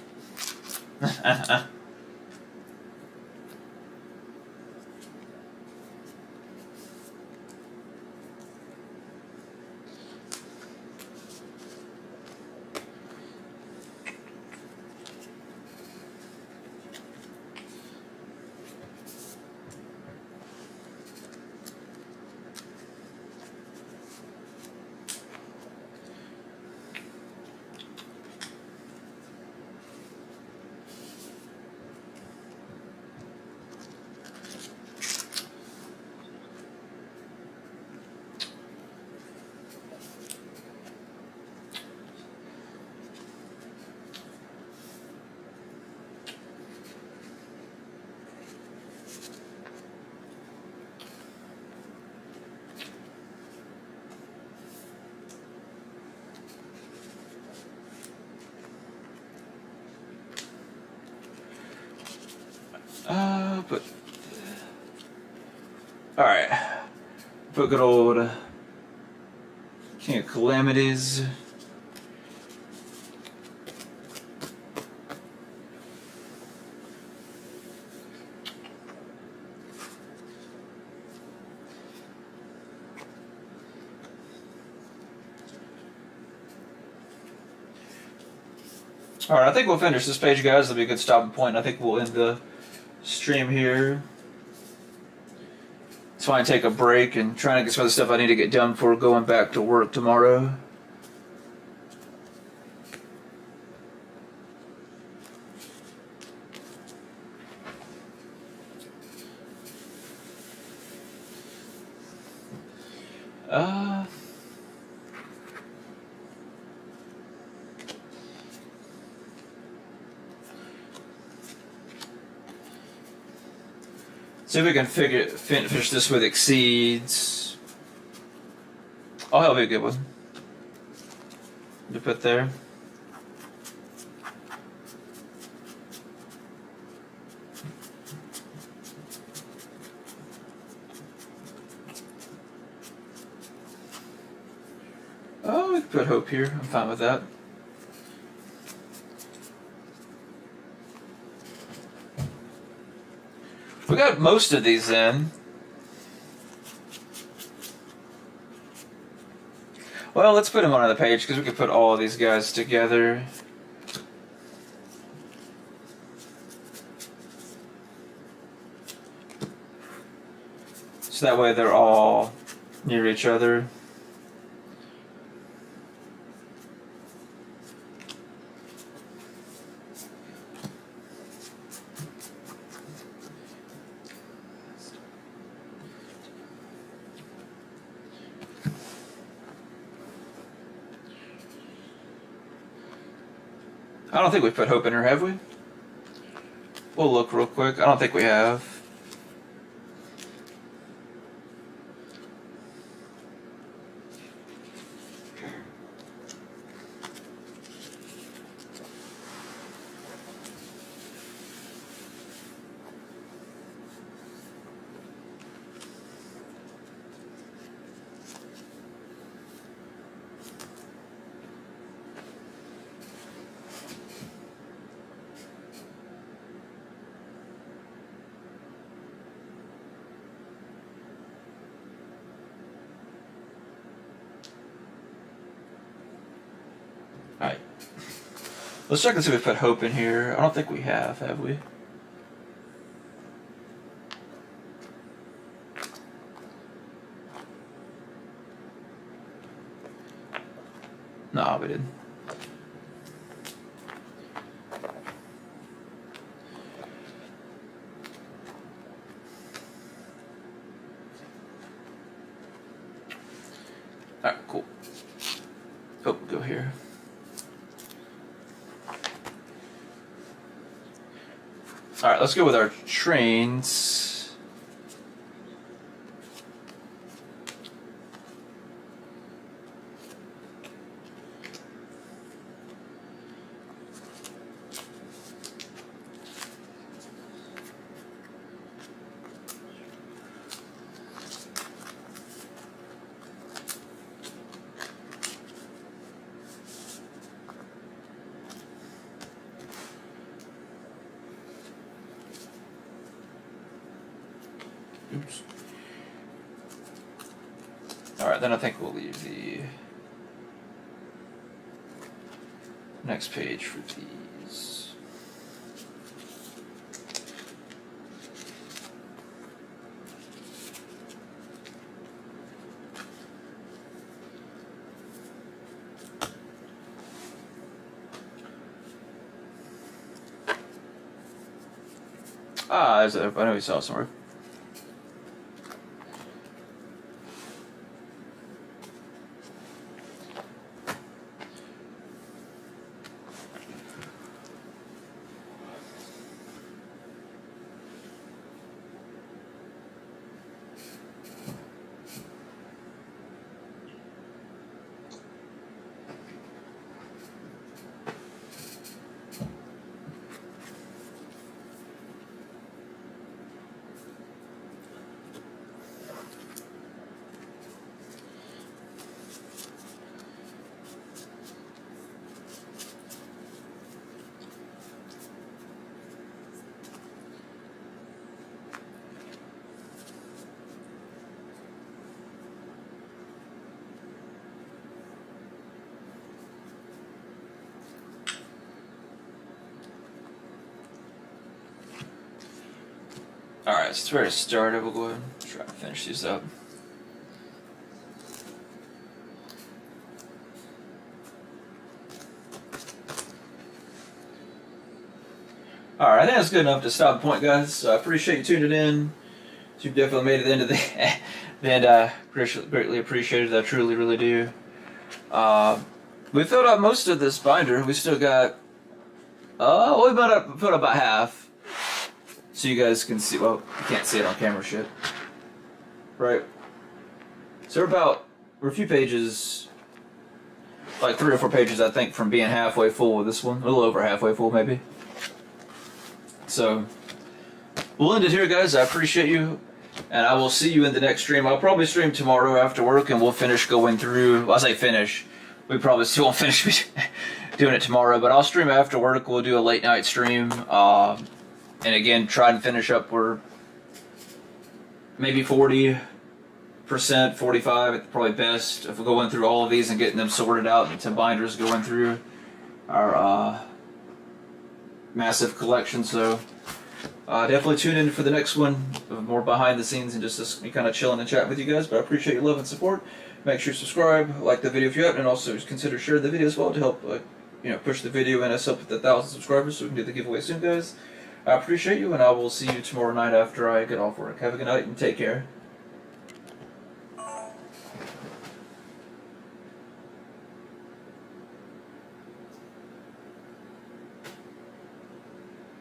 But alright. Put good old King of Calamities. Alright, I think we'll finish this page, guys. That'll be a good stopping point. I think we'll end the stream here. It's fine, take a break and trying to get some of the stuff I need to get done before going back to work tomorrow. See if we can finish this with exceeds. Oh, that'll be a good one to put there. Oh, we can put hope here. I'm fine with that. We got most of these in. Well, let's put them on the page because we could put all of these guys together. So that way they're all near each other. I don't think we put hope in her, have we? We'll look real quick. I don't think we have. Alright. Let's check and see if we put hope in here. I don't think we have we? No, we didn't. Alright, cool. Oh, go here. Alright, let's go with our trains. Oops. Alright, then I think we'll leave the next page for these. Ah, there's a, I know we saw it somewhere. Alright, so it's ready to start. We'll go ahead and try to finish these up. Alright, I think that's good enough to stop the point, guys. So I appreciate you tuning in. You've definitely made it to the end of the end. Greatly appreciated. I truly, really do. We filled out most of this binder. We still got, we put about half. So you guys can see, well, you can't see it on camera shit. Right? So we're a few pages, like 3 or 4 pages, I think, from being halfway full with this one. A little over halfway full, maybe. So, we'll end it here, guys. I appreciate you. And I will see you in the next stream. I'll probably stream tomorrow after work, and we'll finish going through. Well, I say finish. We probably still won't finish doing it tomorrow, but I'll stream after work. We'll do a late night stream. And again, try and finish up. We're maybe 40%, 45% at probably best. If we're going through all of these and getting them sorted out into binders, going through our massive collection. So definitely tune in for the next one, more behind the scenes and just me kind of chilling and chatting with you guys. But I appreciate your love and support. Make sure to subscribe, like the video if you haven't, and also consider sharing the video as well to help push the video and us up with 1,000 subscribers so we can do the giveaway soon, guys. I appreciate you, and I will see you tomorrow night after I get off work. Have a good night and take care.